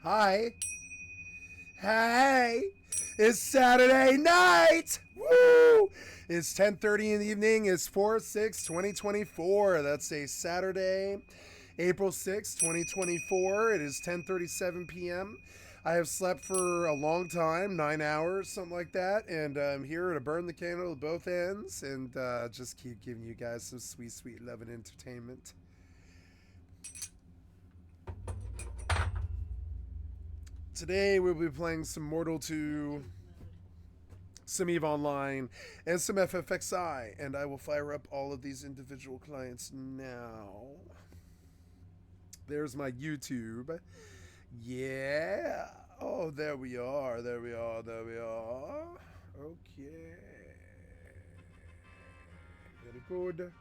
Hi. Hey. It's Saturday night. Woo! It's 10:30 in the evening. It's 4/6/2024. That's a Saturday, April 6th, 2024. It is 10:37 p.m. I have slept for a long time, 9 hours, something like that, and I'm here to burn the candle at both ends and just keep giving you guys some sweet, sweet love and entertainment. Today we'll be playing some Mortal 2, some EVE Online, and some FFXI, and I will fire up all of these individual clients now. There's my YouTube. Yeah. Oh, there we are. There we are. There we are. Okay. Very good.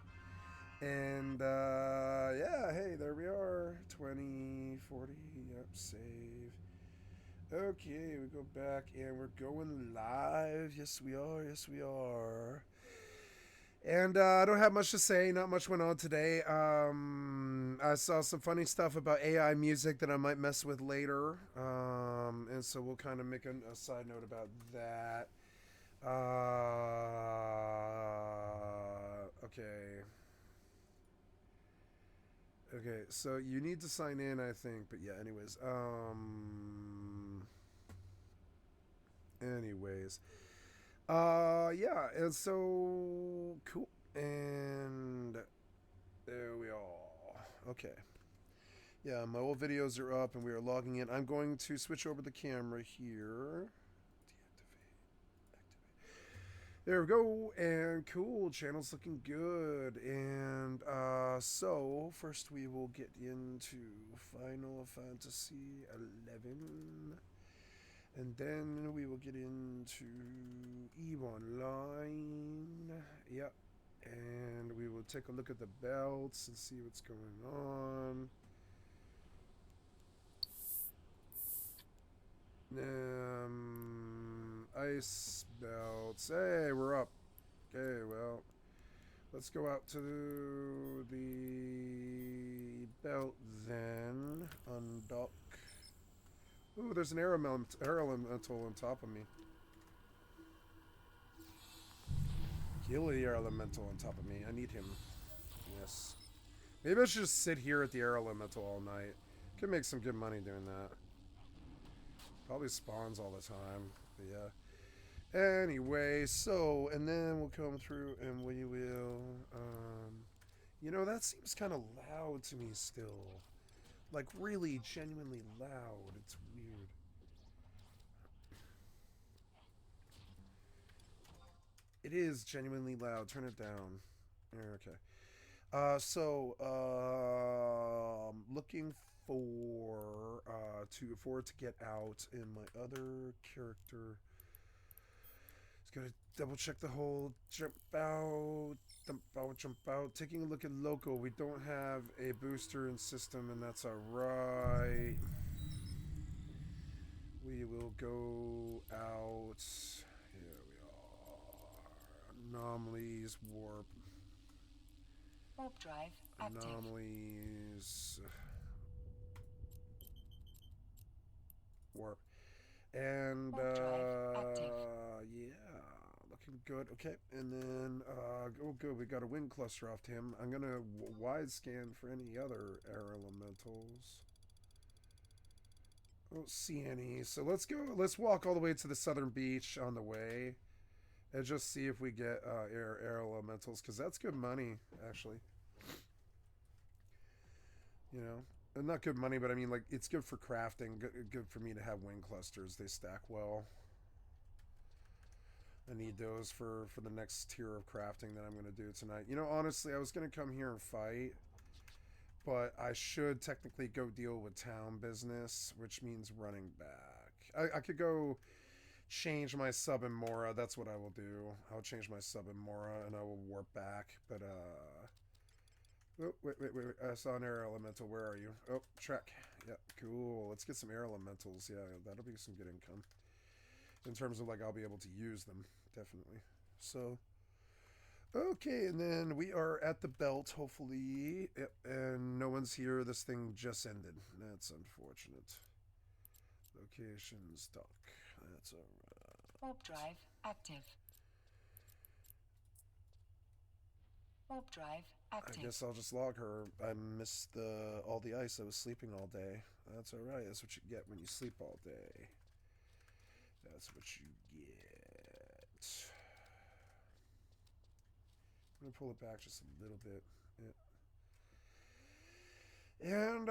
And yeah, hey, there we are. 20, 40. Yep, save. Okay, we go back and we're going live. Yes, we are. Yes, we are. And I don't have much to say. Not much went on today. I saw some funny stuff about AI music that I might mess with later. And so we'll kind of make a side note about that. Okay. Okay, so you need to sign in, I think. But yeah, anyways. Anyways. Yeah, and so cool. And there we are. Okay. Yeah, my old videos are up and we are logging in. I'm going to switch over the camera here. Deactivate. Activate. There we go. And cool. Channel's looking good. And so first we will get into Final Fantasy 11. And then we will get into EVE Online. Yep. And we will take a look at the belts and see what's going on. Ice belts. Hey, we're up. Okay, well, let's go out to the belt then. Undock. Ooh, there's an air elemental on top of me. Kill the air elemental on top of me. I need him. Yes. Maybe I should just sit here at the air elemental all night. Could make some good money doing that. Probably spawns all the time. But yeah. Anyway, so, and then we'll come through and we will, you know, that seems kind of loud to me still. Like, really, genuinely loud. It's weird. It is genuinely loud. Turn it down. Okay. Looking for it to get out, and my other character is gonna double check the whole jump out, dump out, jump out. Taking a look at local, we don't have a booster in system, and that's alright. We will go out. Here we are. Anomalies, warp. Warp drive active. Anomalies. Warp. And yeah, looking good. Okay, and then oh good, we got a wind cluster off to him. I'm gonna wide scan for any other air elementals. I don't see any, so let's go. Let's walk all the way to the southern beach on the way, and just see if we get air elementals, because that's good money actually. You know, not good money, but I mean, like, it's good for crafting. Good for me to have wing clusters. They stack well. I need those for the next tier of crafting that I'm going to do tonight. You know, honestly, I was going to come here and fight, but I should technically go deal with town business, which means running back. I could go change my sub in Mora. That's what I will do. I'll change my sub in Mora, and I will warp back. But, oh, wait. I saw an air elemental. Where are you? Oh, Trek. Yeah, cool. Let's get some air elementals. Yeah, that'll be some good income. In terms of, like, I'll be able to use them. Definitely. So, okay, and then we are at the belt, hopefully. Yep, and no one's here. This thing just ended. That's unfortunate. Location stuck. That's alright. Warp drive active. Warp drive active. I guess I'll just log her. I missed all the ice. I was sleeping all day. That's alright. That's what you get when you sleep all day. That's what you get. I'm gonna pull it back just a little bit. Yeah. And,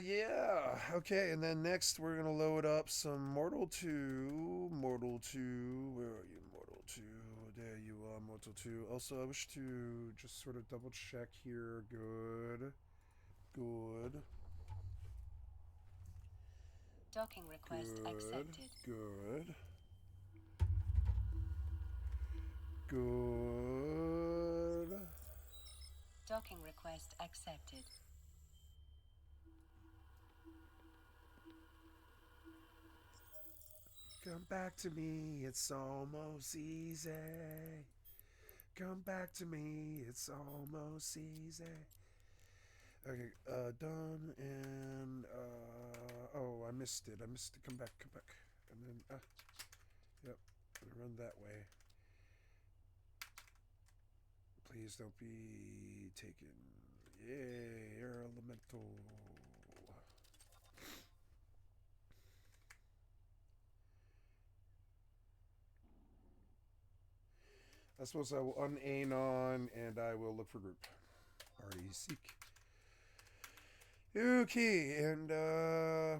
yeah. Okay, and then next we're going to load up some Mortal 2. Mortal 2. Where are you, Mortal 2? There you are, Mortal 2. Also, I wish to just sort of double check here. Good. Good. Docking request accepted. Good. Good. Docking request accepted. Come back to me, it's almost easy. Come back to me, it's almost easy. Okay, done, and, oh, I missed it. Come back. And then, yep, run that way. Please don't be taken. Yay, air elemental. I suppose I will unanon and I will look for group. Already seek. Okay, and oh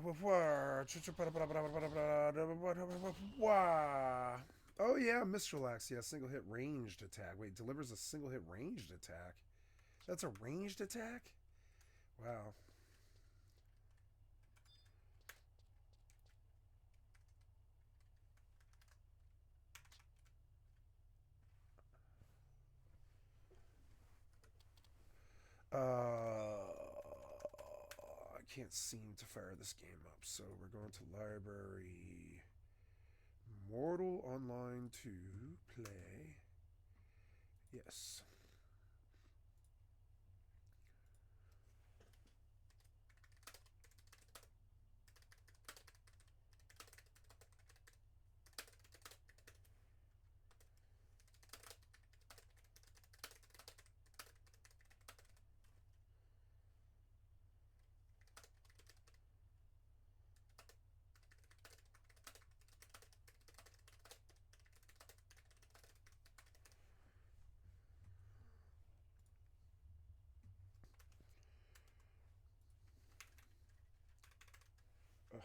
yeah, Mistralax, yeah, single hit ranged attack. Wait, delivers a single hit ranged attack. That's a ranged attack? Wow. I can't seem to fire this game up, so we're going to library. Mortal Online 2 play. Yes. Ugh.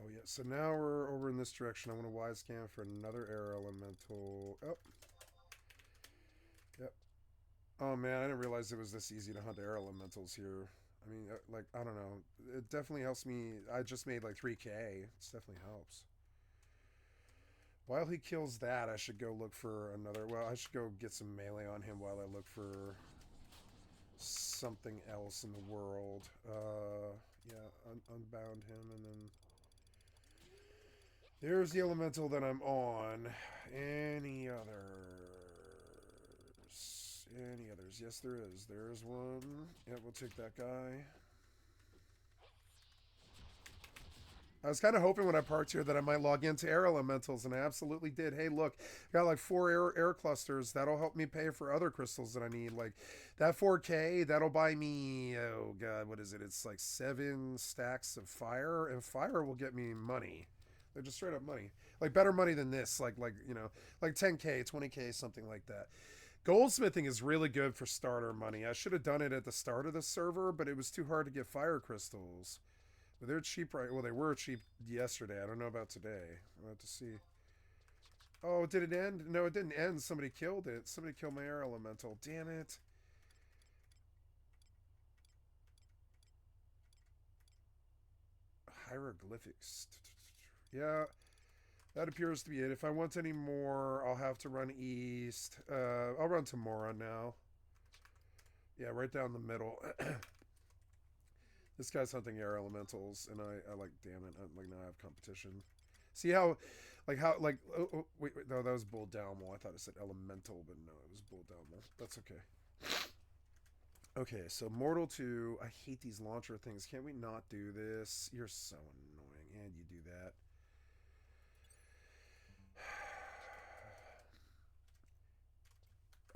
Oh yeah, so now we're over in this direction. I want to wide scan for another air elemental. Oh. Yep. Oh man, I didn't realize it was this easy to hunt air elementals here. I mean, like, I don't know. It definitely helps me. I just made like 3k. It definitely helps. While he kills that, I should go look for another. Well, I should go get some melee on him while I look for something else in the world. Yeah, unbound him, and then there's the elemental that I'm on. Any others? Any others? Yes, there is. There's one. Yeah, we'll take that guy. I was kind of hoping when I parked here that I might log into air elementals, and I absolutely did. Hey, look, got like 4 air clusters. That'll help me pay for other crystals that I need. Like that 4K, that'll buy me, oh god, what is it? It's like 7 stacks of fire, and fire will get me money. They're just straight up money. Like better money than this. Like you know, like 10K, 20K, something like that. Goldsmithing is really good for starter money. I should have done it at the start of the server, but it was too hard to get fire crystals. But they're cheap, right? Well, they were cheap yesterday. I don't know about today. I'll have to see. Oh, did it end? No, it didn't end. Somebody killed it. Somebody killed my air elemental. Damn it. Hieroglyphics. Yeah, that appears to be it. If I want any more, I'll have to run east. I'll run to Mora now. Yeah, right down the middle. This guy's hunting air elementals, and I like, damn it, like now I have competition. See how, wait, no, that was Bull Dalmal. I thought it said elemental, but no, it was Bull Dalmal. That's okay. Okay, so Mortal 2. I hate these launcher things. Can't we not do this? You're so annoying, and you do that.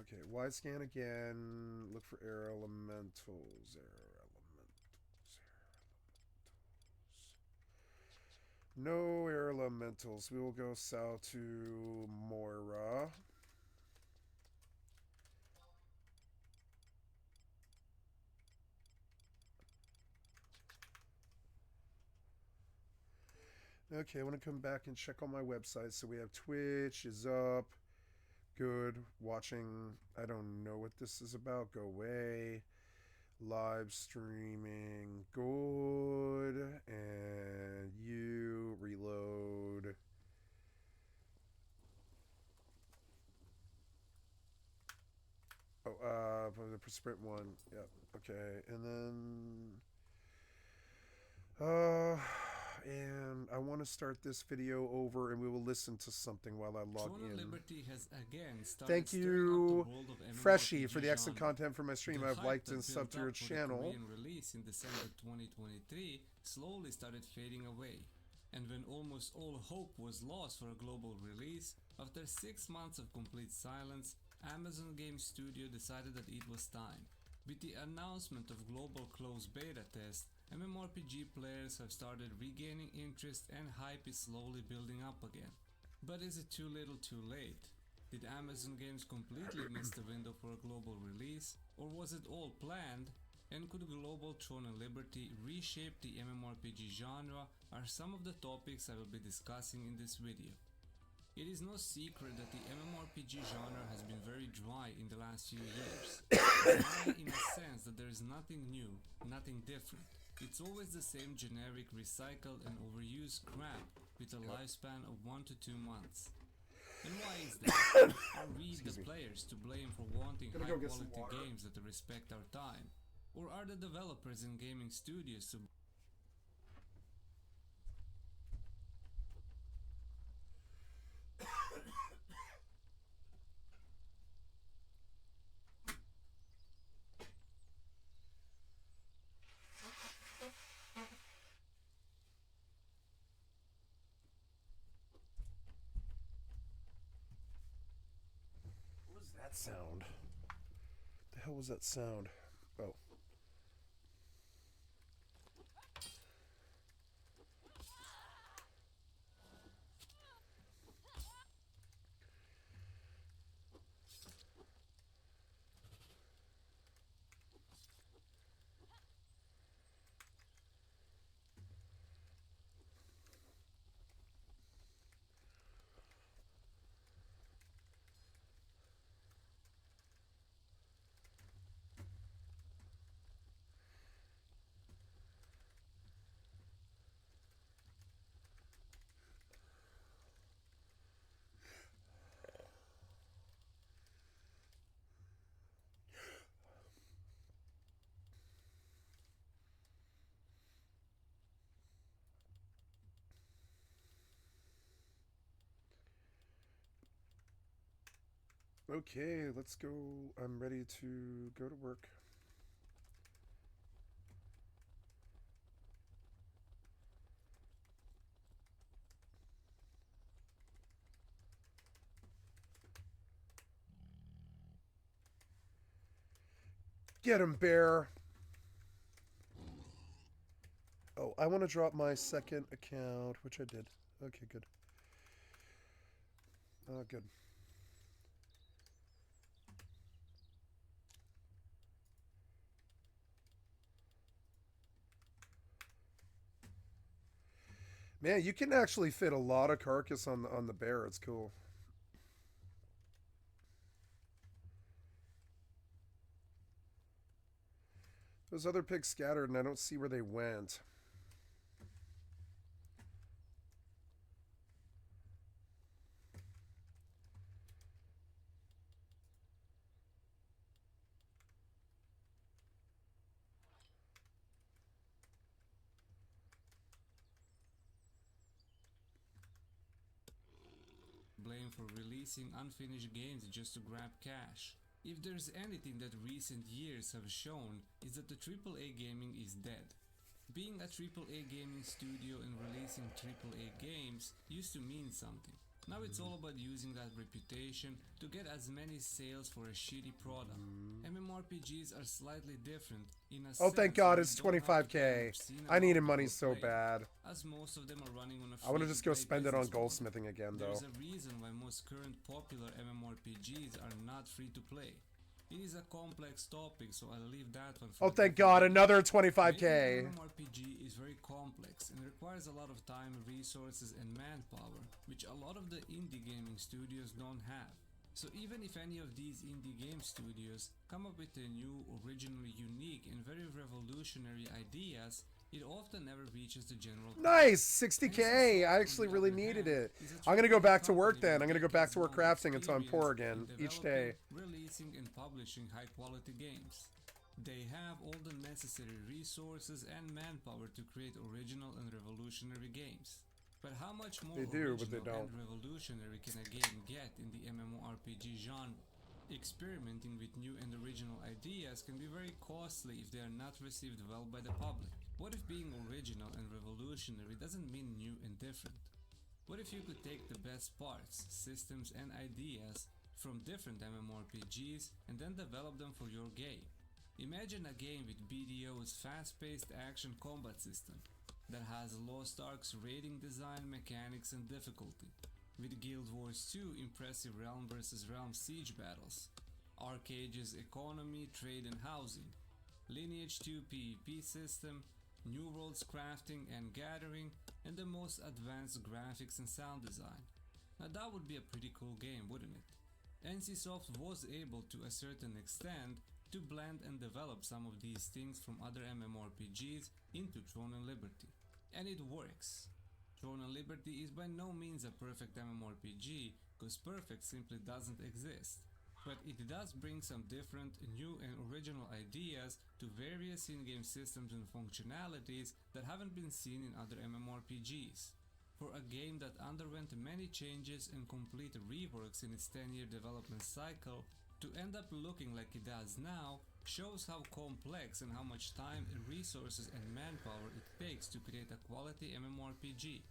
Okay, wide scan again. Look for air elementals. No air elementals. We will go south to Moira. Okay, I want to come back and check on my website. So we have Twitch is up. Good. Watching. I don't know what this is about. Go away. Live streaming. Good. And you reload. Oh, the sprint one. Yep. Okay. And then, and I want to start this video over, and we will listen to something while I log in. Liberty has again started. Thank you, Freshie, for the excellent content for my stream. I've liked and subbed to your channel. The Korean release in December 2023 slowly started fading away, and when almost all hope was lost for a global release, after 6 months of complete silence, Amazon Game Studio decided that it was time. With the announcement of global closed beta test, MMORPG players have started regaining interest and hype is slowly building up again. But is it too little too late? Did Amazon Games completely miss the window for a global release? Or was it all planned? And could global Throne and Liberty reshape the MMORPG genre are some of the topics I will be discussing in this video. It is no secret that the MMORPG genre has been very dry in the last few years. Dry in a sense that there is nothing new, nothing different. It's always the same generic recycled and overused crap with a lifespan of 1 to 2 months. And why is that? Are we the players to blame for wanting high quality games that respect our time? Or are the developers and gaming studios to That sound? The hell was that sound? Oh. Okay, let's go. I'm ready to go to work. Get him, bear. Oh, I want to drop my second account, which I did. Okay, good. Good. Man, you can actually fit a lot of carcass on the bear. It's cool. Those other pigs scattered, and I don't see where they went. blame for releasing unfinished games just to grab cash? If there's anything that recent years have shown, is that the AAA gaming is dead. Being a AAA gaming studio and releasing AAA games used to mean something. Now it's all about using that reputation to get as many sales for a shitty product. MMORPGs are slightly different in a Oh, thank sense God, that it's you don't have to 25K. have seen a I lot needed of money people so play, bad. as most of them are running on a I want to just go free-to-play spend it on business model. goldsmithing again, though. There's a reason why most current popular MMORPGs are not free to play. It is a complex topic, so I'll leave that one for Oh, a thank different God, video. another Making 25K. an MMORPG is very complex and requires a lot of time, resources and manpower, which a lot of the indie gaming studios don't have. So even if any of these indie game studios come up with a new, originally unique and very revolutionary ideas, it often never reaches the general public. Nice, 60K. I actually really needed it. I'm gonna go back to work then. I'm gonna go back to work crafting until I'm poor again, each day. Releasing and publishing high quality games. They have all the necessary resources and manpower to create original and revolutionary games. But how much more They do, but they original don't. and revolutionary can a game get in the MMORPG genre? Experimenting with new and original ideas can be very costly if they are not received well by the public. What if being original and revolutionary doesn't mean new and different? What if you could take the best parts, systems and ideas from different MMORPGs and then develop them for your game? Imagine a game with BDO's fast-paced action combat system that has Lost Ark's raiding design, mechanics and difficulty, with Guild Wars 2 impressive realm versus realm siege battles, Arcage's economy, trade and housing, Lineage 2 PvP system, New Worlds crafting and gathering, and the most advanced graphics and sound design. Now that would be a pretty cool game, wouldn't it? NCSoft was able to a certain extent to blend and develop some of these things from other MMORPGs into Throne and Liberty. And it works. Throne and Liberty is by no means a perfect MMORPG, cause perfect simply doesn't exist. But it does bring some different, new and original ideas to various in-game systems and functionalities that haven't been seen in other MMORPGs. For a game that underwent many changes and complete reworks in its 10-year development cycle, to end up looking like it does now shows how complex and how much time and resources and manpower it takes to create a quality MMORPG.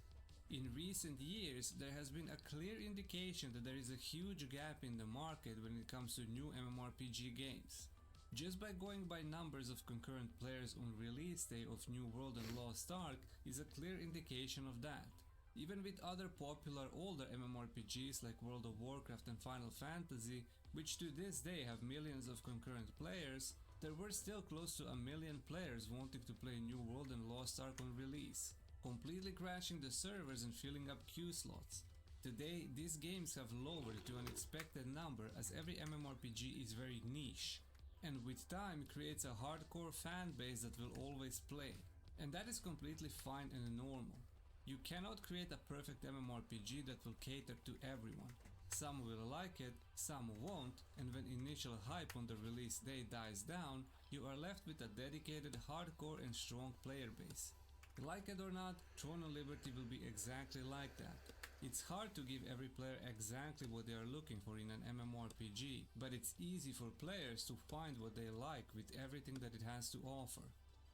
In recent years, there has been a clear indication that there is a huge gap in the market when it comes to new MMORPG games. Just by going by numbers of concurrent players on release day of New World and Lost Ark is a clear indication of that. Even with other popular older MMORPGs like World of Warcraft and Final Fantasy, which to this day have millions of concurrent players, there were still close to 1 million players wanting to play New World and Lost Ark on release, completely crashing the servers and filling up queue slots. Today, these games have lowered to an expected number as every MMORPG is very niche, and with time creates a hardcore fan base that will always play. And that is completely fine and normal. You cannot create a perfect MMORPG that will cater to everyone. Some will like it, some won't, and when initial hype on the release day dies down, you are left with a dedicated, hardcore and strong player base. Like it or not, Throne and Liberty will be exactly like that. It's hard to give every player exactly what they are looking for in an MMORPG, but it's easy for players to find what they like with everything that it has to offer.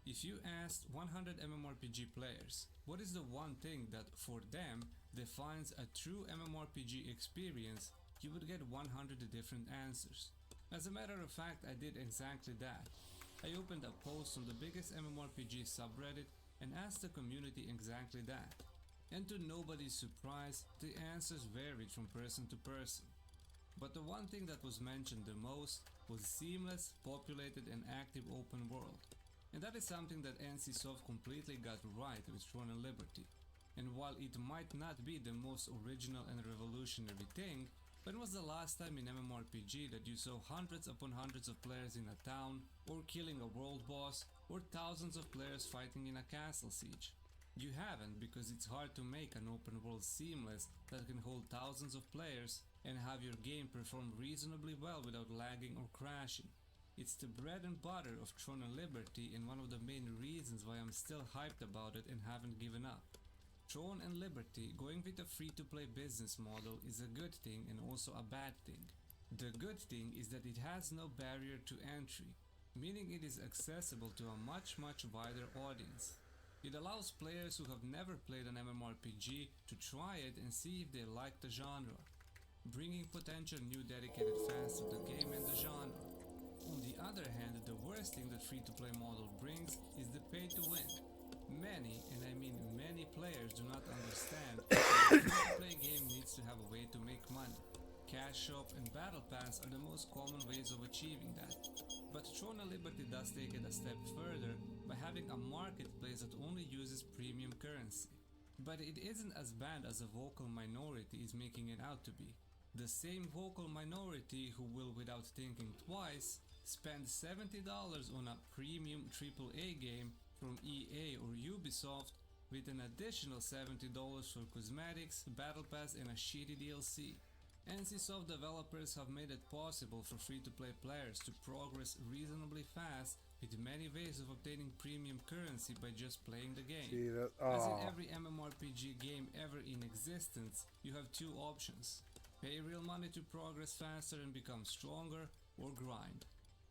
If you asked 100 MMORPG players, what is the one thing that, for them, defines a true MMORPG experience, you would get 100 different answers. As a matter of fact, I did exactly that. I opened a post on the biggest MMORPG subreddit and asked the community exactly that. And to nobody's surprise, the answers varied from person to person. But the one thing that was mentioned the most was seamless, populated and active open world. And that is something that NCSoft completely got right with Throne and Liberty. And while it might not be the most original and revolutionary thing, when was the last time in MMORPG that you saw hundreds upon hundreds of players in a town, or killing a world boss, or thousands of players fighting in a castle siege? You haven't, because it's hard to make an open world seamless that can hold thousands of players and have your game perform reasonably well without lagging or crashing. It's the bread and butter of Throne and Liberty and one of the main reasons why I'm still hyped about it and haven't given up. Throne and Liberty going with a free-to-play business model is a good thing and also a bad thing. The good thing is that it has no barrier to entry, meaning it is accessible to a much wider audience. It allows players who have never played an MMORPG to try it and see if they like the genre, bringing potential new dedicated fans to the game and the genre. On the other hand, the worst thing the free-to-play model brings is the pay-to-win. Many, and I mean many players do not understand that a free-to-play game needs to have a way to make money. Cash shop and battle pass are the most common ways of achieving that. But Throne of Liberty does take it a step further by having a marketplace that only uses premium currency. But it isn't as bad as a vocal minority is making it out to be. The same vocal minority who will, without thinking twice, spend $70 on a premium AAA game from EA or Ubisoft with an additional $70 for cosmetics, battle pass and a shitty DLC. NCSoft developers have made it possible for free-to-play players to progress reasonably fast with many ways of obtaining premium currency by just playing the game. See that? As in every MMORPG game ever in existence, you have two options. Pay real money to progress faster and become stronger, or grind.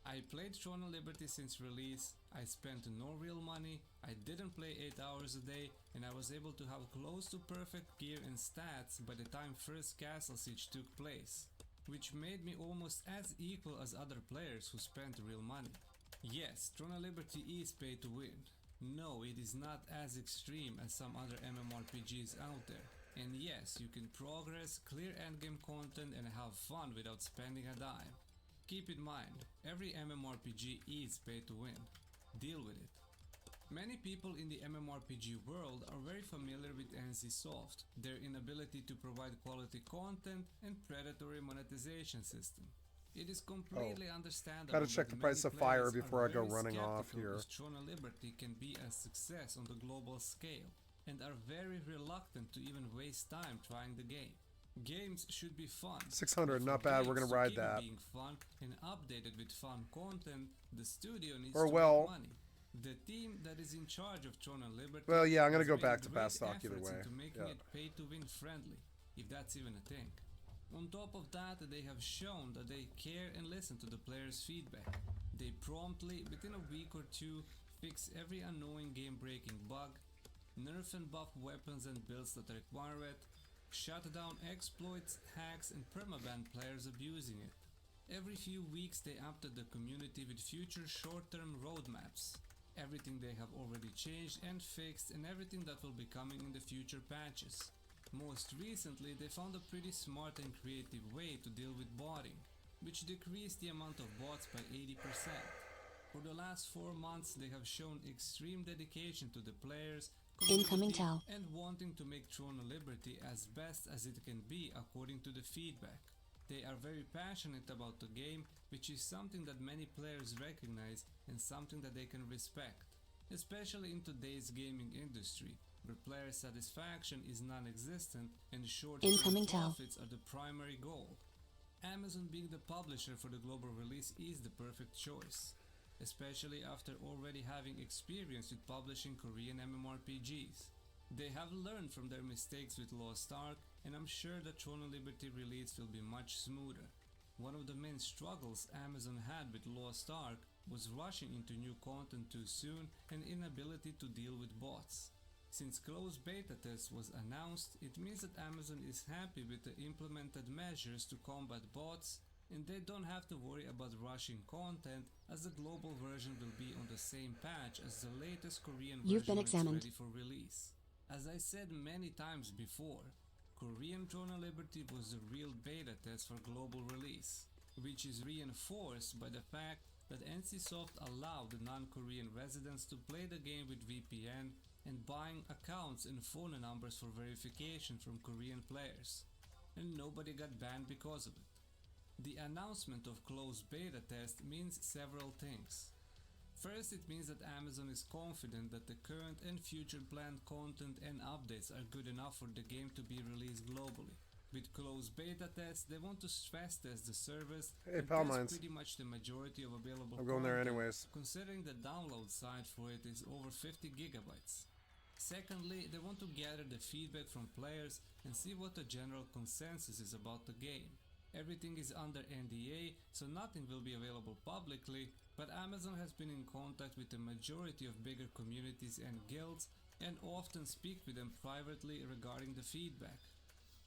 I played Throne of Liberty since release, I spent no real money, I didn't play 8 hours a day, and I was able to have close to perfect gear and stats by the time first Castle Siege took place, which made me almost as equal as other players who spent real money. Yes, Throne of Liberty is pay to win. No, it is not as extreme as some other MMORPGs out there. And yes, you can progress, clear endgame content and have fun without spending a dime. Keep in mind, every MMORPG is pay to win. Deal with it. Many people in the MMORPG world are very familiar with NCSoft, their inability to provide quality content and predatory monetization system. It is completely understandable. Gotta check the that price many of fire players before are I go very running off skeptical here. if Throne of Liberty can be a success on the global scale, and are very reluctant to even waste time trying the game. Games should be fun. 600, But not for bad. We're games gonna to ride keep that. being fun and updated with fun content, the studio needs Or to well- make money. The team that is in charge of Throne of Liberty. Well, yeah, I'm gonna has go made back to great fast stock either efforts way. into making Yeah. it pay-to-win friendly, if that's even a thing. On top of that, they have shown that they care and listen to the players' feedback. They promptly, within a week or two, fix every annoying game-breaking bug, nerf and buff weapons and builds that require it, shut down exploits, hacks and permaban players abusing it. Every few weeks they update the community with future short-term roadmaps, everything they have already changed and fixed and everything that will be coming in the future patches. Most recently they found a pretty smart and creative way to deal with botting, which decreased the amount of bots by 80%. For the last 4 months they have shown extreme dedication to the players, Incoming community, towel. and wanting to make Throne of Liberty as best as it can be according to the feedback. They are very passionate about the game, which is something that many players recognize and something that they can respect, especially in today's gaming industry, where player satisfaction is non-existent and short-term Incoming towel. profits are the primary goal. Amazon being the publisher for the global release is the perfect choice, especially after already having experience with publishing Korean MMORPGs. They have learned from their mistakes with Lost Ark, and I'm sure that Throne of Liberty release will be much smoother. One of the main struggles Amazon had with Lost Ark was rushing into new content too soon and inability to deal with bots. Since closed beta test was announced, it means that Amazon is happy with the implemented measures to combat bots, and they don't have to worry about rushing content, as the global version will be on the same patch as the latest Korean You've version been when it's examined. ready for release. As I said many times before, Korean Throne of Liberty was the real beta test for global release, which is reinforced by the fact that NCSoft allowed the non-Korean residents to play the game with VPN and buying accounts and phone numbers for verification from Korean players, and nobody got banned because of it. The announcement of closed beta test means several things. First, it means that Amazon is confident that the current and future planned content and updates are good enough for the game to be released globally. With closed beta tests, they want to stress test the service Hey, and pal test mines. pretty much the majority of available I'm going there content, anyways. considering the download size for it is over 50 gigabytes. Secondly, they want to gather the feedback from players and see what the general consensus is about the game. Everything is under NDA, so nothing will be available publicly, but Amazon has been in contact with the majority of bigger communities and guilds and often speak with them privately regarding the feedback.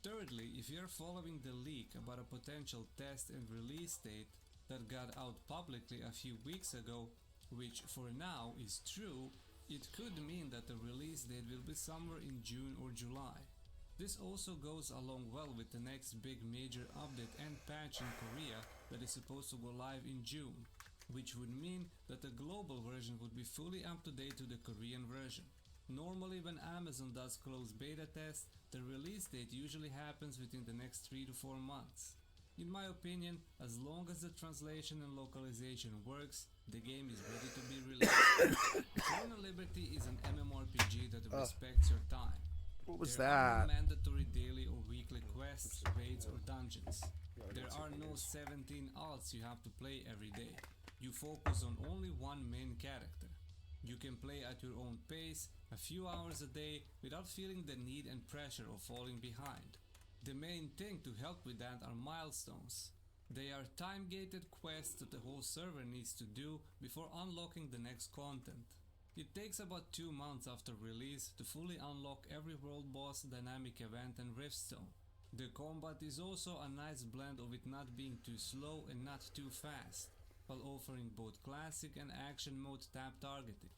Thirdly, if you are following the leak about a potential test and release date that got out publicly a few weeks ago, which for now is true, it could mean that the release date will be somewhere in June or July. This also goes along well with the next big major update and patch in Korea that is supposed to go live in June, which would mean that the global version would be fully up to date to the Korean version. Normally when Amazon does close beta tests, the release date usually happens within the next 3 to 4 months. In my opinion, as long as the translation and localization works, the game is ready to be released. Throne of Liberty is an MMORPG that respects your time. What was There are that? no mandatory daily or weekly quests, raids or dungeons. There are no 17 alts you have to play every day. You focus on only one main character. You can play at your own pace, a few hours a day, without feeling the need and pressure of falling behind. The main thing to help with that are milestones. They are time-gated quests that the whole server needs to do before unlocking the next content. It takes about 2 months after release to fully unlock every world boss, dynamic event and riftstone. The combat is also a nice blend of it not being too slow and not too fast, while offering both classic and action mode tap targeting.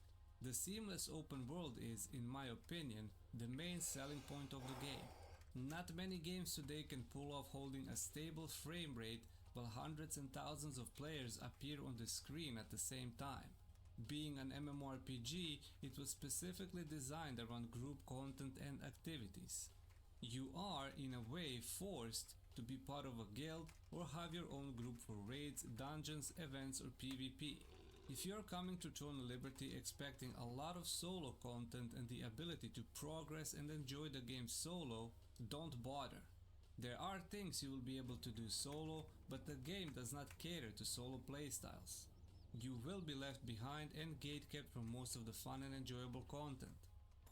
The seamless open world is, in my opinion, the main selling point of the game. Not many games today can pull off holding a stable frame rate while hundreds and thousands of players appear on the screen at the same time. Being an MMORPG, it was specifically designed around group content and activities. You are, in a way, forced to be part of a guild or have your own group for raids, dungeons, events or PvP. If you are coming to Throne of Liberty expecting a lot of solo content and the ability to progress and enjoy the game solo, don't bother. There are things you will be able to do solo, but the game does not cater to solo playstyles. You will be left behind and gatekept from most of the fun and enjoyable content.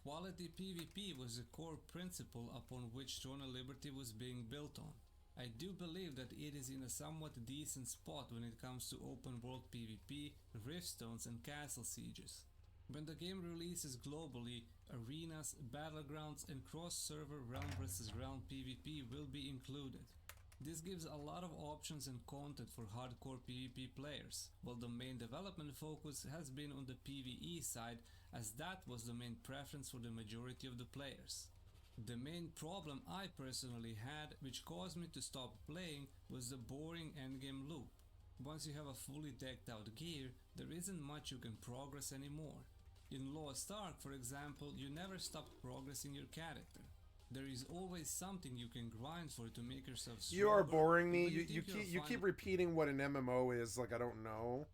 Quality PvP was the core principle upon which Throne of Liberty was being built on. I do believe that it is in a somewhat decent spot when it comes to open world PvP, riftstones and castle sieges. When the game releases globally, arenas, battlegrounds and cross-server realm vs realm PvP will be included. This gives a lot of options and content for hardcore PvP players, while the main development focus has been on the PvE side, as that was the main preference for the majority of the players. The main problem I personally had, which caused me to stop playing, was the boring endgame loop. Once you have a fully decked out gear, there isn't much you can progress anymore. In Lost Ark, for example, you never stopped progressing your character. There is always something you can grind for to make yourself stronger. You are boring me. but You keep repeating what an MMO is, like I don't know.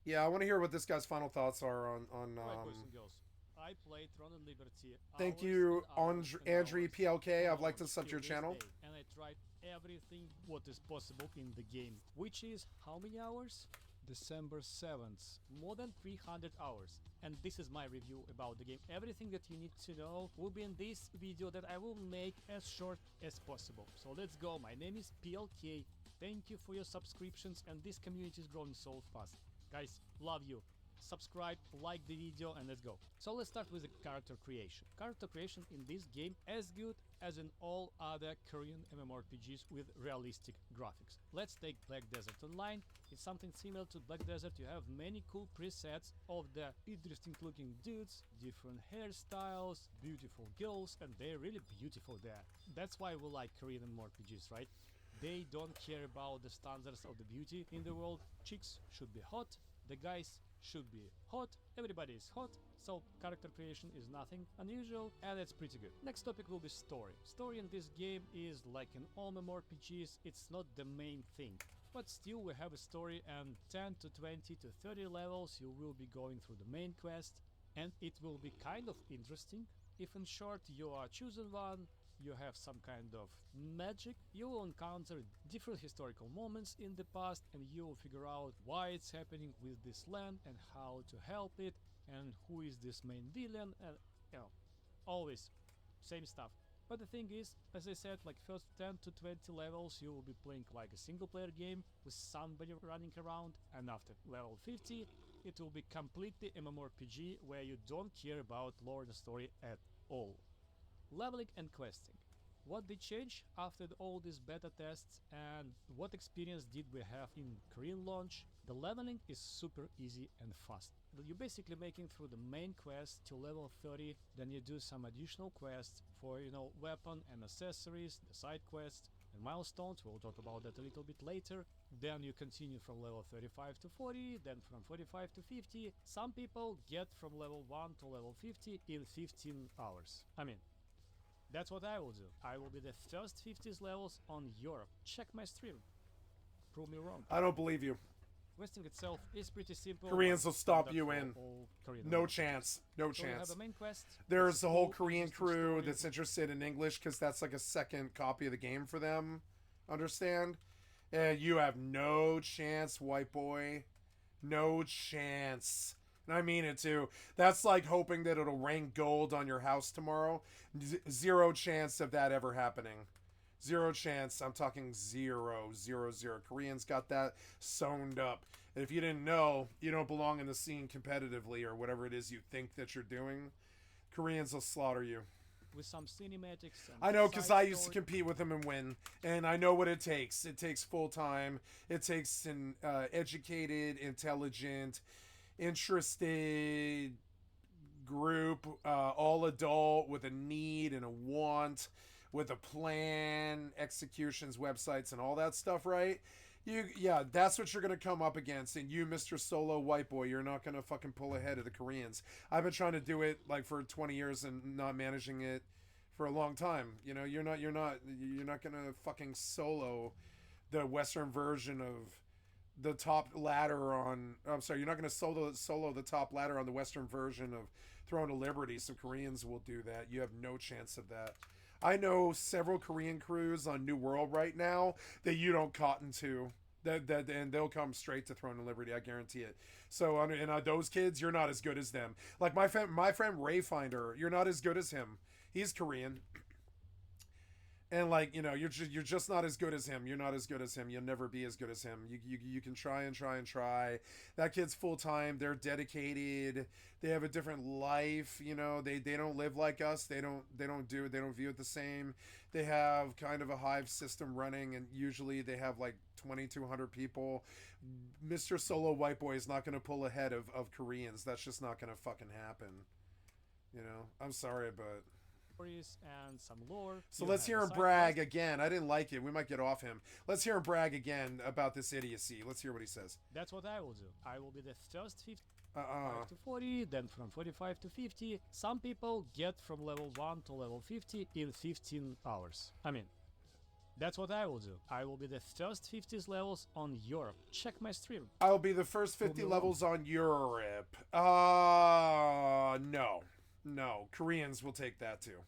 Yeah, I want to hear what this guy's final thoughts are on Right, boys and girls. I played Throne of Liberty. Thank hours you, and hours and Andri hours PLK. I'd on like to sub to your till this channel. day, and I tried everything what is possible in the game, which is how many hours? December 7th, more than 300 hours. And this is my review about the game. Everything that you need to know will be in this video that I will make as short as possible. So let's go. My name is PLK. Thank you for your subscriptions, and this community is growing so fast. Guys, love you. Subscribe, like the video, and let's go. So let's start with the character creation. Character creation in this game as good as in all other Korean MMORPGs with realistic graphics. Let's take Black Desert Online. It's something similar to Black Desert. You have many cool presets of the interesting looking dudes, different hairstyles, beautiful girls, and they're really beautiful there. That's why we like Korean MMORPGs, right? They don't care about the standards of the beauty in the world. Chicks should be hot, the guys should be hot, everybody is hot, so character creation is nothing unusual, and it's pretty good. Next topic will be story. Story in this game is like in all MMORPGs, it's not the main thing. But still we have a story, and 10 to 20 to 30 levels you will be going through the main quest, and it will be kind of interesting. If in short you are chosen one, you have some kind of magic, you will encounter different historical moments in the past, and you will figure out why it's happening with this land and how to help it and who is this main villain, and you know, always same stuff. But the thing is, as I said, like first 10 to 20 levels you will be playing like a single player game with somebody running around, and after level 50 it will be completely MMORPG where you don't care about lore and story at all. Leveling and questing. What did change after all these beta tests, and what experience did we have in Korean launch? The leveling is super easy and fast. You're basically making through the main quest to level 30, then you do some additional quests for, weapon and accessories, the side quests and milestones, we'll talk about that a little bit later. Then you continue from level 35 to 40, then from 45 to 50. Some people get from level 1 to level 50 in 15 hours. I mean, that's what I will do. I will be the first 50s levels on Europe. Check my stream. Prove me wrong. I don't believe you. Questing itself is pretty simple. Koreans will stop you for in. all Korean No levels. chance. No So we have chance. a main quest. There's It's a whole cool, Korean interesting crew story. that's interested in English because that's like a second copy of the game for them. Understand? And you have no chance, white boy. No chance. And I mean it too. That's like hoping that it'll rain gold on your house tomorrow. Zero chance of that ever happening. Zero chance. I'm talking zero, zero, zero. Koreans got that sewn up. And if you didn't know, you don't belong in the scene competitively or whatever it is you think that you're doing. Koreans will slaughter you. With some cinematics. And I know because side I used to story. compete with them and win, and I know what it takes. It takes full time. It takes an educated, intelligent, interested group, all adult with a need and a want, with a plan, executions, websites, and all that stuff. Right? Yeah, that's what you're gonna come up against, and you, Mr. Solo White Boy, you're not gonna fucking pull ahead of the Koreans. I've been trying to do it like for 20 years and not managing it for a long time. You're not gonna fucking solo the Western version of the top ladder on. I'm sorry, you're not gonna solo the top ladder on the Western version of Throne of Liberty. Some Koreans will do that. You have no chance of that. I know several Korean crews on New World right now that you don't cotton to. And they'll come straight to Throne of Liberty. I guarantee it. So, and those kids, you're not as good as them. Like my friend Rayfinder, you're not as good as him. He's Korean. And like you're just not as good as him. You're not as good as him. You'll never be as good as him. You can try and try and try. That kid's full time. They're dedicated. They have a different life. They don't live like us. They don't view it the same. They have kind of a hive system running, and usually they have like 2,200 people. Mr. Solo White Boy is not going to pull ahead of Koreans. That's just not going to fucking happen. I'm sorry, but. Stories and some lore. So You let's have hear a him side brag quest. again. I didn't like it. We might get off him. Let's hear him brag again about this idiocy. Let's hear what he says. That's what I will do. I will be the first 50 Uh-uh. to 40, then from 45 to 50. Some people get from level 1 to level 50 in 15 hours. I mean, that's what I will do. I will be the first 50s levels on Europe. Check my stream. I'll be the first 50 Prove me levels on Europe. No. No. Koreans will take that too.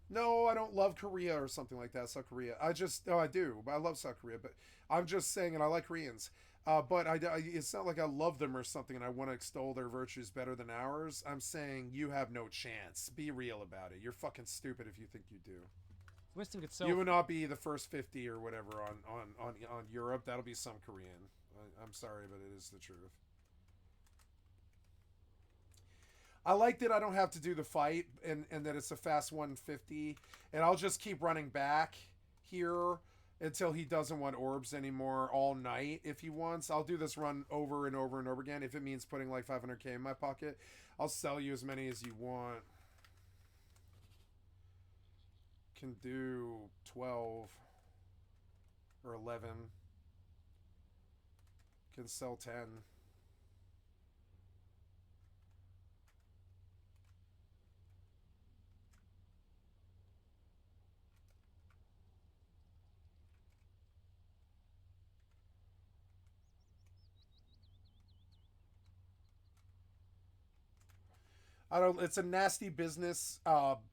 No, I don't love Korea or something like that. South Korea. I do. I love South Korea, but I'm just saying, and I like Koreans. But it's not like I love them or something and I want to extol their virtues better than ours. I'm saying you have no chance. Be real about it. You're fucking stupid if you think you do. Questing itself. You will not be the first 50 or whatever on Europe. That'll be some Korean. I'm sorry, but it is the truth. I like that I don't have to do the fight and that it's a fast 150. And I'll just keep running back here until he doesn't want orbs anymore all night if he wants. I'll do this run over and over and over again. If it means putting like 500k in my pocket, I'll sell you as many as you want. Can do 12 or 11. Can sell 10. It's a nasty business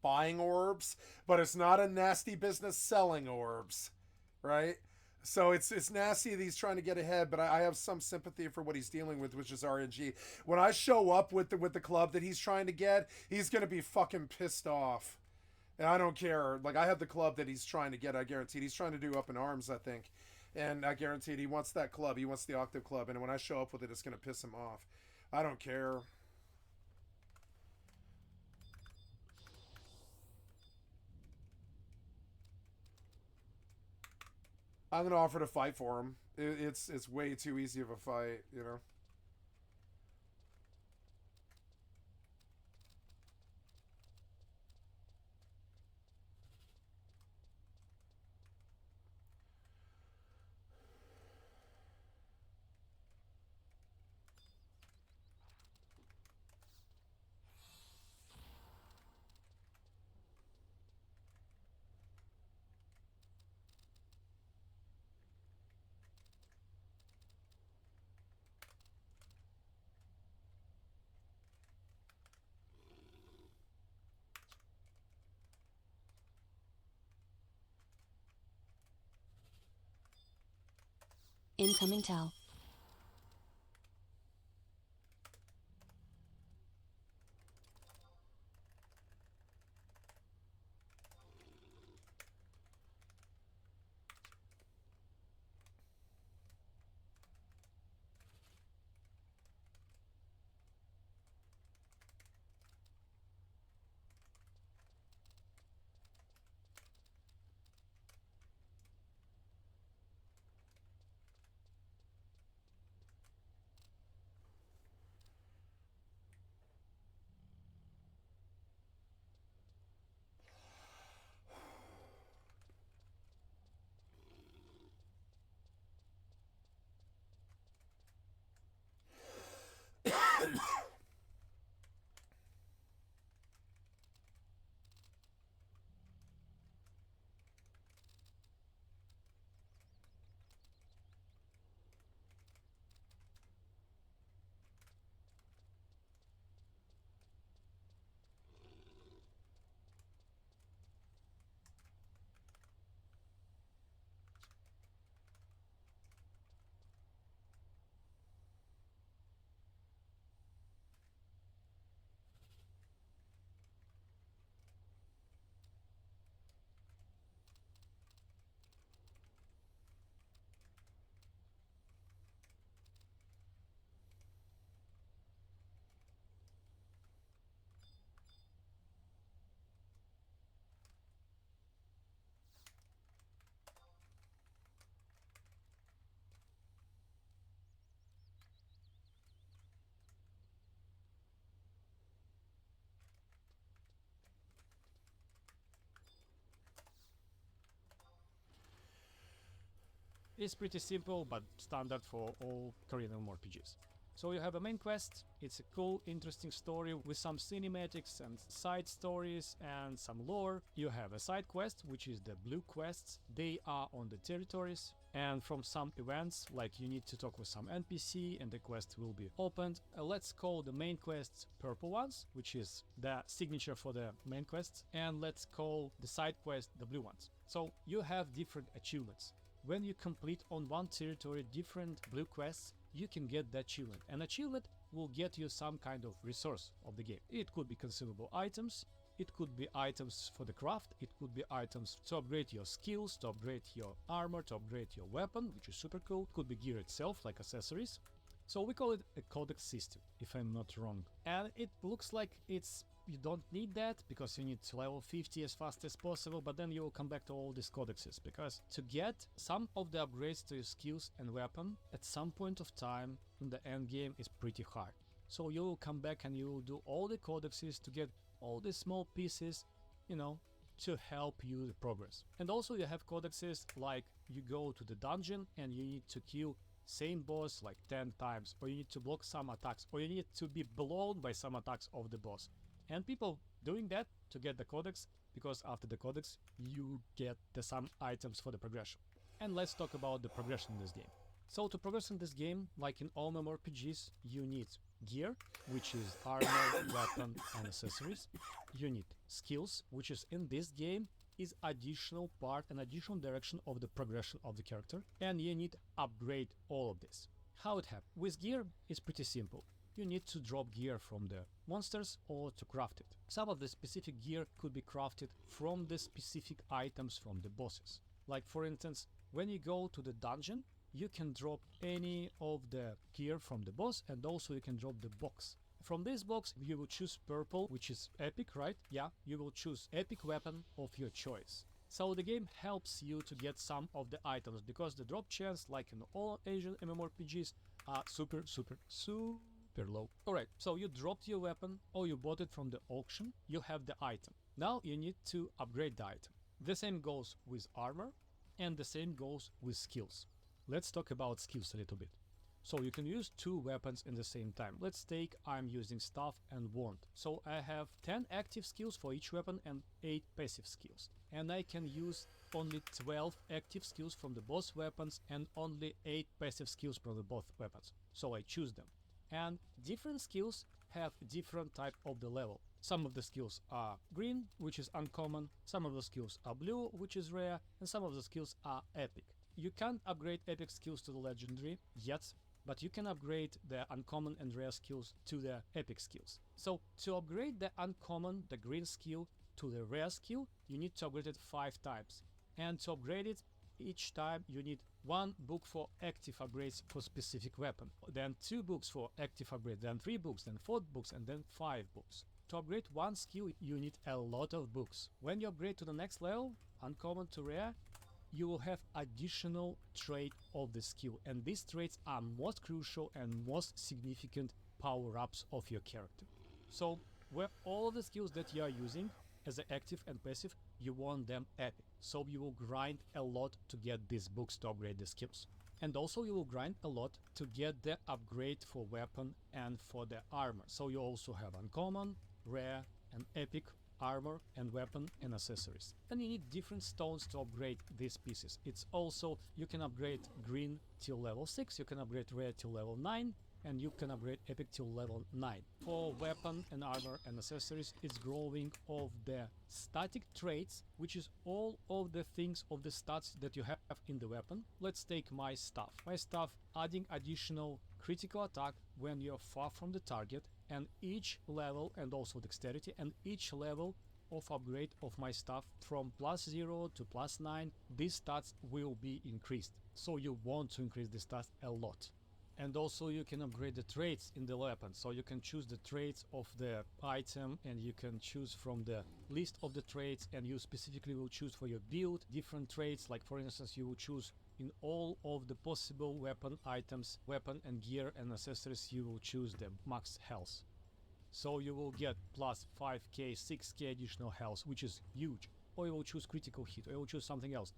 buying orbs, but it's not a nasty business selling orbs, right? So it's nasty that he's trying to get ahead, but I have some sympathy for what he's dealing with, which is RNG. When I show up with the club that he's trying to get, he's gonna be fucking pissed off. And I don't care. Like, I have the club that he's trying to get, I guaranteed. He's trying to do up in arms, I think. And I guaranteed he wants that club. He wants the Octave Club. And when I show up with it, it's going to piss him off. I don't care. I'm going to offer to fight for him. It's way too easy of a fight, you know? Incoming tell. It's pretty simple, but standard for all Korean MMORPGs. So you have a main quest, it's a cool, interesting story with some cinematics and side stories and some lore. You have a side quest, which is the blue quests. They are on the territories, and from some events, like you need to talk with some NPC and the quest will be opened. Let's call the main quests purple ones, which is the signature for the main quests, and let's call the side quest the blue ones. So you have different achievements. When you complete on one territory different blue quests, you can get the achievement. An achievement will get you some kind of resource of the game. It could be consumable items, it could be items for the craft, it could be items to upgrade your skills, to upgrade your armor, to upgrade your weapon, which is super cool. It could be gear itself, like accessories. So we call it a codex system, if I'm not wrong. And it looks like you don't need that because you need to level 50 as fast as possible, but then you will come back to all these codexes, because to get some of the upgrades to your skills and weapon at some point of time in the end game is pretty hard. So you will come back and you will do all the codexes to get all the small pieces, you know, to help you progress. And also you have codexes like you go to the dungeon and you need to kill same boss like 10 times, or you need to block some attacks, or you need to be blown by some attacks of the boss. And people doing that to get the codex, because after the codex you get some items for the progression. And let's talk about the progression in this game. So to progress in this game, like in all MMORPGs, you need gear, which is armor, weapon and accessories. You need skills, which is in this game is additional part, an additional direction of the progression of the character, and you need to upgrade all of this. How it happens? With gear, it's pretty simple. You need to drop gear from the monsters or to craft it. Some of the specific gear could be crafted from the specific items from the bosses. Like for instance, when you go to the dungeon, you can drop any of the gear from the boss, and also you can drop the box. From this box, you will choose purple, which is epic, right? Yeah, you will choose epic weapon of your choice. So the game helps you to get some of the items, because the drop chance, like in all Asian MMORPGs, are super low. Alright, so you dropped your weapon or you bought it from the auction, you have the item. Now you need to upgrade the item. The same goes with armor, and the same goes with skills. Let's talk about skills a little bit. So you can use two weapons in the same time. Let's take I'm using staff and wand. So I have 10 active skills for each weapon and 8 passive skills. And I can use only 12 active skills from the boss weapons and only 8 passive skills from the both weapons. So I choose them. And different skills have different type of the level. Some of the skills are green, which is uncommon. Some of the skills are blue, which is rare. And some of the skills are epic. You can't upgrade epic skills to the legendary yet, but you can upgrade the uncommon and rare skills to the epic skills. So to upgrade the uncommon, the green skill, to the rare skill, you need to upgrade it 5 times. And to upgrade it each time, you need 1 book for active upgrades for specific weapon, then 2 books for active upgrade, then 3 books, then 4 books, and then 5 books. To upgrade 1 skill, you need a lot of books. When you upgrade to the next level, uncommon to rare, you will have additional trait of the skill, and these traits are most crucial and most significant power-ups of your character. So where all of the skills that you are using as active and passive, you want them epic, so you will grind a lot to get these books to upgrade the skills. And also you will grind a lot to get the upgrade for weapon and for the armor, so you also have uncommon, rare and epic armor and weapon and accessories. And you need different stones to upgrade these pieces. It's also, you can upgrade green till level 6, you can upgrade rare till level 9, and you can upgrade epic till level 9. For weapon and armor and accessories, it's growing of the static traits, which is all of the things of the stats that you have in the weapon. Let's take my staff. My staff adding additional critical attack when you're far from the target, and each level, and also dexterity, and each level of upgrade of my staff from +0 to +9, these stats will be increased. So you want to increase the stats a lot. And also you can upgrade the traits in the weapon, so you can choose the traits of the item, and you can choose from the list of the traits, and you specifically will choose for your build different traits. Like for instance, you will choose in all of the possible weapon items, weapon and gear and accessories, you will choose the max health. So you will get plus 5k, 6k additional health, which is huge. Or you will choose critical hit, or you will choose something else.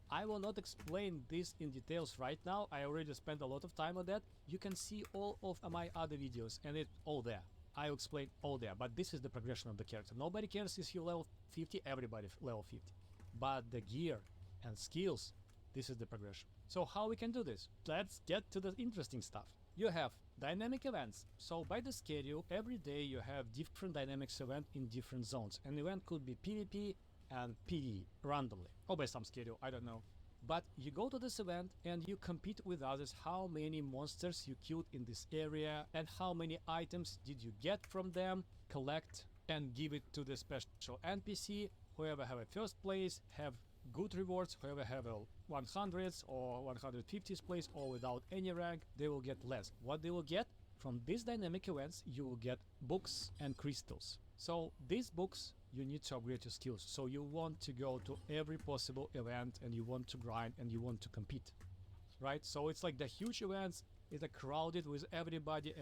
I will not explain this in details right now. I already spent a lot of time on that. You can see all of my other videos, and it's all there. I explain all there, but this is the progression of the character. Nobody cares if you level 50, everybody level 50. But the gear and skills, this is the progression. So how we can do this? Let's get to the interesting stuff. You have dynamic events. So by the schedule, every day you have different dynamics event in different zones. An event could be PvP and PvE randomly, or by some schedule, I don't know. But you go to this event and you compete with others, how many monsters you killed in this area and how many items did you get from them, collect and give it to the special NPC. Whoever have a first place have good rewards, whoever have a 100s or 150s place or without any rank, they will get less. What they will get from these dynamic events, you will get books and crystals. So these books, you need to upgrade your skills. So you want to go to every possible event and you want to grind and you want to compete, right? So it's like the huge events is crowded with everybody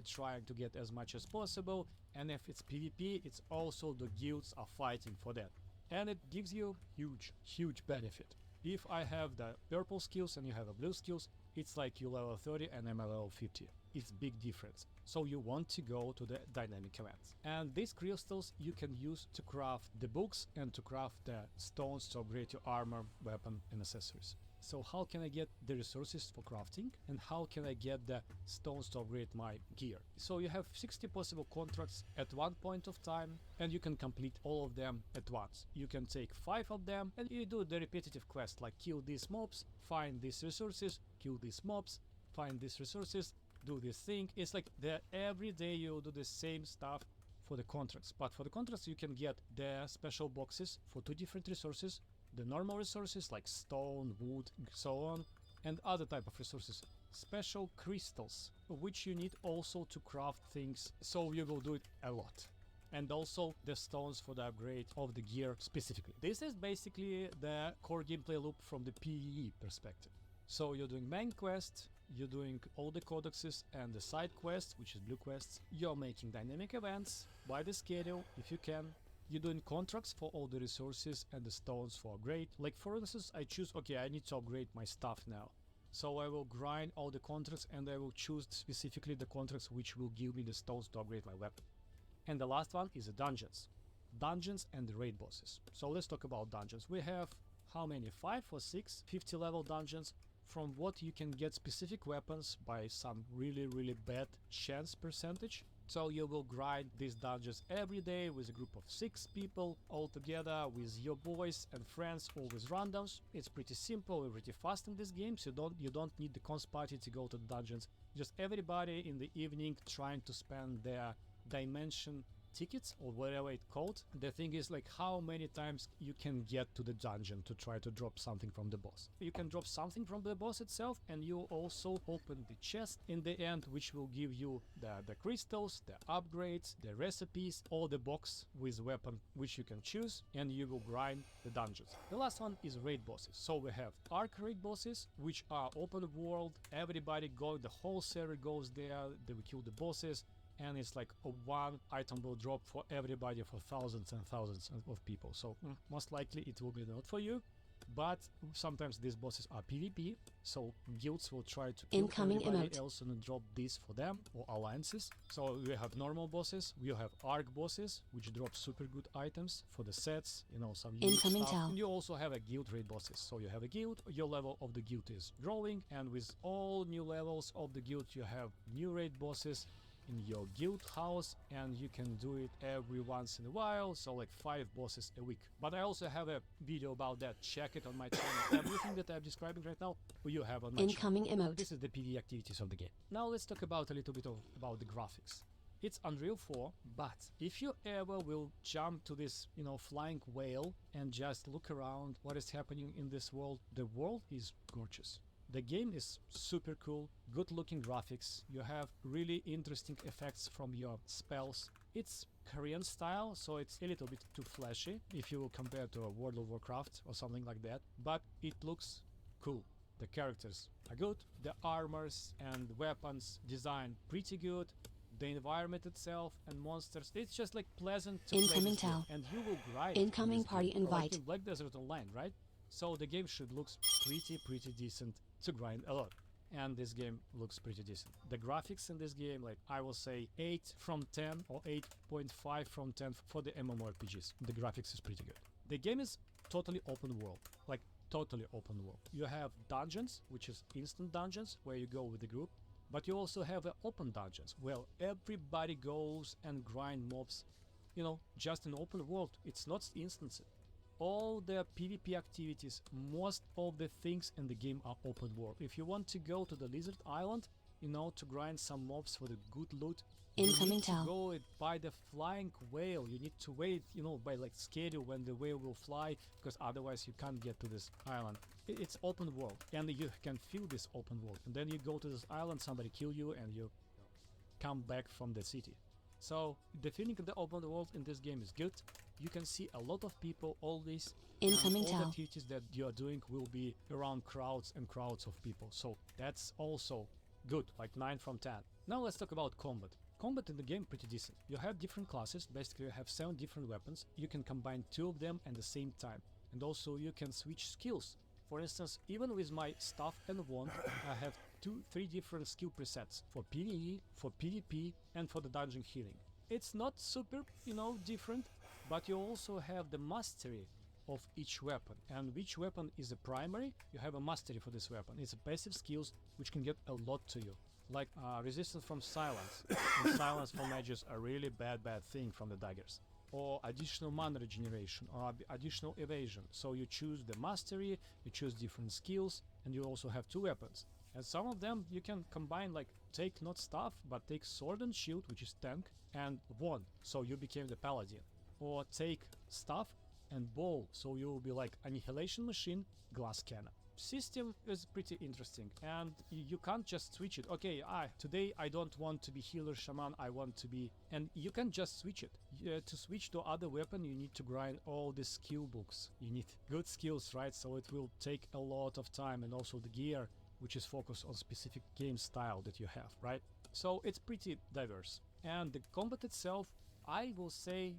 trying to get as much as possible. And if it's PvP, it's also the guilds are fighting for that. And it gives you huge benefit. If I have the purple skills and you have a blue skills, it's like you level 30 and I'm a level 50. It's big difference. So you want to go to the dynamic events. And these crystals you can use to craft the books and to craft the stones to upgrade your armor, weapon and accessories. So how can I get the resources for crafting, and how can I get the stones to upgrade my gear? So you have 60 possible contracts at one point of time, and you can complete all of them at once. You can take 5 of them and you do the repetitive quest, like kill these mobs, find these resources, kill these mobs, find these resources, do this thing. It's like every day you do the same stuff for the contracts. But for the contracts you can get the special boxes for 2 different resources, the normal resources like stone, wood, so on, and other type of resources, special crystals, which you need also to craft things, so you will do it a lot. And also the stones for the upgrade of the gear specifically. This is basically the core gameplay loop from the PvE perspective. So you're doing main quest, you're doing all the codexes and the side quests, which is blue quests. You're making dynamic events by the schedule if you can. You're doing contracts for all the resources and the stones for upgrade. Like for instance, I choose, okay, I need to upgrade my stuff now. So I will grind all the contracts and I will choose specifically the contracts which will give me the stones to upgrade my weapon. And the last one is the dungeons. Dungeons and the raid bosses. So let's talk about dungeons. We have how many? 5 or 6 50 level dungeons, from what you can get specific weapons by some really bad chance percentage. So you will grind these dungeons every day with a group of 6 people all together with your boys and friends, always randoms. It's pretty simple and pretty fast in this game, so you don't need the cons party to go to the dungeons. Just everybody in the evening trying to spend their dimension tickets or whatever it's called. The thing is like how many times you can get to the dungeon to try to drop something from the boss. You can drop something from the boss itself, and you also open the chest in the end, which will give you the crystals, the upgrades, the recipes, or the box with weapon which you can choose, and you will grind the dungeons. The last one is raid bosses. So we have arc raid bosses, which are open world. Everybody go, the whole server goes there, they will kill the bosses, and it's like a one item will drop for everybody for thousands and thousands of people. So most likely it will be not for you, but sometimes these bosses are PvP, so guilds will try to kill Incoming everybody emote. else and drop this for them, or alliances. So we have normal bosses, we have arc bosses, which drop super good items for the sets, you know, some unique Incoming stuff. tell. And you also have a guild raid bosses. So you have a guild, your level of the guild is growing, and with all new levels of the guild you have new raid bosses in your guild house, and you can do it every once in a while, so like 5 bosses a week. But I also have a video about that, check it on my channel. Everything that I'm describing right now you have on my Incoming channel. emote. This is the PvE activities of the game. Now let's talk about a little bit about the graphics. It's Unreal 4, but if you ever will jump to this, you know, flying whale and just look around what is happening in this world, the world is gorgeous. The game is super cool, good looking graphics, you have really interesting effects from your spells. It's Korean style, so it's a little bit too flashy if you will compare to a World of Warcraft or something like that, but it looks cool. The characters are good, the armors and weapons design pretty good, the environment itself and monsters, it's just like pleasant to play Incoming this game. tell. And you will grind Incoming in this party game, like invite. in Black Desert Online, right? So the game should look pretty decent to grind a lot. And this game looks pretty decent. The graphics in this game, like I will say 8 from 10 or 8.5 from 10 for the MMORPGs. The graphics is pretty good. The game is totally open world, like totally open world. You have dungeons, which is instant dungeons, where you go with the group. But you also have open dungeons, where everybody goes and grind mobs, you know, just an open world. It's not instances. All the PvP activities, most of the things in the game are open world. If you want to go to the Lizard Island, you know, to grind some mobs for the good loot, Incoming you need tell. to go by the flying whale. You need to wait, you know, by like schedule when the whale will fly, because otherwise you can't get to this island. It's open world, and you can feel this open world. And then you go to this island, somebody kill you, and you come back from the city. So the feeling of the open world in this game is good. You can see a lot of people always. Incoming and all the tell. activities that you are doing will be around crowds and crowds of people. So that's also good, like 9 from 10. Now let's talk about combat. Combat in the game pretty decent. You have different classes, basically you have 7 different weapons. You can combine 2 of them at the same time. And also you can switch skills. For instance, even with my staff and wand, I have 3 different skill presets for PvE, for PvP, and for the dungeon healing. It's not super, you know, different, but you also have the mastery of each weapon, and which weapon is a primary, you have a mastery for this weapon. It's a passive skills which can get a lot to you, like resistance from silence. And silence for mages a really bad thing from the daggers, or additional mana regeneration, or additional evasion. So you choose the mastery, you choose different skills, and you also have two weapons. And some of them you can combine, like take not staff but take sword and shield, which is tank, and wand, so you became the paladin. Or take staff and bow, so you will be like annihilation machine, glass cannon. System is pretty interesting, and you can't just switch it. Okay, today I don't want to be healer shaman, I want to be, and you can just switch it. To switch to other weapon you need to grind all the skill books. You need good skills, right? So it will take a lot of time, and also the gear, which is focused on specific game style that you have, right? So it's pretty diverse. And the combat itself, I will say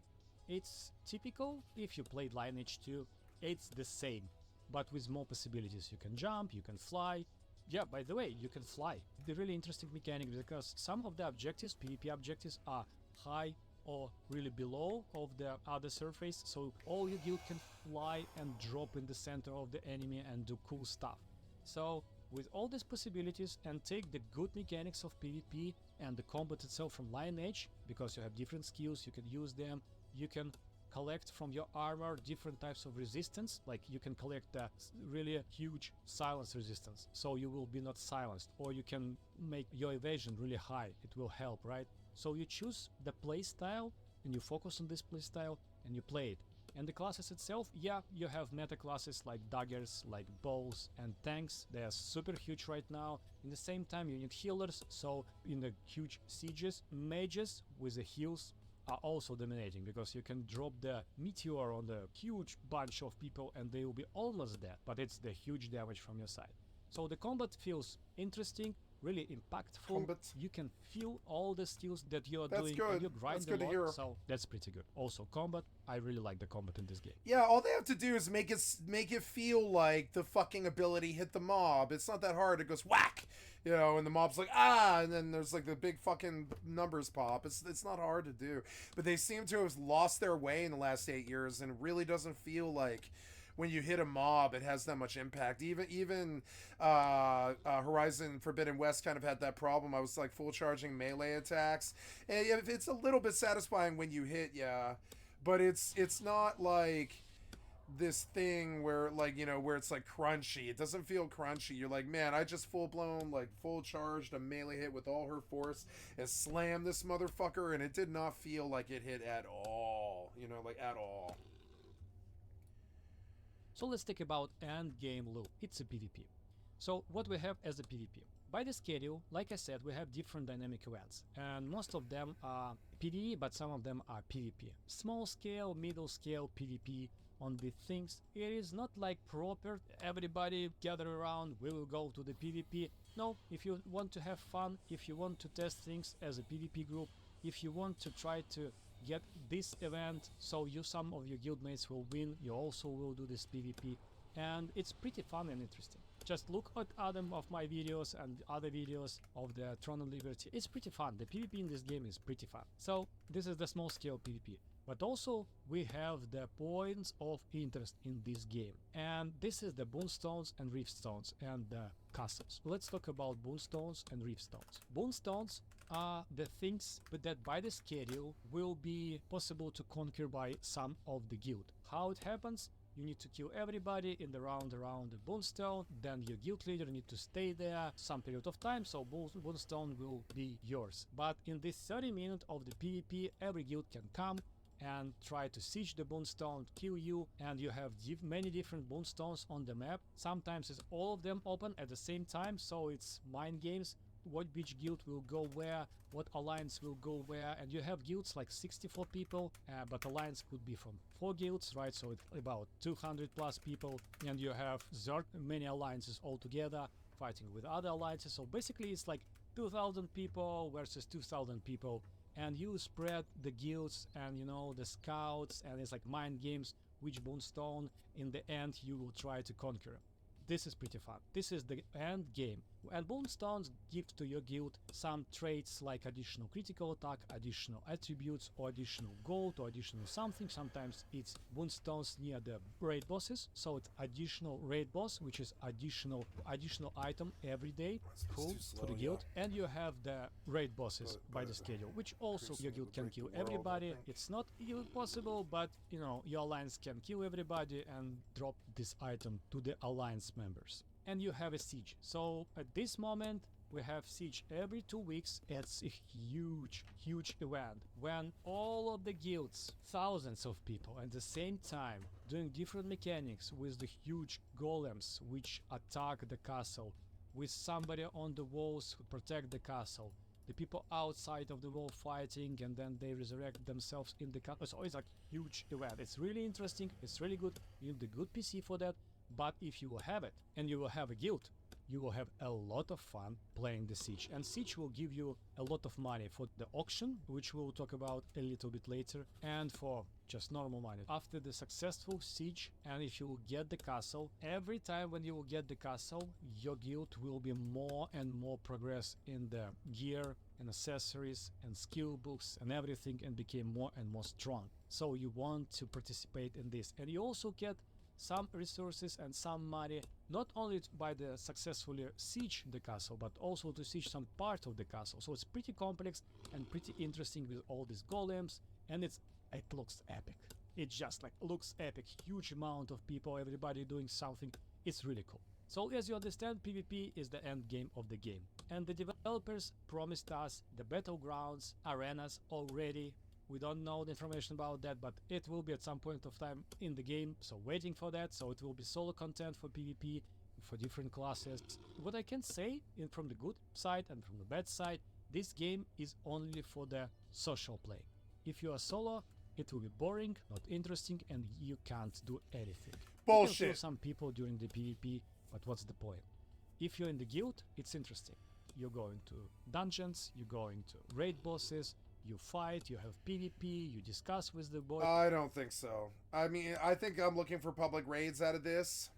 it's typical. If you played Lineage 2, it's the same, but with more possibilities. You can jump, you can fly. Yeah, by the way, you can fly. The really interesting mechanic, because some of the objectives, PvP objectives, are high or really below of the other surface, so all your guild can fly and drop in the center of the enemy and do cool stuff. So with all these possibilities, and take the good mechanics of PvP and the combat itself from Lineage, because you have different skills, you can use them, you can collect from your armor different types of resistance, like you can collect the really huge silence resistance, so you will be not silenced, or you can make your evasion really high, it will help, right? So you choose the play style, and you focus on this play style, and you play it. And the classes itself, yeah, you have meta classes like daggers, like bows and tanks. They are super huge right now. In the same time you need healers, so in the huge sieges, mages with the heals are also dominating, because you can drop the meteor on the huge bunch of people and they will be almost dead, but it's the huge damage from your side. So the combat feels interesting, really impactful. Combat. You can feel all the skills that you're That's doing, good. and you grind That's good a to lot, hear. so that's pretty good. Also combat, I really like the combat in this game. Yeah, all they have to do is make it feel like the fucking ability hit the mob. It's not that hard. It goes whack, and the mob's like and then there's like the big fucking numbers pop. It's not hard to do, but they seem to have lost their way in the last 8 years, and it really doesn't feel like when you hit a mob it has that much impact. Even Horizon Forbidden West kind of had that problem. I was like full charging melee attacks, and it's a little bit satisfying when you hit, but it's not like this thing where where it's like crunchy. It doesn't feel crunchy. You're like, man, I just full charged a melee hit with all her force and slammed this motherfucker, and it did not feel like it hit at all, at all. So let's talk about end game loop. It's a PvP. So what we have as a PvP? By the schedule, like I said, we have different dynamic events, and most of them are PvE, but some of them are PvP. Small scale, middle scale PvP on the things. It is not like proper everybody gather around, we will go to the PvP. No, if you want to have fun, if you want to test things as a PvP group, if you want to try to get this event, so some of your guildmates will win, you also will do this PvP, and it's pretty fun and interesting. Just look at other of my videos and other videos of the Throne of Liberty. It's pretty fun. The PvP in this game is pretty fun. So this is the small scale PvP. But also we have the points of interest in this game, and this is the boonstones and riftstones and the castles. Let's talk about boonstones and riftstones. Boonstones are the things that by the schedule will be possible to conquer by some of the guild. How it happens? You need to kill everybody in the round around the boonstone, then your guild leader need to stay there some period of time, so boonstone will be yours. But in this 30 minutes of the PvP, every guild can come and try to siege the boonstone, kill you, and you have many different boonstones on the map. Sometimes it's all of them open at the same time, so it's mind games. Which guild will go where, what alliance will go where, and you have guilds like 64 people, but alliance could be from 4 guilds, right? So it's about 200 plus people, and you have many alliances all together fighting with other alliances. So basically it's like 2,000 people versus 2,000 people, and you spread the guilds and the scouts, and it's like mind games which boonstone in the end you will try to conquer. This is pretty fun. This is the end game. And Moonstones give to your guild some traits like additional critical attack, additional attributes, or additional gold, or additional something. Sometimes it's Moonstones near the raid bosses, so it's additional raid boss, which is additional item every day. Cool for the guild. And you have the raid bosses by the schedule, which also your guild can kill everybody. It's not impossible, but you know, your alliance can kill everybody and drop this item to the alliance members. And you have a siege. So at this moment we have siege every 2 weeks. It's a huge event when all of the guilds, thousands of people at the same time, doing different mechanics with the huge golems which attack the castle, with somebody on the walls who protect the castle, the people outside of the wall fighting, and then they resurrect themselves in the castle. So it's a huge event. It's really interesting, it's really good. You need a good PC for that. But if you will have it, and you will have a guild, you will have a lot of fun playing the siege. And siege will give you a lot of money for the auction, which we'll talk about a little bit later, and for just normal money. After the successful siege, and if you will get the castle, every time when you will get the castle, your guild will be more and more progress in the gear and accessories and skill books and everything, and became more and more strong. So you want to participate in this, and you also get some resources and some money, not only by the successfully siege the castle, but also to siege some part of the castle. So it's pretty complex and pretty interesting with all these golems, and it looks epic. It just like looks epic. Huge amount of people, everybody doing something. It's really cool. So as you understand, PvP is the end game of the game, and the developers promised us the battlegrounds, arenas already. We don't know the information about that, but it will be at some point of time in the game, so waiting for that. So it will be solo content for PvP, for different classes. What I can say from the good side and from the bad side, this game is only for the social play. If you are solo, it will be boring, not interesting, and you can't do anything. Bullshit. You can kill some people during the PvP, but what's the point? If you're in the guild, it's interesting. You're going to dungeons, you're going to raid bosses, you fight, you have PvP, you discuss with the boys. I don't think so. I mean, I think I'm looking for public raids out of this.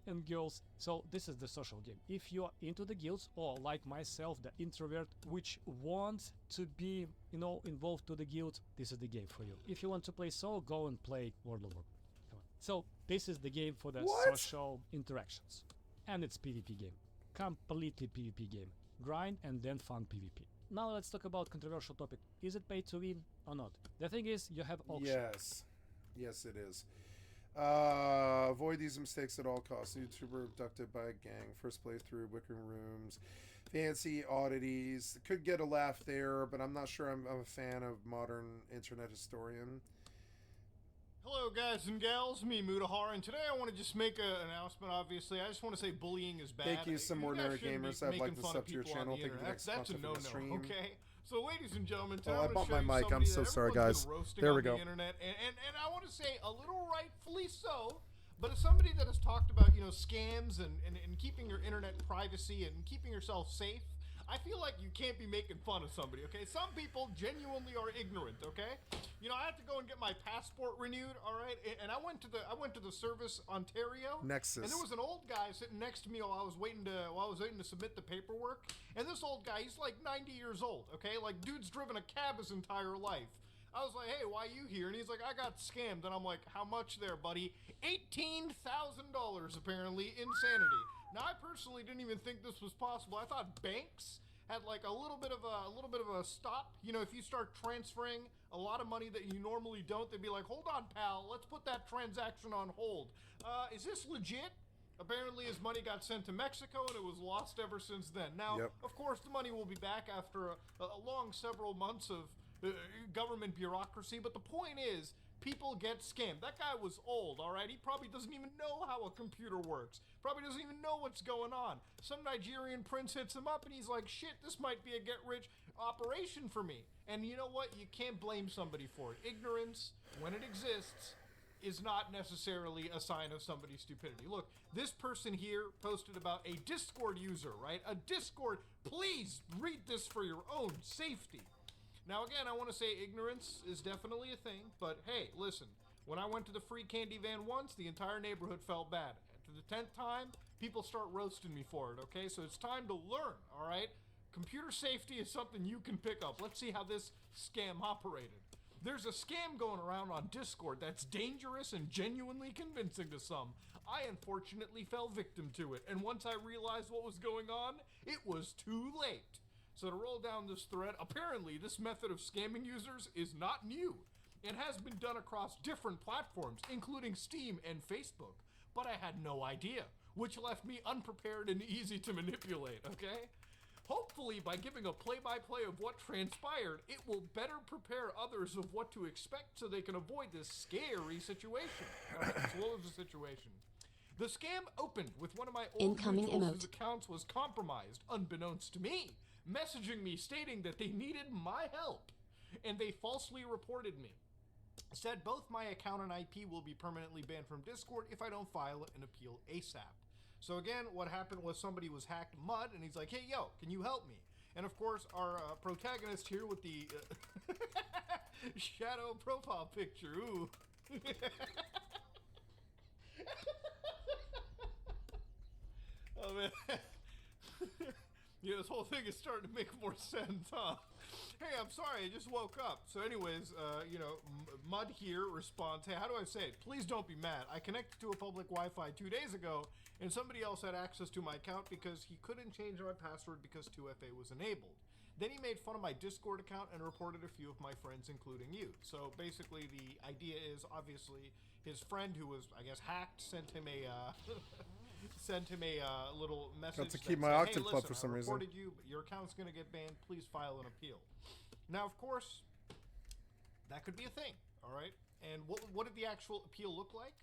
And girls. So this is the social game. If you're into the guilds, or like myself, the introvert, which wants to be, you know, involved to the guild, this is the game for you. If you want to play solo, go and play World of Warcraft. Come on. So this is the game for the social interactions. And it's PvP game. Completely PvP game. Grind and then fun PvP. Now let's talk about controversial topic. Is it pay to win or not? The thing is, you have auction. Yes it is. Avoid these mistakes at all costs. YouTuber abducted by a gang. First playthrough, Wicker Rooms. Fancy oddities. Could get a laugh there, but I'm not sure I'm a fan of modern internet historian. Hello guys and gals, me Mutahar, and today I want to just make an announcement. Obviously, I just want to say bullying is bad. Thank you, some ordinary gamers. I'd like to sub to your channel. Thank you for the next That's a sponsor for the no-no, stream. okay? So ladies and gentlemen, today Oh, I I'm bought going to my show you mic. I'm somebody so that sorry, everyone's guys. been roasting There on we the go. internet, and I want to say a little rightfully so, but as somebody that has talked about, you know, scams and keeping your internet privacy and keeping yourself safe, I feel like you can't be making fun of somebody, okay? Some people genuinely are ignorant, okay? You know, I had to go and get my passport renewed, all right? And I went to the Service Ontario. Nexus. And there was an old guy sitting next to me while I was waiting to submit the paperwork. And this old guy, he's like 90 years old, okay? Like, dude's driven a cab his entire life. I was like, hey, why you here? And he's like, I got scammed. And I'm like, how much there, buddy? $18,000 apparently. Insanity. Now, I personally didn't even think this was possible. I thought banks had like a little bit of a stop. You know, if you start transferring a lot of money that you normally don't, they'd be like, hold on, pal, let's put that transaction on hold. Is this legit? Apparently his money got sent to Mexico and it was lost ever since then. Now, of course, the money will be back after a long several months of government bureaucracy, but the point is, people get scammed. That guy was old, all right? He probably doesn't even know how a computer works. Probably doesn't even know what's going on. Some Nigerian prince hits him up and he's like, shit, this might be a get-rich operation for me. And you know what? You can't blame somebody for it. Ignorance, when it exists, is not necessarily a sign of somebody's stupidity. Look, this person here posted about a Discord user, right? A Discord. Please read this for your own safety. Now, again, I want to say ignorance is definitely a thing, but hey, listen, when I went to the free candy van once, the entire neighborhood felt bad. After the 10th time, people start roasting me for it, okay? So it's time to learn, all right? Computer safety is something you can pick up. Let's see how this scam operated. There's a scam going around on Discord that's dangerous and genuinely convincing to some. I unfortunately fell victim to it, and once I realized what was going on, it was too late. So to roll down this thread, apparently this method of scamming users is not new. It has been done across different platforms, including Steam and Facebook, but I had no idea, which left me unprepared and easy to manipulate, okay? Hopefully, by giving a play-by-play of what transpired, it will better prepare others of what to expect so they can avoid this scary situation. All right, so what was the situation? The scam opened with one of my old Incoming mutuals emote. whose accounts was compromised, unbeknownst to me, messaging me stating that they needed my help, and they falsely reported me. Said both my account and IP will be permanently banned from Discord if I don't file an appeal ASAP. So again, what happened was somebody was hacked, Mud, and he's like, hey, yo, can you help me? And of course, our protagonist here with the shadow profile picture, ooh. Oh, man. Yeah, this whole thing is starting to make more sense, huh? Hey, I'm sorry, I just woke up. So anyways, Mud here responds, hey, how do I say it? Please don't be mad. I connected to a public Wi-Fi 2 days ago, and somebody else had access to my account because he couldn't change my password because 2FA was enabled. Then he made fun of my Discord account and reported a few of my friends, including you. So basically the idea is, obviously, his friend who was, I guess, hacked sent him a... sent him a little message. Got to keep that my said, octave hey, for some I reason. reported you, but your account's going to get banned. Please file an appeal. Now, of course, that could be a thing, all right? And what did the actual appeal look like?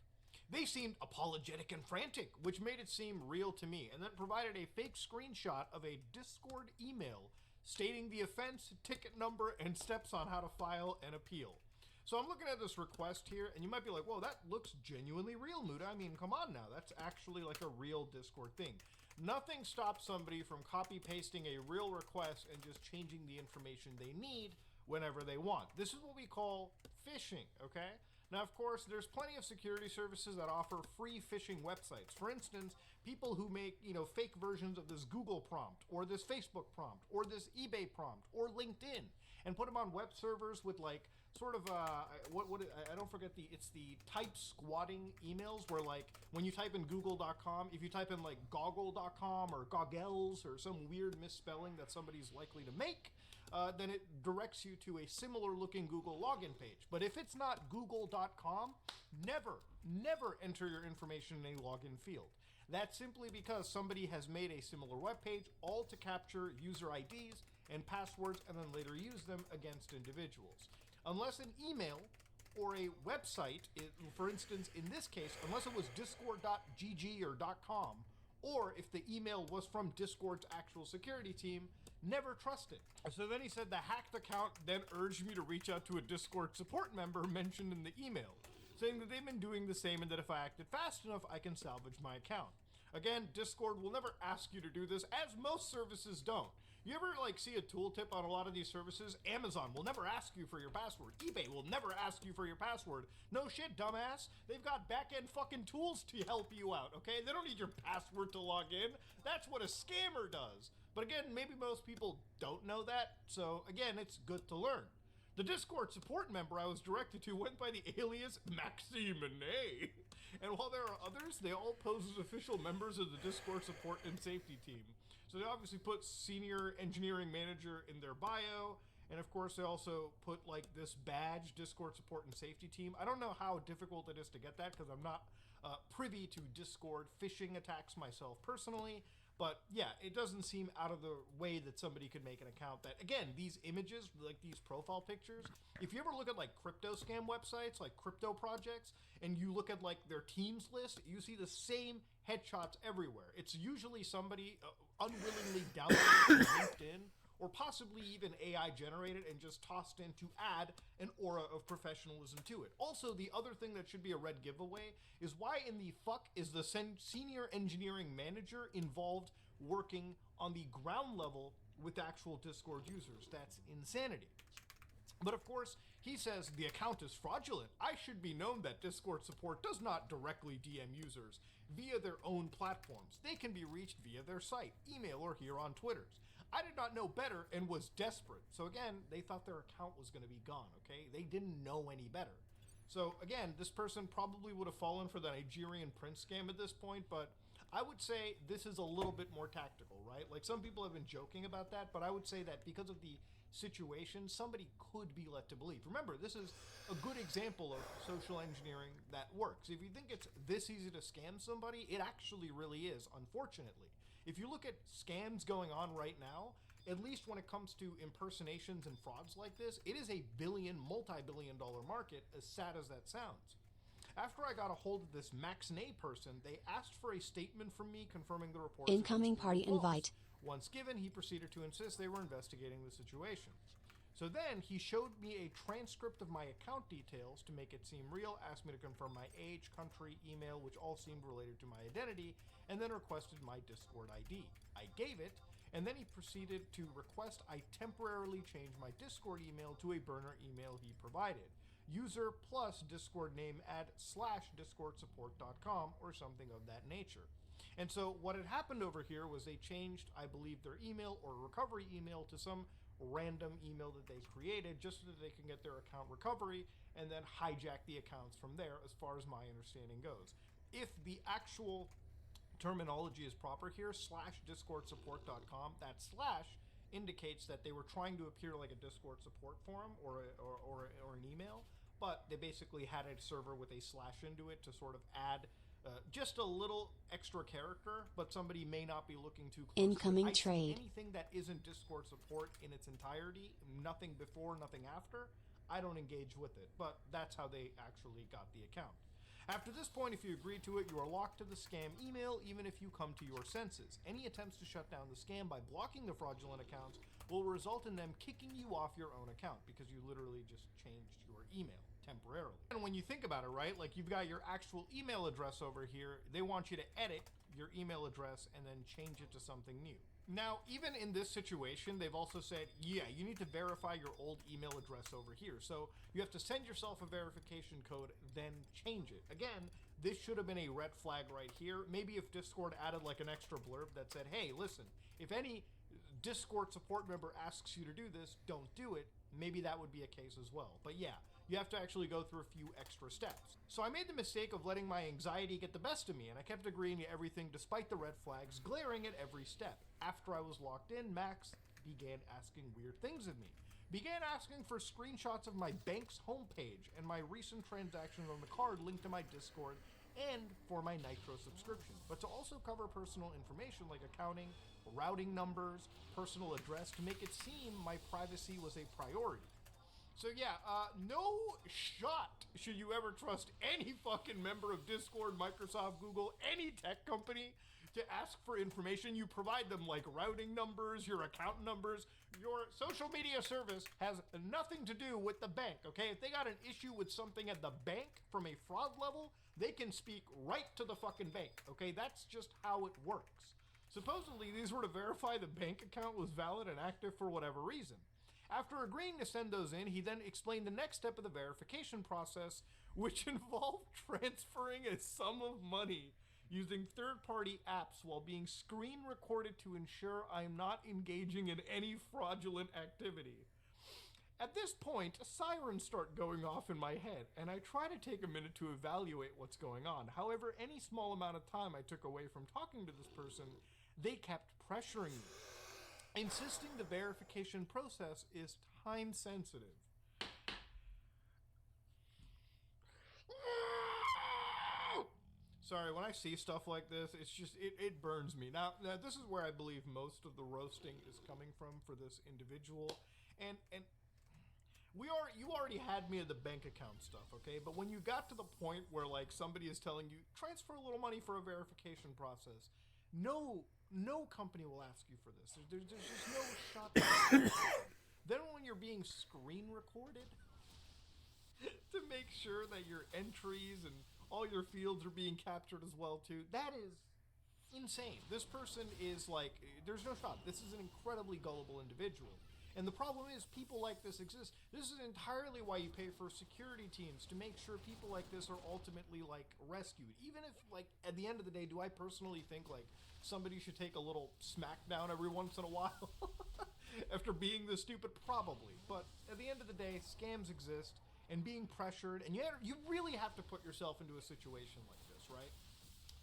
They seemed apologetic and frantic, which made it seem real to me, and then provided a fake screenshot of a Discord email stating the offense, ticket number, and steps on how to file an appeal. So I'm looking at this request here, and you might be like, whoa, that looks genuinely real, Muda. I mean, come on now. That's actually like a real Discord thing. Nothing stops somebody from copy-pasting a real request and just changing the information they need whenever they want. This is what we call phishing, okay? Now, of course, there's plenty of security services that offer free phishing websites. For instance, people who make, fake versions of this Google prompt, or this Facebook prompt, or this eBay prompt, or LinkedIn, and put them on web servers with like sort of I don't forget it's the type squatting emails where like when you type in google.com, if you type in like goggle.com or goggles or some weird misspelling that somebody's likely to make, then it directs you to a similar looking Google login page. But if it's not google.com, never enter your information in a login field. That's simply because somebody has made a similar web page, all to capture user IDs and passwords and then later use them against individuals. Unless an email or a website, for instance, in this case, unless it was discord.gg or .com, or if the email was from Discord's actual security team, never trust it. So then he said the hacked account then urged me to reach out to a Discord support member mentioned in the email, saying that they've been doing the same and that if I acted fast enough, I can salvage my account. Again, Discord will never ask you to do this, as most services don't. You ever see a tooltip on a lot of these services? Amazon will never ask you for your password. eBay will never ask you for your password. No shit, dumbass. They've got back-end fucking tools to help you out, okay? They don't need your password to log in. That's what a scammer does. But again, maybe most people don't know that, so again, it's good to learn. The Discord support member I was directed to went by the alias Maxime Monet. And while there are others, they all pose as official members of the Discord support and safety team. So they obviously put senior engineering manager in their bio, and of course they also put this badge, Discord support and safety team. I don't know how difficult it is to get that because I'm not privy to Discord phishing attacks myself personally, but yeah, it doesn't seem out of the way that somebody could make an account that, again, these images, these profile pictures, if you ever look at crypto scam websites, like crypto projects, and you look at their teams list, you see the same headshots everywhere. It's usually somebody unwillingly downloaded from LinkedIn, or possibly even AI generated and just tossed in to add an aura of professionalism to it. Also, the other thing that should be a red giveaway is why in the fuck is the senior engineering manager involved working on the ground level with actual Discord users? That's insanity. But of course, he says the account is fraudulent. I should be known that Discord support does not directly DM users via their own platforms. They can be reached via their site, email, or here on Twitters. I did not know better and was desperate. So again, they thought their account was going to be gone, okay? They didn't know any better. So again, this person probably would have fallen for the Nigerian prince scam at this point, but I would say this is a little bit more tactical, right? Like, some people have been joking about that, but I would say that because of the situation, somebody could be led to believe. Remember, this is a good example of social engineering that works. If you think it's this easy to scam somebody, it actually really is, unfortunately. If you look at scams going on right now, at least when it comes to impersonations and frauds like this, it is a billion, multi-billion dollar market, as sad as that sounds. After I got a hold of this Max Nay person, they asked for a statement from me confirming the reports. Incoming party invite. Once given, he proceeded to insist they were investigating the situation. So then he showed me a transcript of my account details to make it seem real, asked me to confirm my age, country, email, which all seemed related to my identity, and then requested my Discord ID. I gave it, and then he proceeded to request I temporarily change my Discord email to a burner email he provided. User plus Discord name add /discordsupport.com or something of that nature. And so what had happened over here was they changed, I believe, their email or recovery email to some random email that they created just so that they can get their account recovery and then hijack the accounts from there, as far as my understanding goes. If the actual terminology is proper here, /discordsupport.com, that slash indicates that they were trying to appear like a Discord support forum or an email, but they basically had a server with a slash into it to sort of add just a little extra character, but somebody may not be looking too closely. Incoming I see trade. anything that isn't Discord support in its entirety, nothing before, nothing after, I don't engage with it, but that's how they actually got the account. After this point, if you agree to it, you are locked to the scam email, even if you come to your senses. Any attempts to shut down the scam by blocking the fraudulent accounts will result in them kicking you off your own account because you literally just changed your email temporarily. And when you think about it, right, like, you've got your actual email address over here. They want you to edit your email address and then change it to something new. Now, even in this situation, they've also said, yeah, you need to verify your old email address over here. So you have to send yourself a verification code, then change it. Again, this should have been a red flag right here. Maybe if Discord added like an extra blurb that said, hey, listen, if any Discord support member asks you to do this, don't do it. Maybe that would be a case as well. But yeah, you have to actually go through a few extra steps. So I made the mistake of letting my anxiety get the best of me, and I kept agreeing to everything despite the red flags glaring at every step. After I was locked in, Max began asking weird things of me. Began asking for screenshots of my bank's homepage and my recent transactions on the card linked to my Discord and for my Nitro subscription, but to also cover personal information like accounting, routing numbers, personal address, to make it seem my privacy was a priority. So yeah, no shot should you ever trust any fucking member of Discord, Microsoft, Google, any tech company to ask for information. You provide them like routing numbers, your account numbers. Your social media service has nothing to do with the bank, okay? If they got an issue with something at the bank from a fraud level, they can speak right to the fucking bank, okay? That's just how it works. Supposedly, these were to verify the bank account was valid and active for whatever reason. After agreeing to send those in, he then explained the next step of the verification process, which involved transferring a sum of money using third-party apps while being screen recorded to ensure I am not engaging in any fraudulent activity. At this point, sirens start going off in my head, and I try to take a minute to evaluate what's going on. However, any small amount of time I took away from talking to this person, they kept pressuring me, insisting the verification process is time sensitive. Sorry, when I see stuff like this, it's just, it burns me. Now, this is where I believe most of the roasting is coming from for this individual. And you already had me at the bank account stuff, okay? But when you got to the point where, like, somebody is telling you, transfer a little money for a verification process, no company will ask you for this. There's just no shot. Then when you're being screen recorded to make sure that your entries and all your fields are being captured as well too, that is insane. This person is like, there's no shot. This is an incredibly gullible individual. And the problem is, people like this exist. This is entirely why you pay for security teams, to make sure people like this are ultimately, like, rescued. Even if, like, at the end of the day, do I personally think, like, somebody should take a little smackdown every once in a while? After being this stupid? Probably. But at the end of the day, scams exist, and being pressured, and you really have to put yourself into a situation like this, right?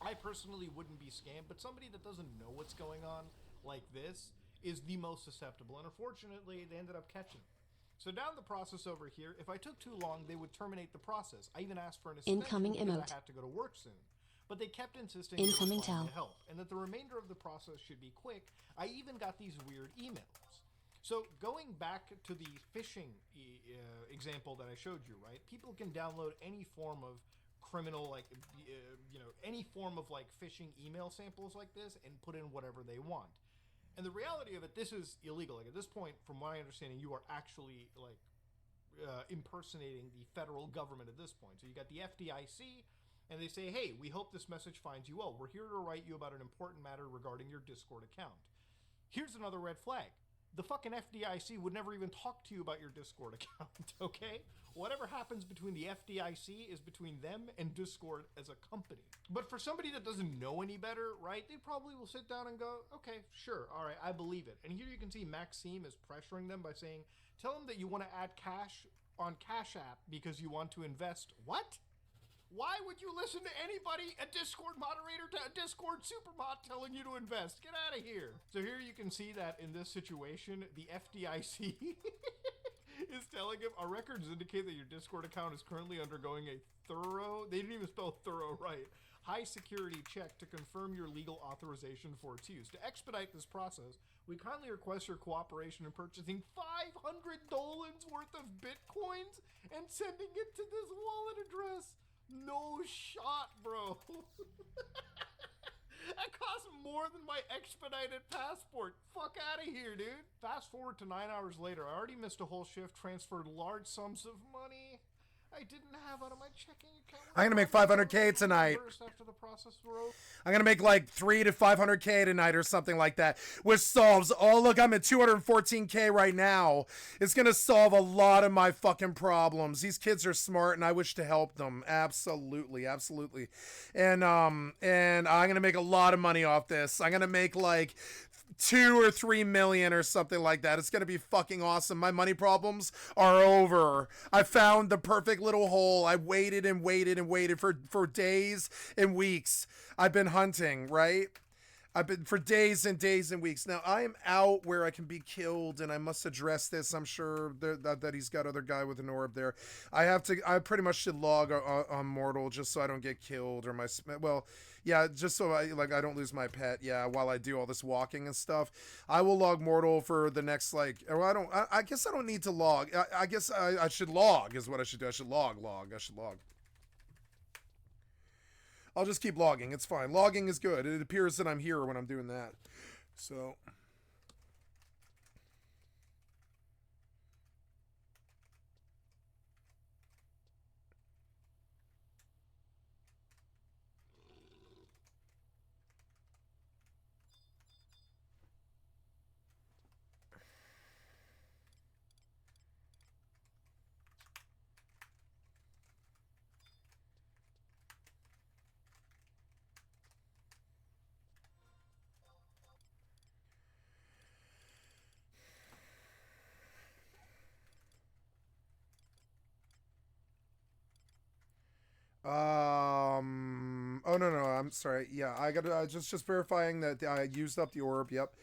I personally wouldn't be scammed, but somebody that doesn't know what's going on like this is the most susceptible, and unfortunately, they ended up catching it. So down the process over here, if I took too long, they would terminate the process. I even asked for an extension Incoming because emote. I had to go to work soon. But they kept insisting Incoming they were trying towel. to help, and that the remainder of the process should be quick. I even got these weird emails. So going back to the phishing example that I showed you, right? People can download any form of criminal, like, any form of, like, phishing email samples like this and put in whatever they want. And the reality of it, this is illegal. Like, at this point, from my understanding, you are actually, like, impersonating the federal government at this point. So you got the FDIC, and they say, hey, we hope this message finds you well. We're here to write you about an important matter regarding your Discord account. Here's another red flag. The fucking FDIC would never even talk to you about your Discord account, okay? Whatever happens between the FDIC is between them and Discord as a company. But for somebody that doesn't know any better, right, they probably will sit down and go, okay, sure, all right, I believe it. And here you can see Maxime is pressuring them by saying, tell them that you want to add cash on Cash App because you want to invest. What? Why would you listen to anybody, a Discord moderator, to a Discord superbot telling you to invest? Get out of here. So here you can see that in this situation, the FDIC is telling him, our records indicate that your Discord account is currently undergoing a thorough, they didn't even spell thorough right, high security check to confirm your legal authorization for its use. To expedite this process, we kindly request your cooperation in purchasing $500 worth of Bitcoins and sending it to this wallet address. No shot, bro. That costs more than my expedited passport. Fuck out of here, dude. Fast forward to 9 hours later. I already missed a whole shift, transferred large sums of money I didn't have out of my checking account. I'm gonna make 500K tonight. After the process wrote. I'm gonna make like 3 to 500K tonight or something like that, which solves. Oh, look, I'm at 214K right now. It's gonna solve a lot of my fucking problems. These kids are smart, and I wish to help them. Absolutely, absolutely. And I'm gonna make a lot of money off this. I'm gonna make like 2 or 3 million or something like that. It's gonna be fucking awesome. My money problems are over. I found the perfect little hole. I waited and waited and waited for days and weeks. I've been hunting, right? I've been for days and days and weeks. Now I am out where I can be killed, and I must address this. I'm sure that he's got other guy with an orb there. I pretty much should log on Mortal just so I don't get killed or yeah, just so I don't lose my pet. Yeah, while I do all this walking and stuff, I will log Mortal for the next I guess I don't need to log. I guess I should log is what I should do. I should log. I should log. I'll just keep logging. It's fine. Logging is good. It appears that I'm here when I'm doing that. So. Oh no, I'm sorry. Yeah, I gotta just verifying that I used up the orb. Yep.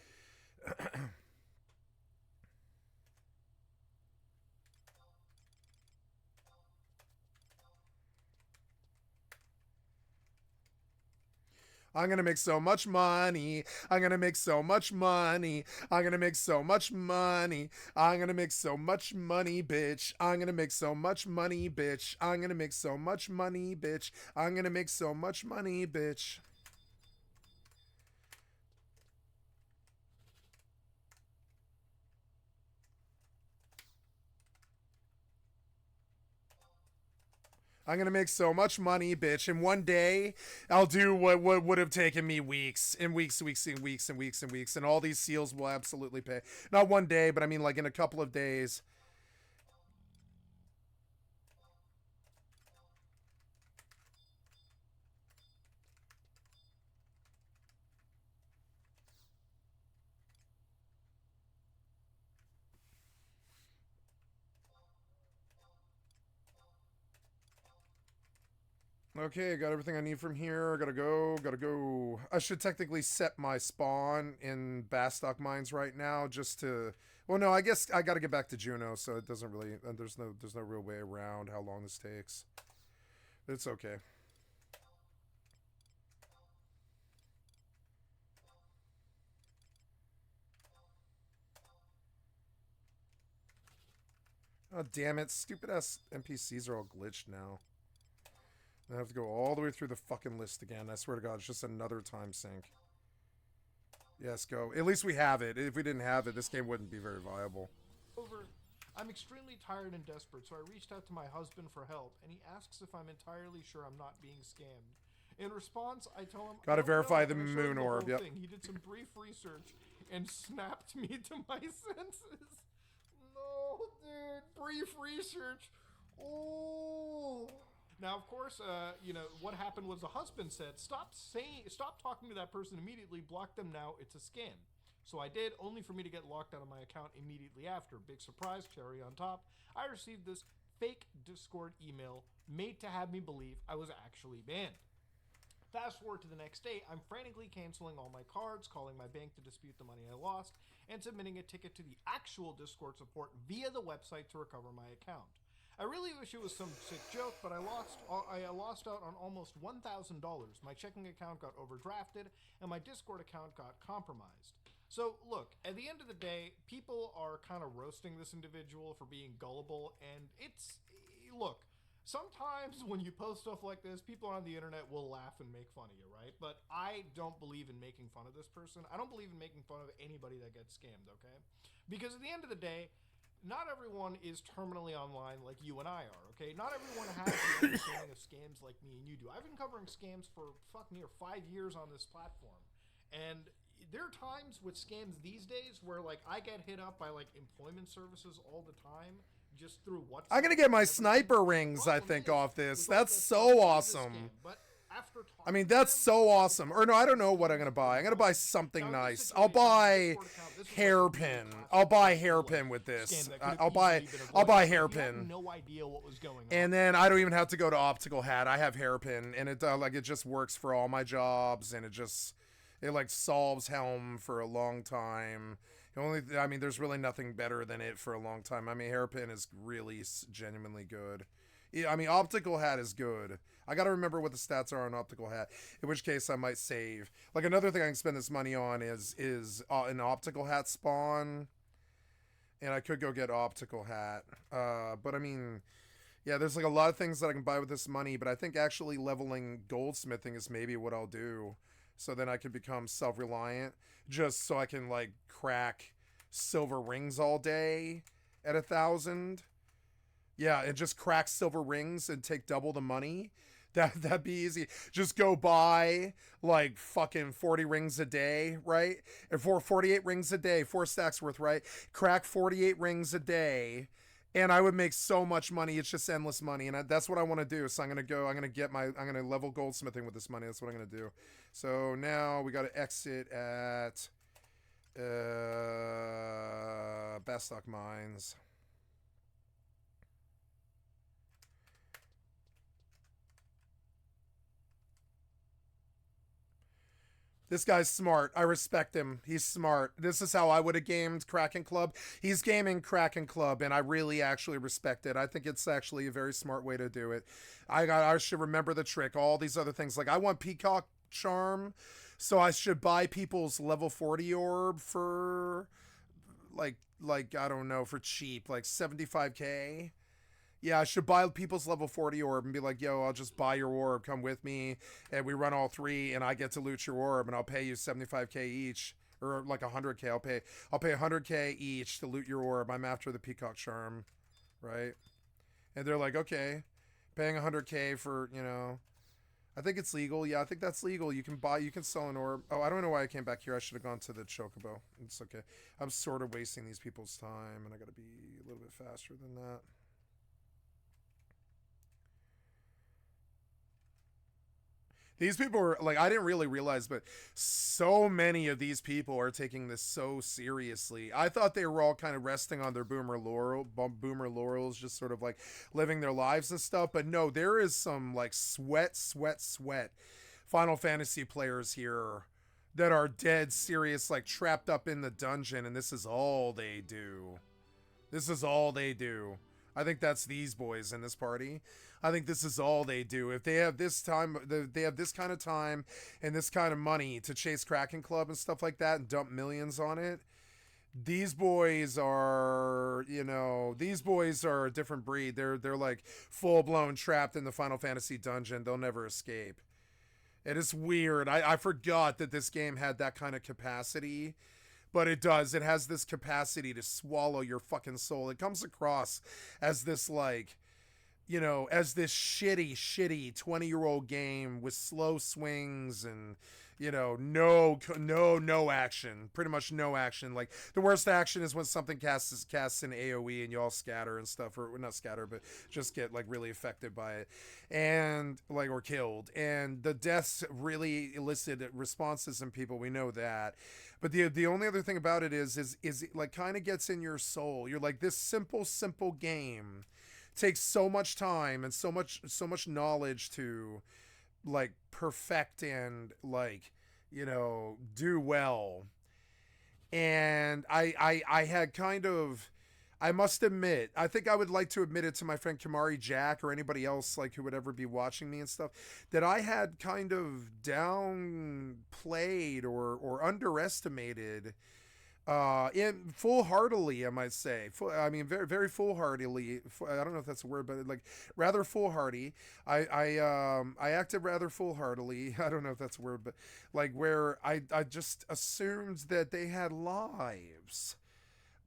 I'm gonna make so much money. I'm gonna make so much money. I'm gonna make so much money. I'm gonna make so much money, bitch. I'm gonna make so much money, bitch. I'm gonna make so much money, bitch. I'm gonna make so much money, bitch. I'm gonna make so much money, bitch. In one day, I'll do what would have taken me weeks and weeks, and weeks and weeks and weeks, and all these seals will absolutely pay. Not one day, but I mean like in a couple of days. Okay, I got everything I need from here. Gotta go. I should technically set my spawn in Bastock Mines right now just to... Well, no, I guess I gotta get back to Juno, so it doesn't really... There's no real way around how long this takes. It's okay. Oh, damn it. Stupid-ass NPCs are all glitched now. I have to go all the way through the fucking list again. I swear to God, it's just another time sink. Yes, go. At least we have it. If we didn't have it, this game wouldn't be very viable. Over. I'm extremely tired and desperate, so I reached out to my husband for help, and he asks if I'm entirely sure I'm not being scammed. In response, I tell him, Gotta verify the and I showed him moon orb, whole yep. thing. He did some brief research and snapped me to my senses. No, dude, brief research. Oh. Now, of course, you know, what happened was the husband said, stop talking to that person immediately, block them now, it's a scam. So I did, only for me to get locked out of my account immediately after. Big surprise, cherry on top. I received this fake Discord email made to have me believe I was actually banned. Fast forward to the next day, I'm frantically canceling all my cards, calling my bank to dispute the money I lost, and submitting a ticket to the actual Discord support via the website to recover my account. I really wish it was some sick joke, but I lost out on almost $1,000. My checking account got overdrafted, and my Discord account got compromised. So, look, at the end of the day, people are kind of roasting this individual for being gullible, and it's... Look, sometimes when you post stuff like this, people on the internet will laugh and make fun of you, right? But I don't believe in making fun of this person. I don't believe in making fun of anybody that gets scammed, okay? Because at the end of the day, not everyone is terminally online like you and I are, okay? Not everyone has the understanding of scams like me and you do. I've been covering scams for near 5 years on this platform. And there are times with scams these days where, like, I get hit up by, like, employment services all the time just through WhatsApp. I'm gonna get my sniper rings, I think, off this. That's so awesome. I mean, that's so awesome. Or no, I don't know what I'm gonna buy. I'm gonna buy something nice. I'll buy hairpin. I'll buy hairpin with this. I'll buy hairpin. No idea what was going on. And then I don't even have to go to optical hat. I have hairpin, and it like it just works for all my jobs, and it like solves helm for a long time. I mean, there's really nothing better than it for a long time. I mean, hairpin is really genuinely good. Yeah, I mean, optical hat is good. I gotta remember what the stats are on optical hat, in which case I might save. Like, another thing I can spend this money on is an optical hat spawn, and I could go get optical hat. But I mean, yeah, there's like a lot of things that I can buy with this money, but I think actually leveling goldsmithing is maybe what I'll do. So then I can become self-reliant, just so I can, like, crack silver rings all day at 1,000. Yeah, and just crack silver rings and take double the money. That'd be easy. Just go buy, like, fucking 40 rings a day, right? And for 48 rings a day, 4 stacks worth, right? Crack 48 rings a day, and I would make so much money. It's just endless money, and that's what I want to do. So I'm gonna level goldsmithing with this money. That's what I'm gonna do. So now we got to exit at Bastock Mines. This guy's smart. I respect him. He's smart. This is how I would have gamed Kraken Club. He's gaming Kraken Club, and I really actually respect it. I think it's actually a very smart way to do it. I should remember the trick. All these other things. Like, I want Peacock Charm, so I should buy people's level 40 orb for, like I don't know, for cheap. Like 75k. Yeah, I should buy people's level 40 orb and be like, yo, I'll just buy your orb, come with me, and we run all 3, and I get to loot your orb, and I'll pay you 75k each, or like 100k. I'll pay 100k each to loot your orb. I'm after the Peacock Charm, right? And they're like, okay. Paying 100K for, you know, I think it's legal. Yeah, I think that's legal. You can sell an orb. Oh, I don't know why I came back here. I should have gone to the Chocobo. It's okay. I'm sort of wasting these people's time, and I got to be a little bit faster than that. These people are like, I didn't really realize, but so many of these people are taking this so seriously. I thought they were all kind of resting on their boomer laurels, just sort of like living their lives and stuff. But no, there is some like sweat Final Fantasy players here that are dead serious, like trapped up in the dungeon, and this is all they do. This is all they do. I think that's these boys in this party. I think this is all they do. If they have this time, they have this kind of time and this kind of money to chase Kraken Club and stuff like that and dump millions on it. These boys are, you know, these boys are a different breed. They're like full blown trapped in the Final Fantasy dungeon. They'll never escape. It is weird. I forgot that this game had that kind of capacity. But it does. It has this capacity to swallow your fucking soul. It comes across as this, like, you know, as this shitty 20-year-old game with slow swings and, you know, no action. Pretty much no action. Like, the worst action is when something casts an AoE and you all scatter and stuff. Or not scatter, but just get, like, really affected by it. And, like, or killed. And the deaths really elicit responses in people. We know that. But the only other thing about it is it like kind of gets in your soul. You're like, this simple game takes so much time and so much knowledge to like perfect and like, you know, do well. And I had kind of, I must admit, I think I would like to admit it to my friend Kamari Jack or anybody else like who would ever be watching me and stuff, that I had kind of downplayed or underestimated in full-heartedly, I might say. I mean, very, very full-heartedly. I don't know if that's a word, but like rather foolhardy. I acted rather foolhardily. I don't know if that's a word, but like where I just assumed that they had lives.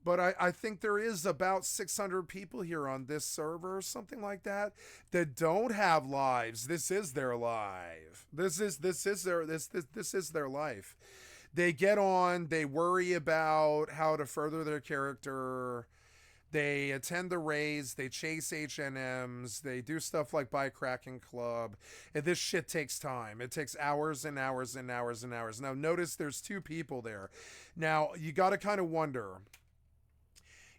But I think there is about 600 people here on this server or something like that don't have lives. This is their life. This is their life. They get on, they worry about how to further their character. They attend the raids, they chase HNMs, they do stuff like buy Kraken Club. And this shit takes time. It takes hours and hours and hours and hours. Now notice there's two people there. Now you got to kind of wonder,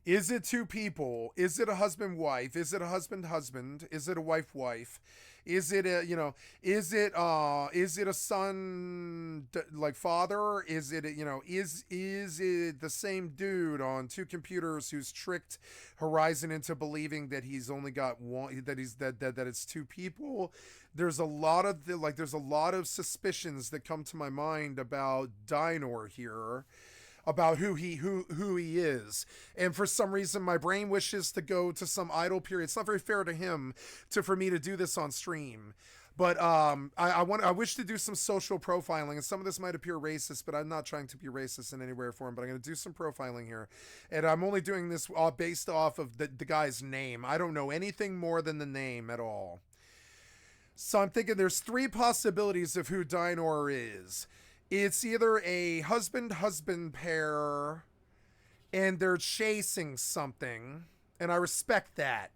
is it two people? Is it a husband-wife? Is it a husband-husband? Is it a wife-wife? Is it a, you know, is it a son, like father? Is it, you know, is it the same dude on two computers who's tricked Horizon into believing that he's only got one, that it's two people? There's a lot of suspicions that come to my mind about Dinor here, about who he is, and for some reason my brain wishes to go to some idle period. It's not very fair to him for me to do this on stream, but I wish to do some social profiling, and some of this might appear racist, but I'm not trying to be racist in any way or form. But I'm going to do some profiling here, and I'm only doing this based off of the guy's name. I don't know anything more than the name at all. So I'm thinking there's three possibilities of who Dinor is. It's either a husband pair and they're chasing something, and I respect that.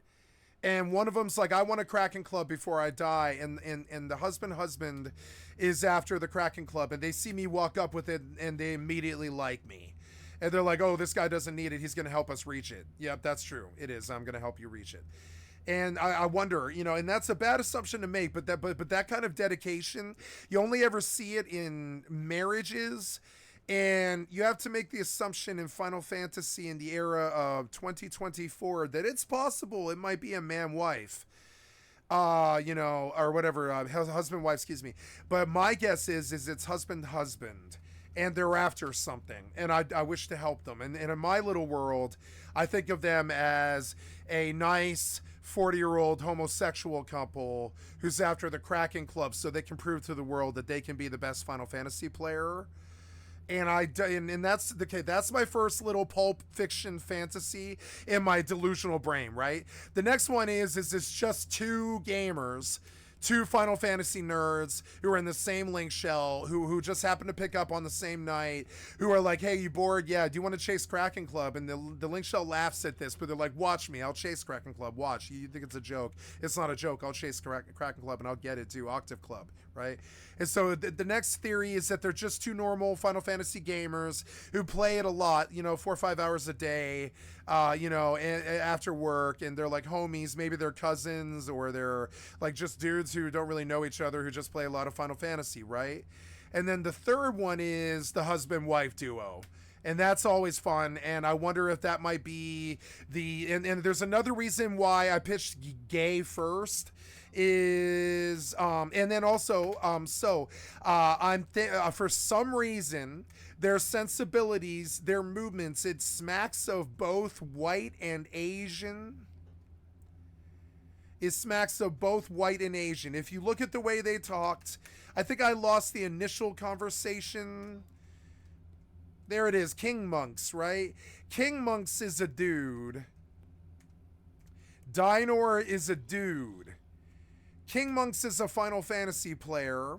And one of them's like, I want a Kraken Club before I die, and the husband is after the Kraken Club, and they see me walk up with it and they immediately like me. And they're like, oh, this guy doesn't need it, he's going to help us reach it. Yep, that's true. It is. I'm going to help you reach it. And I wonder, you know, and that's a bad assumption to make, but that kind of dedication, you only ever see it in marriages, and you have to make the assumption in Final Fantasy in the era of 2024 that it's possible it might be a man-wife, you know, or whatever, husband-wife, excuse me. But my guess is it's husband-husband, and they're after something, and I wish to help them. And in my little world, I think of them as a nice 40-year-old homosexual couple who's after the Kraken Club so they can prove to the world that they can be the best Final Fantasy player. And that's okay. That's my first little Pulp Fiction fantasy in my delusional brain, right? The next one is it's just two gamers, two Final Fantasy nerds who are in the same link shell, who just happen to pick up on the same night, who are like, hey, you bored? Yeah, do you want to chase Kraken Club? And the link shell laughs at this, but they're like, watch me, I'll chase Kraken Club, watch. You think it's a joke. It's not a joke. I'll chase Kraken Club and I'll get it too, Octave Club, right? And so the next theory is that they're just two normal Final Fantasy gamers who play it a lot, 4 or 5 hours a day, after work, and they're like homies. Maybe they're cousins, or they're like just dudes who don't really know each other, who just play a lot of Final Fantasy, right? And then the third one is the husband-wife duo. And that's always fun, and I wonder if that might be and there's another reason why I pitched gay first is and then also for some reason their sensibilities, their movements, it smacks of both white and Asian. It smacks of both white and Asian. If you look at the way they talked, I think I lost the initial conversation. There it is, King Monks, right? King Monks is a dude. Dinor is a dude. King Monks is a Final Fantasy player.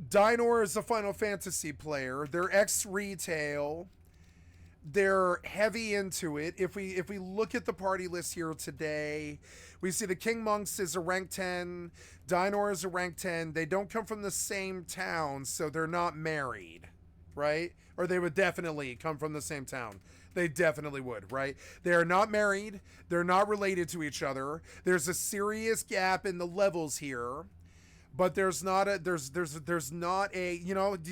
Dinor is a Final Fantasy player. They're ex-retail. They're heavy into it. If we look at the party list here today, we see the King Monks is a rank 10. Dinor is a rank 10. They don't come from the same town, so they're not married, right? Or they would definitely come from the same town. They definitely would, right? They are not married. They're not related to each other. There's a serious gap in the levels here, but there's not a, do you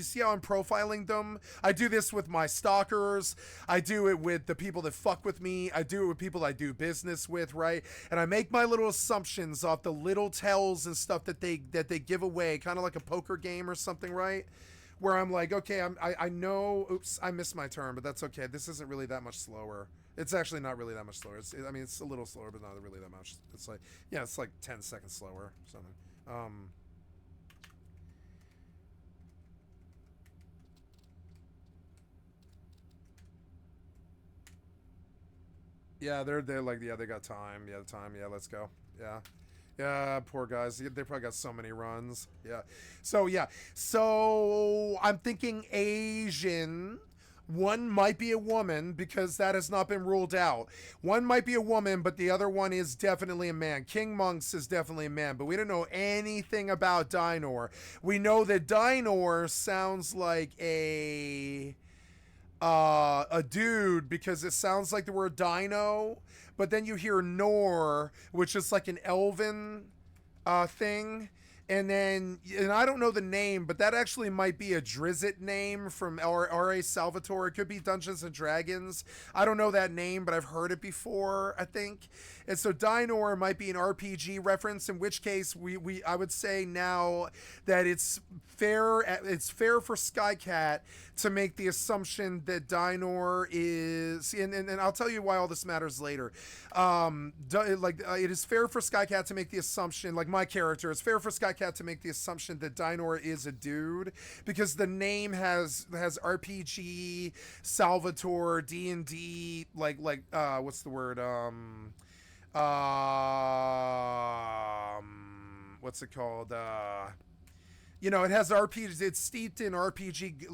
see how I'm profiling them? I do this with my stalkers. I do it with the people that fuck with me. I do it with people I do business with, right? And I make my little assumptions off the little tells and stuff that they give away, kind of like a poker game or something, right? Where I'm like, okay, I know, oops, I missed my turn, but that's okay. This isn't really that much slower. It's actually not really that much slower. It's a little slower, but not really that much. It's like, yeah, it's like 10 seconds slower or something. Yeah, they're like, yeah, they got time. Yeah, time. Yeah, let's go. Yeah. Yeah, poor guys. They probably got so many runs. Yeah. So I'm thinking Asian. One might be a woman because that has not been ruled out. One might be a woman, but the other one is definitely a man. King Monks is definitely a man, but we don't know anything about Dinor. We know that Dinor sounds like a dude because it sounds like the word dino, but then you hear Nor, which is like an elven thing, and I don't know the name, but that actually might be a Drizzt name from R.A. Salvatore. It could be Dungeons and Dragons. I don't know that name, but I've heard it before, I think. And so Dinor might be an RPG reference, in which case I would say now that it's fair for Skycat to make the assumption that Dinor is, and I'll tell you why all this matters later. It is fair for Skycat to make the assumption, like my character, it's fair for Skycat to make the assumption that Dinor is a dude, because the name has RPG, Salvatore, D&D, what's the word? What's it called? It has RPG. It's steeped in RPG,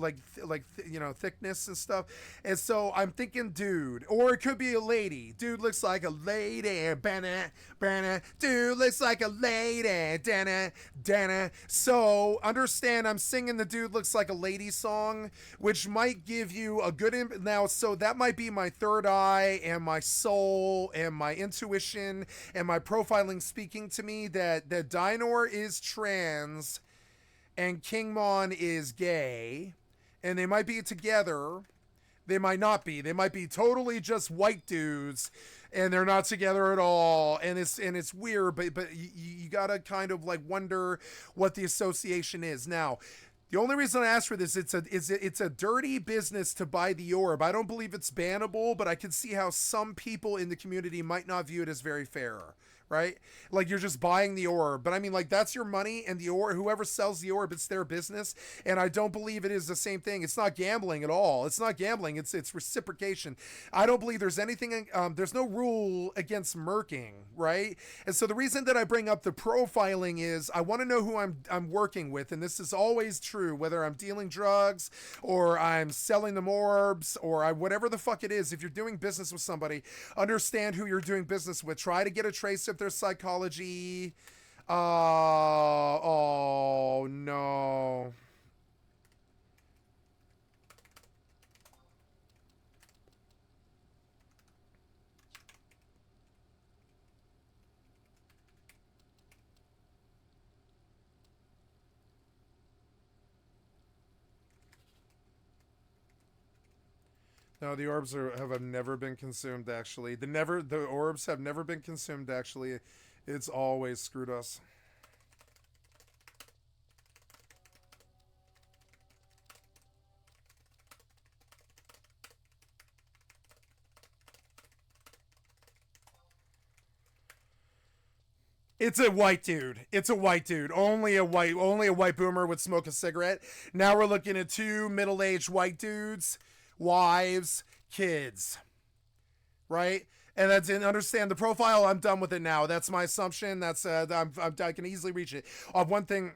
thickness and stuff. And so I'm thinking dude, or it could be a lady. Dude looks like a lady. Banana. Dude looks like a lady. Dana. So understand, I'm singing the dude looks like a lady song, which might give you a good now. So that might be my third eye and my soul and my intuition and my profiling speaking to me that Dinor is trans and King Mon is gay, and they might be together. They might not be. They might be totally just white dudes, and they're not together at all. And it's weird, but you gotta kind of like wonder what the association is. Now, the only reason I asked for this, it's a dirty business to buy the orb. I don't believe it's bannable, but I can see how some people in the community might not view it as very fair. right? Like you're just buying the orb. But I mean, like that's your money, and the orb, whoever sells the orb, it's their business. And I don't believe it is the same thing. It's not gambling at all. It's not gambling. It's reciprocation. I don't believe there's anything. There's no rule against murking, right? And so the reason that I bring up the profiling is I want to know who I'm working with, and this is always true, whether I'm dealing drugs or I'm selling them orbs or whatever the fuck it is. If you're doing business with somebody, understand who you're doing business with. Try to get a trace of their psychology. Oh no. No, the orbs have never been consumed. Actually, the orbs have never been consumed. Actually, it's always screwed us. It's a white dude. It's a white dude. Only a white boomer would smoke a cigarette. Now we're looking at two middle-aged white dudes, wives, kids. Right? And understand the profile. I'm done with it now. That's my assumption. That's I can easily reach it. One thing.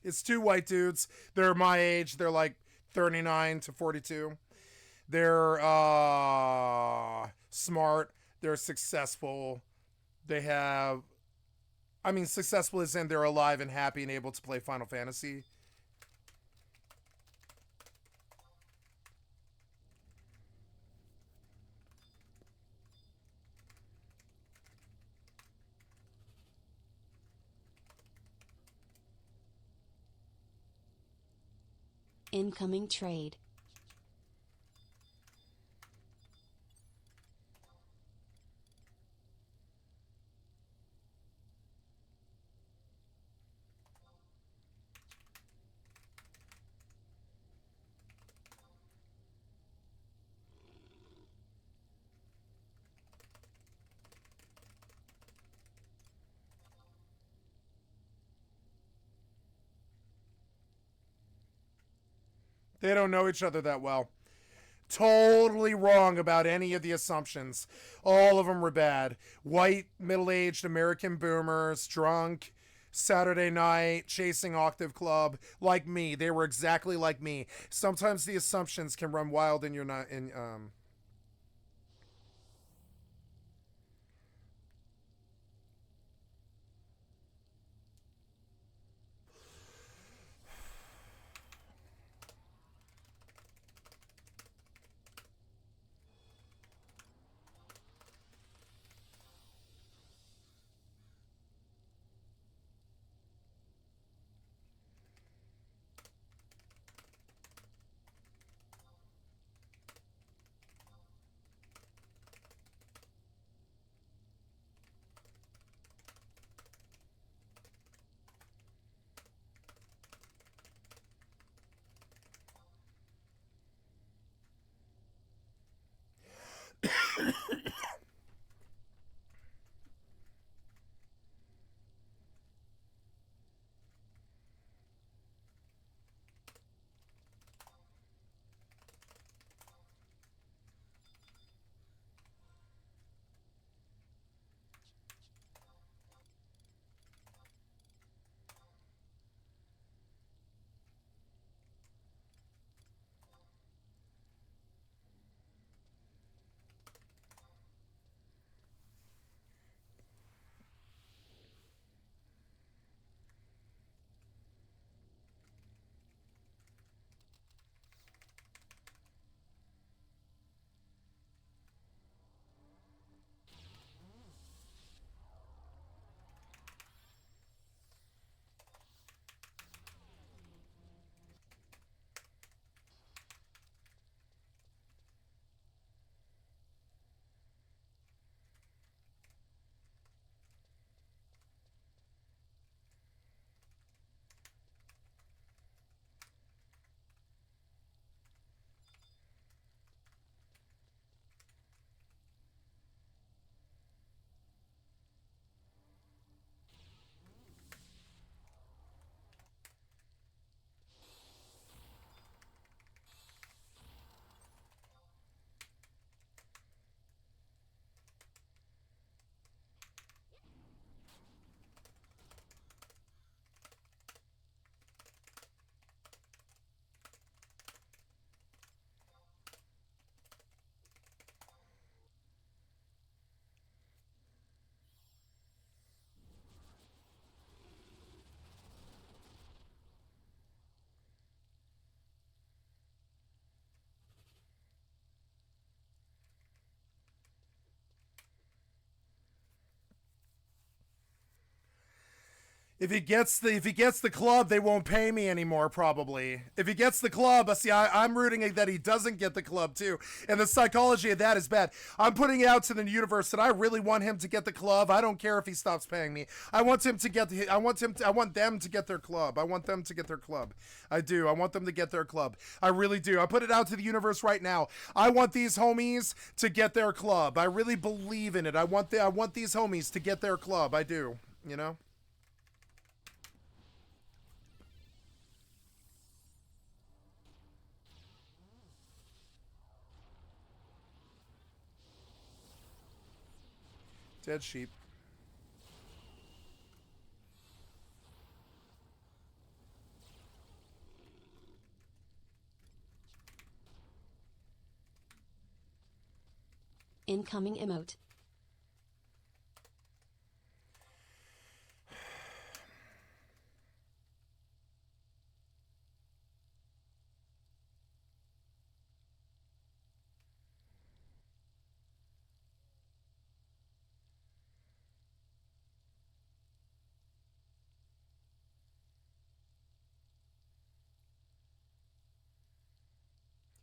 It's two white dudes. They're my age. They're like 39 to 42. They're smart. They're successful. They have, I mean, successful as in they're alive and happy and able to play Final Fantasy. Incoming trade. They don't know each other that well. Totally wrong about any of the assumptions. All of them were bad. White, middle-aged American boomers, drunk, Saturday night, chasing Octave Club, like me. They were exactly like me. Sometimes the assumptions can run wild in your not in If he gets the club, they won't pay me anymore. Probably. If he gets the club, I'm rooting that he doesn't get the club too. And the psychology of that is bad. I'm putting it out to the universe that I really want him to get the club. I don't care if he stops paying me. I want him to get. I want them to get their club. I want them to get their club. I do. I want them to get their club. I really do. I put it out to the universe right now. I want these homies to get their club. I really believe in it. I want these homies to get their club. I do. You know. Dead sheep. Incoming emote.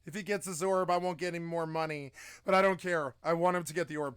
If he gets his orb, I won't get any more money. But I don't care. I want him to get the orb.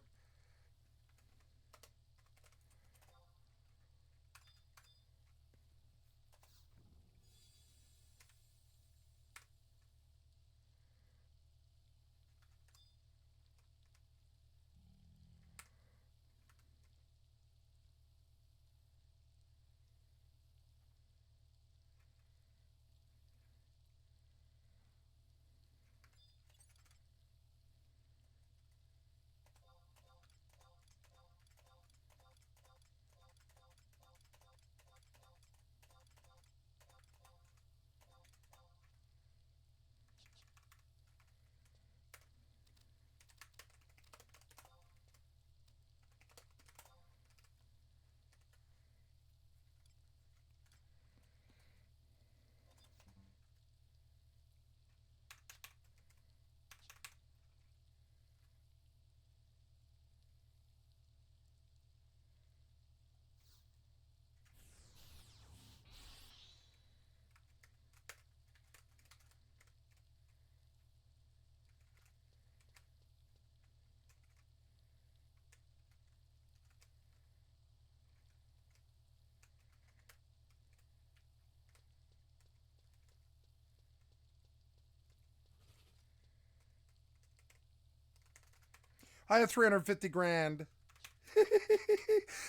I had 350 grand.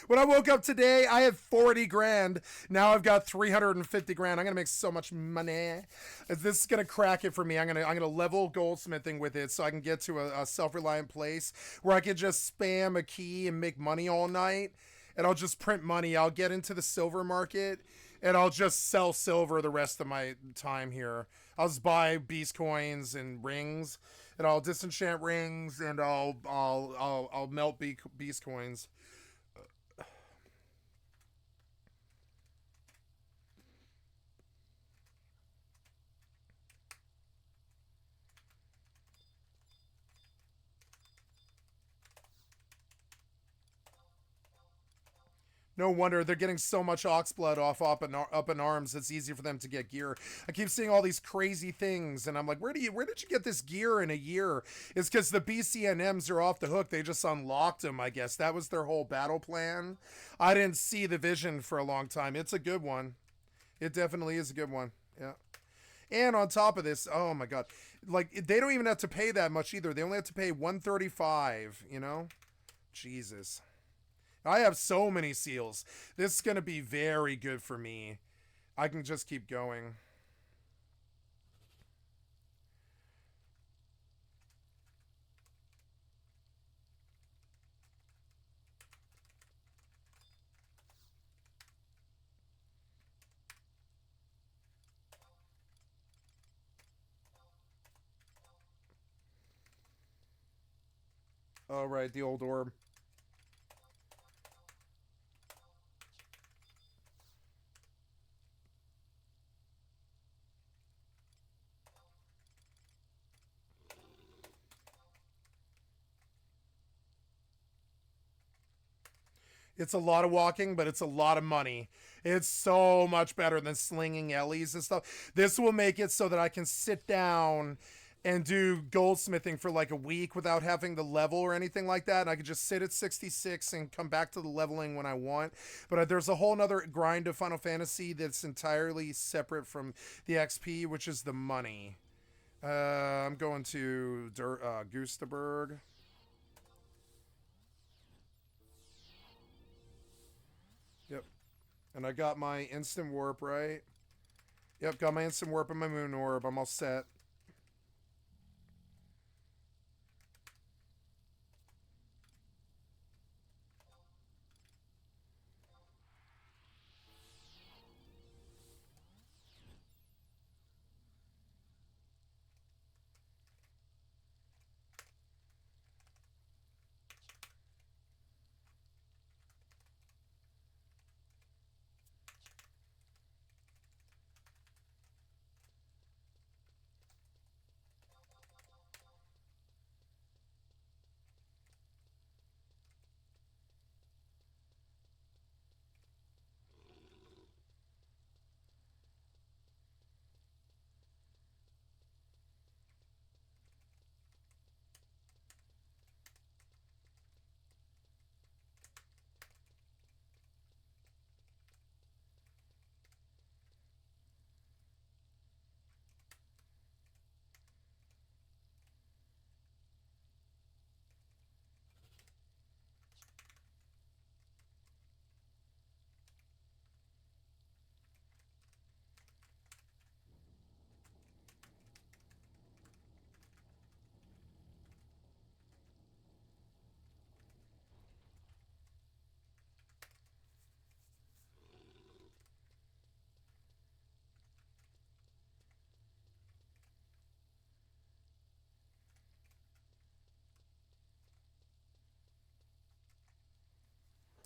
When I woke up today, I had 40 grand. Now I've got 350 grand. I'm gonna make so much money. This is gonna crack it for me. I'm gonna level goldsmithing with it so I can get to a self-reliant place where I can just spam a key and make money all night. And I'll just print money. I'll get into the silver market and I'll just sell silver the rest of my time here. I'll just buy beast coins and rings. And I'll disenchant rings, and I'll melt beast coins. No wonder they're getting so much oxblood up in arms. It's easy for them to get gear. I keep seeing all these crazy things, and I'm like, where did you get this gear in a year? It's because the BCNMs are off the hook. They just unlocked them, I guess. That was their whole battle plan. I didn't see the vision for a long time. It's a good one. It definitely is a good one. Yeah. And on top of this, oh my god, like they don't even have to pay that much either. They only have to pay 135. You know, Jesus. I have so many seals. This is going to be very good for me. I can just keep going. All right, the old orb. It's a lot of walking, but it's a lot of money. It's so much better than slinging Ellies and stuff. This will make it so that I can sit down and do goldsmithing for like a week without having the level or anything like that. And I can just sit at 66 and come back to the leveling when I want. But there's a whole nother grind of Final Fantasy that's entirely separate from the XP, which is the money. I'm going to Gustaberg. Yep. And I got my instant warp, right? Yep, got my instant warp and my moon orb. I'm all set.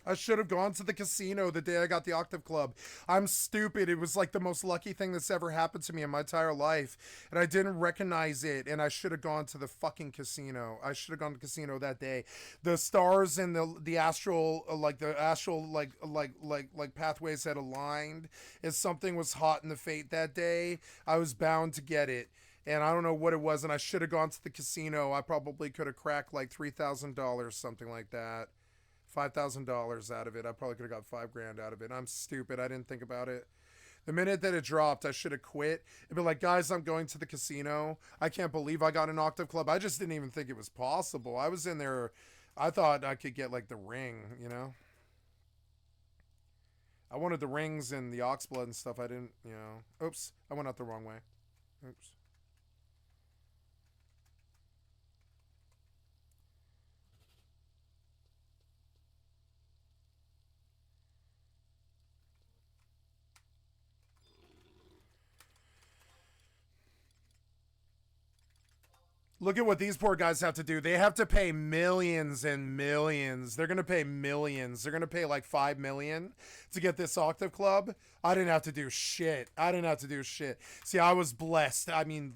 I should have gone to the casino the day I got the Octave Club. I'm stupid. It was like the most lucky thing that's ever happened to me in my entire life. And I didn't recognize it. And I should have gone to the fucking casino. I should have gone to the casino that day. The stars and the astral, pathways had aligned. If something was hot in the fate that day, I was bound to get it. And I don't know what it was. And I should have gone to the casino. I probably could have cracked like $3,000, something like that. $5,000 out of it. I probably could have got $5,000 out of it. I'm stupid. I didn't think about it. The minute that it dropped, I should have quit. It'd be like, guys, I'm going to the casino. I can't believe I got an Octave Club. I just didn't even think it was possible. I was in there. I thought I could get like the ring, you know? I wanted the rings and the Oxblood and stuff. I didn't, you know. Oops. I went out the wrong way. Oops. Look at what these poor guys have to do. They have to pay millions and millions. They're going to pay millions. They're going to pay like 5 million to get this Octave Club. I didn't have to do shit. I didn't have to do shit. See, I was blessed. I mean,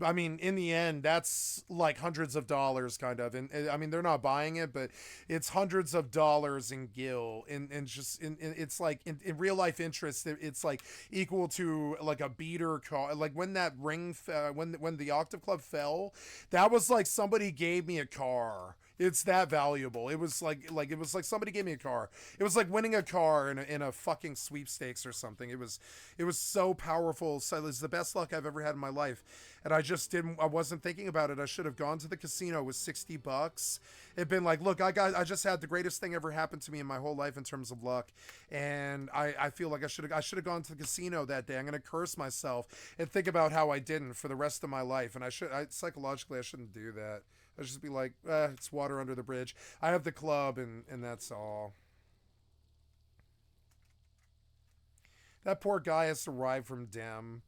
I mean, in the end, that's like hundreds of dollars kind of. And I mean, they're not buying it, but it's hundreds of dollars in gil. And just, it's like in real life interest, it's like equal to like a beater car. Like when that ring, when the Octave Club fell, that was like somebody gave me a car. It's that valuable. It was like somebody gave me a car. It was like winning a car in a fucking sweepstakes or something. It was so powerful. So it was the best luck I've ever had in my life. And I wasn't thinking about it. I should have gone to the casino with $60. It'd been like, look, I just had the greatest thing ever happen to me in my whole life in terms of luck. And I feel like I should have gone to the casino that day. I'm going to curse myself and think about how I didn't for the rest of my life. And psychologically, I shouldn't do that. I'll just be like, it's water under the bridge. I have the club, and that's all. That poor guy has to ride from Dem.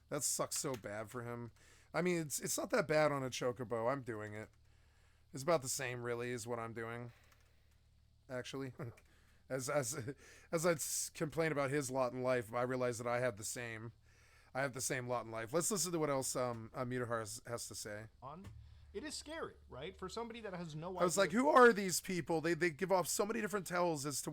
That sucks so bad for him. I mean, it's not that bad on a chocobo. I'm doing it. It's about the same, really, is what I'm doing. Actually, as I complain about his lot in life, I realize that I have the same. I have the same lot in life. Let's listen to what else Mutahar has to say. It is scary, right? For somebody that has no idea. I was like, who are these people? They give off so many different tells as to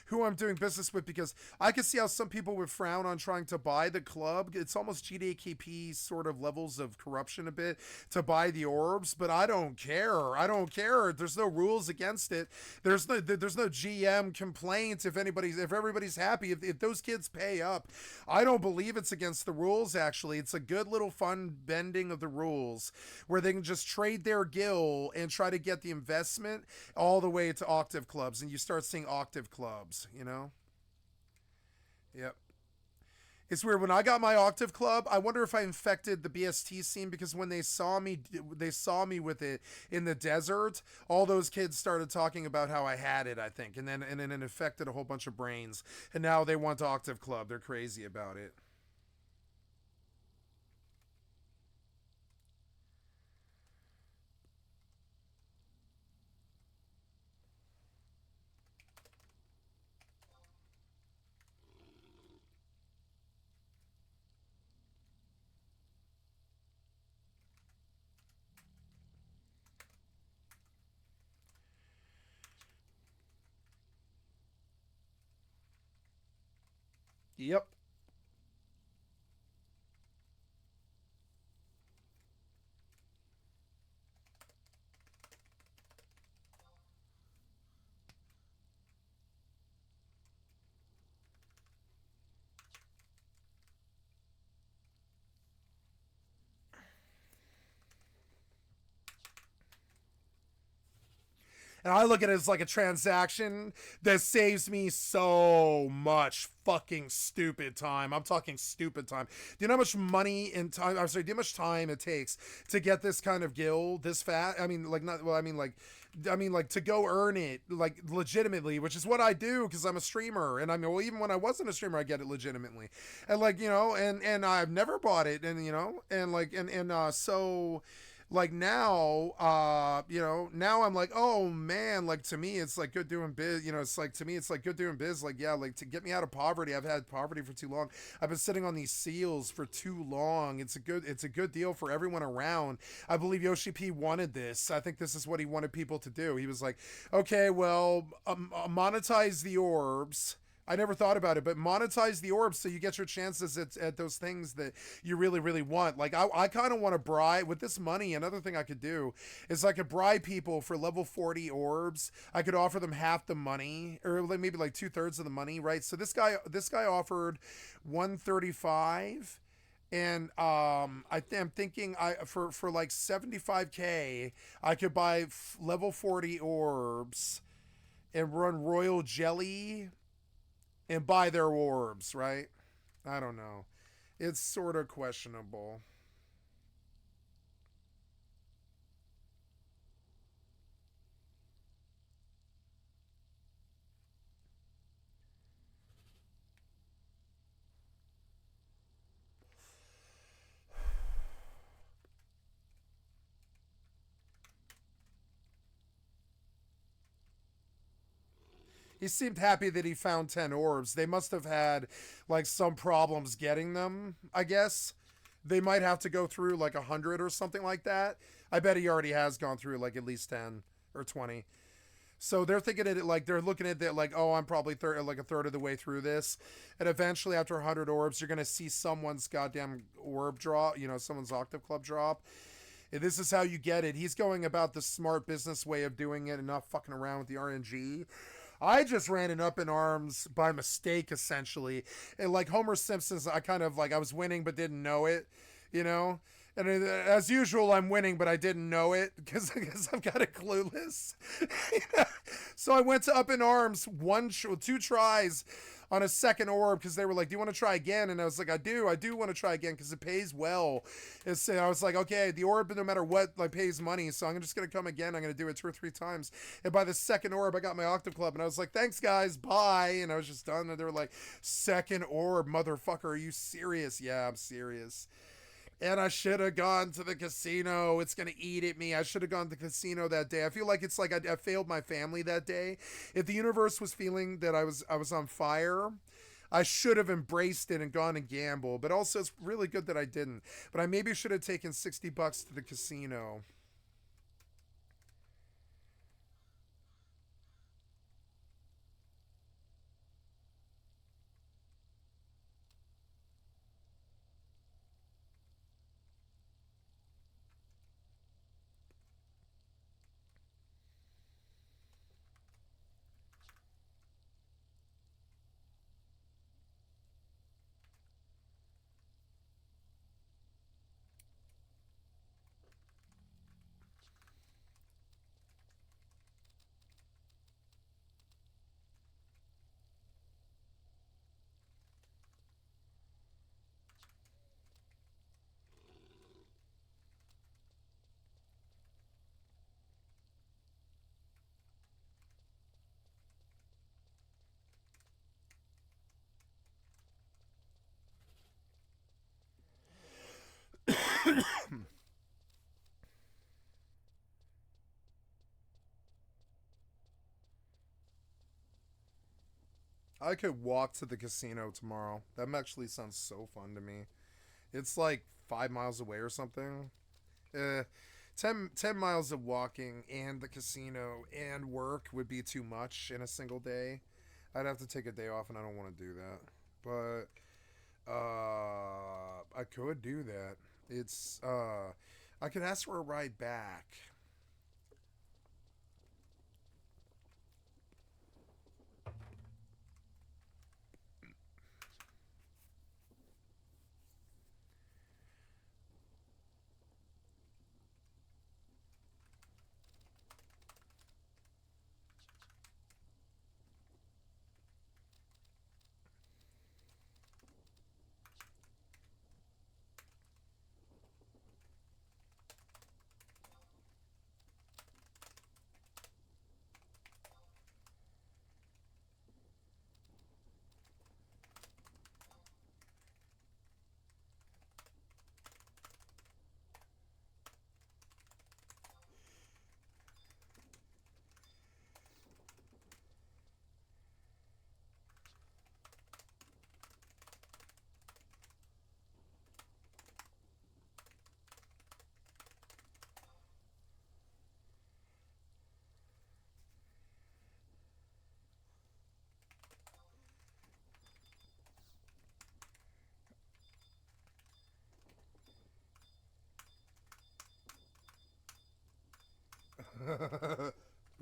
who I'm doing business with, because I can see how some people would frown on trying to buy the club. It's almost GDKP sort of levels of corruption a bit to buy the orbs, but I don't care. I don't care. There's no rules against it. There's no GM complaints if everybody's happy. If those kids pay up, I don't believe it's against the rules. Actually, it's a good little fun bending of the rules where they can just trade their gil and try to get the investment all the way to Octave Clubs, and you start seeing Octave Clubs, you know? Yep. It's weird. When I got my Octave Club, I wonder if I infected the BST scene, because when they saw me with it in the desert, all those kids started talking about how I had it, I think, and then it infected a whole bunch of brains, and now they want Octave Club. They're crazy about it. Yep. And I look at it as like a transaction that saves me so much fucking stupid time. I'm talking stupid time. Do you know how much money and time, I'm sorry, do you know how much time it takes to get this kind of gil this fat? I mean, like, not, well, I mean, like to go earn it, like, legitimately, which is what I do because I'm a streamer. And I mean, well, even when I wasn't a streamer, I get it legitimately. And like, you know, and I've never bought it, and, you know, and like, so... Like now, you know, now I'm like, oh man, like to me, it's like good doing biz, you know, it's like, to me, it's like good doing biz. Like, yeah, like to get me out of poverty. I've had poverty for too long. I've been sitting on these seals for too long. It's a good deal for everyone around. I believe Yoshi P wanted this. I think this is what he wanted people to do. He was like, okay, well, monetize the orbs. I never thought about it, but monetize the orbs so you get your chances at those things that you really, really want. Like, I kind of want to bribe, with this money, another thing I could do is I could bribe people for level 40 orbs. I could offer them half the money, or maybe like 2/3 of the money, right? So this guy offered 135. And I'm thinking for like 75k, I could buy level 40 orbs and run Royal Jelly and buy their orbs, right? I don't know. It's sort of questionable. He seemed happy that he found 10 orbs. They must have had like some problems getting them, I guess. They might have to go through like 100 or something like that. I bet he already has gone through like at least 10 or 20. So they're thinking it like they're looking at it like, oh, I'm probably like a third of the way through this, and eventually after 100 orbs, you're gonna see someone's goddamn orb drop, someone's Octave Club drop. And this is how you get it. He's going about the smart business way of doing it and not fucking around with the RNG. I just ran it up in arms by mistake, essentially. And like Homer Simpson's, I kind of like, I was winning but didn't know it, And as usual, I'm winning, but I didn't know it because I'm kind of clueless. So I went to up in arms, 2 tries on a second orb because they were like, do you want to try again? And I was like, I do want to try again because it pays well. And so I was like, okay, the orb, no matter what, like pays money. So I'm just going to come again. I'm going to do it 2 or 3 times. And by the second orb, I got my Octave Club and I was like, thanks guys, bye. And I was just done. And they were like, second orb, motherfucker, are you serious? Yeah, I'm serious. And I should have gone to the casino. It's going to eat at me. I should have gone to the casino that day. I feel like it's like I failed my family that day. If the universe was feeling that I was on fire, I should have embraced it and gone and gambled. But also, it's really good that I didn't. But I maybe should have taken $60 to the casino. I could walk to the casino tomorrow. That actually sounds so fun to me. It's like 5 miles away or something. 10 miles of walking and the casino and work would be too much in a single day. I'd have to take a day off and I don't want to do that. But I could do that. It's I could ask for a ride back.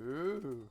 Ooh.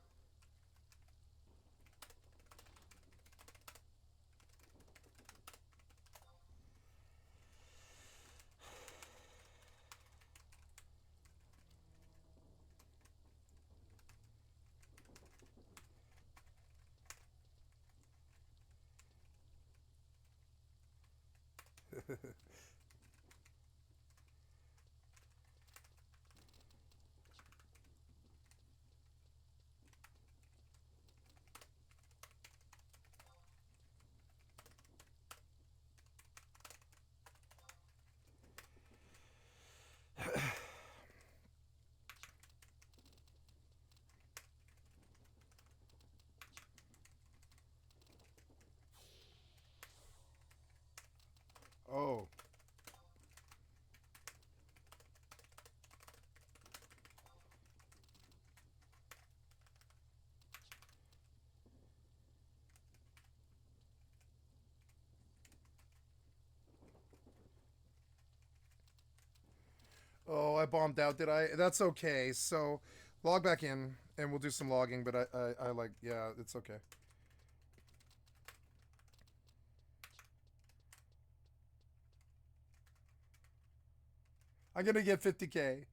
Oh. Oh, I bombed out, did I? That's okay. So, log back in, and we'll do some logging, but I like, yeah, it's okay. I'm gonna get 50K.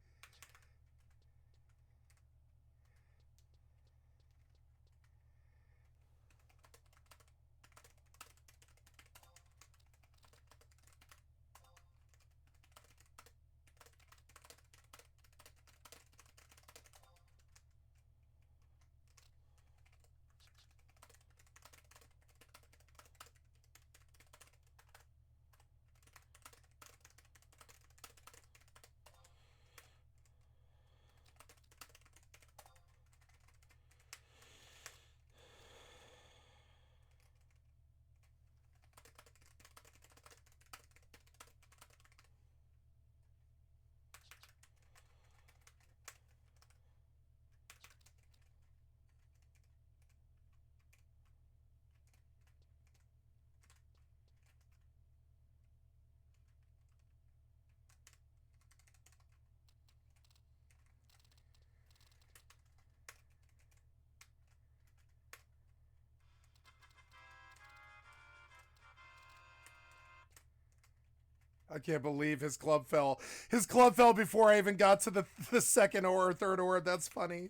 I can't believe his club fell. His club fell before I even got to the second or third orb. That's funny.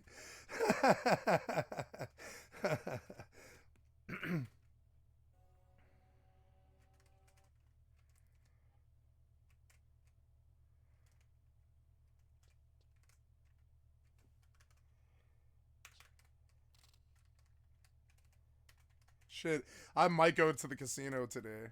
Shit, I might go to the casino today.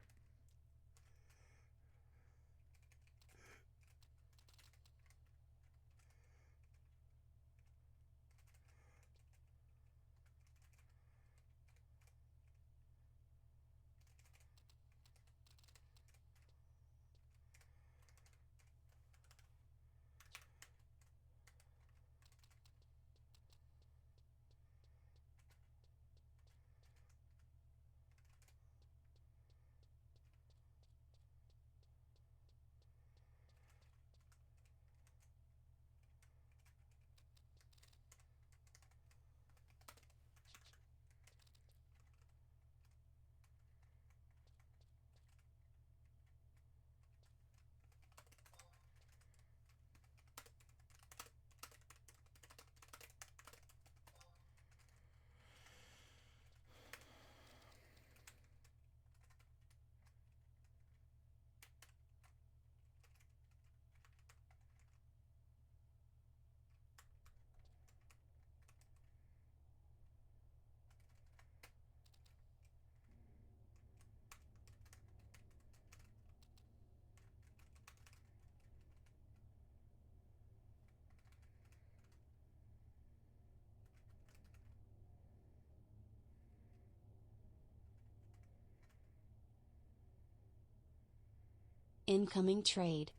Incoming trade.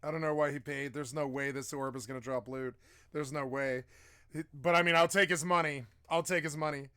I don't know why he paid. There's no way this orb is going to drop loot. There's no way. But I mean, I'll take his money. I'll take his money.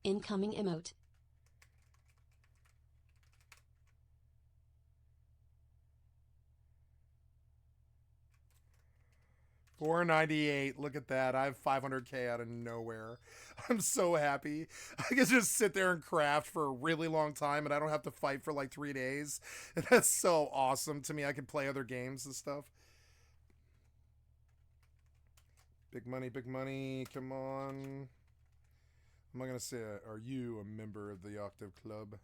Incoming emote. $498. Look at that. I have 500k out of nowhere. I'm so happy. I can just sit there and craft for a really long time and I don't have to fight for like 3 days. And that's so awesome to me. I can play other games and stuff. Big money, big money. Come on. I'm not going to say, are you a member of the Octave Club?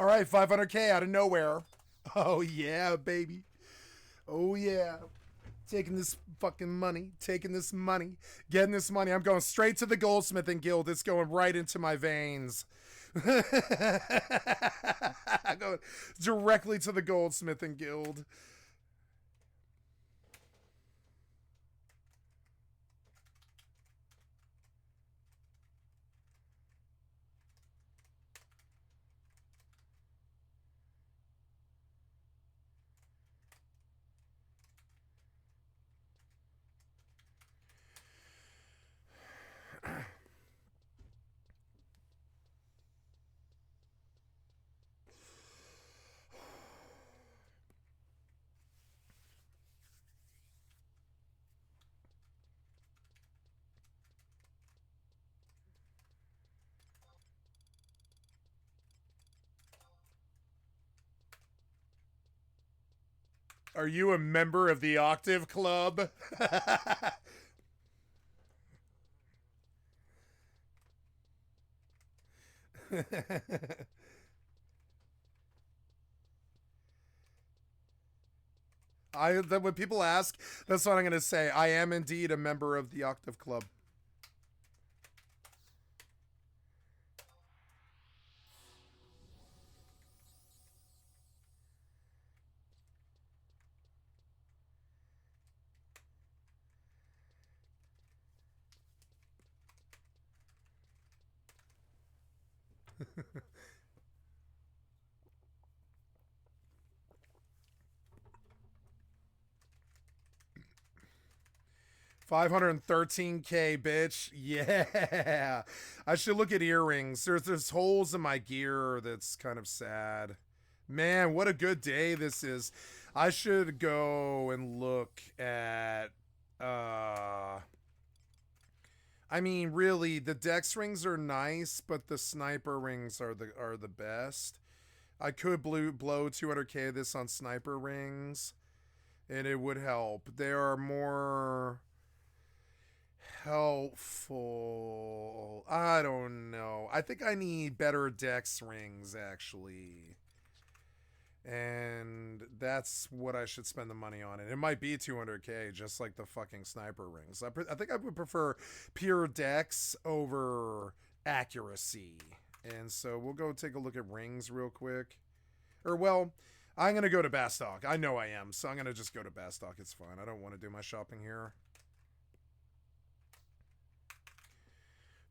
All right, 500K out of nowhere. Oh, yeah, baby. Oh, yeah. Taking this fucking money. Taking this money. Getting this money. I'm going straight to the Goldsmithing Guild. It's going right into my veins. Going directly to the Goldsmithing Guild. Are you a member of the Octave Club? When people ask, that's what I'm going to say. I am indeed a member of the Octave Club. $513K, bitch. Yeah. I should look at earrings. There's holes in my gear that's kind of sad. Man, what a good day this is. I should go and look at I mean, really, the dex rings are nice, but the sniper rings are the best. I could blow 200K of this on sniper rings, and it would help. They are more helpful. I don't know. I think I need better dex rings, actually. And that's what I should spend the money on. And it might be 200K, just like the fucking sniper rings. I think I would prefer pure dex over accuracy. And so we'll go take a look at rings real quick. Or, well, I'm going to go to Bastock. I know I am, so I'm going to just go to Bastock. It's fine. I don't want to do my shopping here.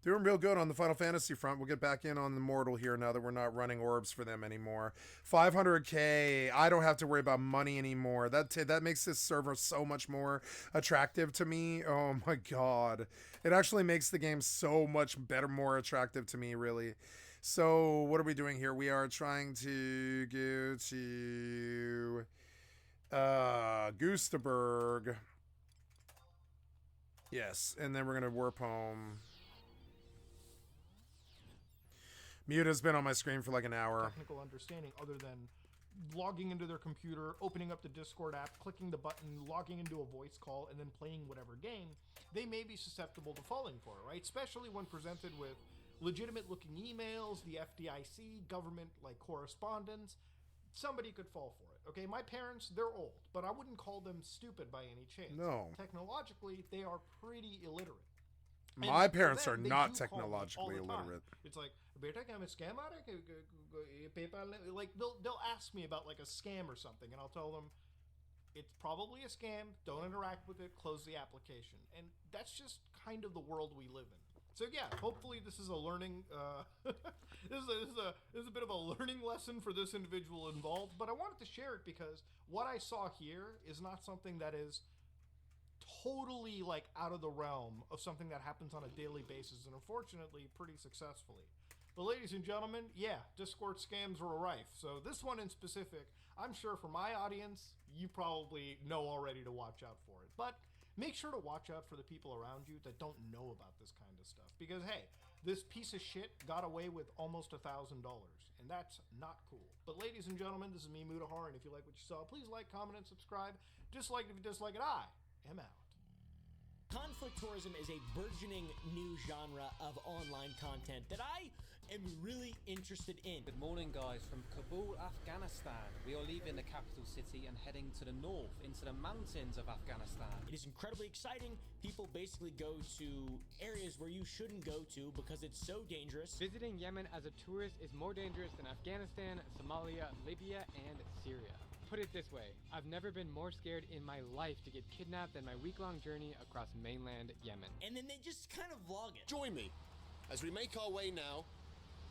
Doing real good on the Final Fantasy front. We'll get back in on the Mortal here now that we're not running orbs for them anymore. 500K. I don't have to worry about money anymore. That makes this server so much more attractive to me. Oh my god. It actually makes the game so much better, more attractive to me, really. So what are we doing here? We are trying to go to Gustaberg. Yes, and then we're going to warp home. Mute has been on my screen for like an hour. Technical understanding other than logging into their computer, opening up the Discord app, clicking the button, logging into a voice call, and then playing whatever game, they may be susceptible to falling for it, right? Especially when presented with legitimate-looking emails, the FDIC, government like correspondence. Somebody could fall for it. Okay, my parents, they're old, but I wouldn't call them stupid by any chance. No. Technologically, they are pretty illiterate. My parents are not technologically illiterate. It's like, beta, can I scam out of PayPal? Like they'll ask me about like a scam or something, and I'll tell them it's probably a scam. Don't interact with it. Close the application. And that's just kind of the world we live in. So yeah, hopefully this is a learning. This is a bit of a learning lesson for this individual involved. But I wanted to share it because what I saw here is not something that is totally like out of the realm of something that happens on a daily basis, and unfortunately pretty successfully. But ladies and gentlemen, yeah, Discord scams are rife. So this one in specific, I'm sure for my audience, you probably know already to watch out for it. But make sure to watch out for the people around you that don't know about this kind of stuff. Because hey, this piece of shit got away with almost $1,000, and that's not cool. But ladies and gentlemen, this is me, Mutahar, and if you like what you saw, please like, comment, and subscribe. Dislike it if you dislike it. I am out. Conflict tourism is a burgeoning new genre of online content that I am really interested in. Good morning, guys, from Kabul, Afghanistan. We are leaving the capital city and heading to the north, into the mountains of Afghanistan. It is incredibly exciting. People basically go to areas where you shouldn't go to because it's so dangerous. Visiting Yemen as a tourist is more dangerous than Afghanistan, Somalia, Libya, and Syria. Put it this way, I've never been more scared in my life to get kidnapped than my week-long journey across mainland Yemen. And then they just kind of vlog it. Join me as we make our way now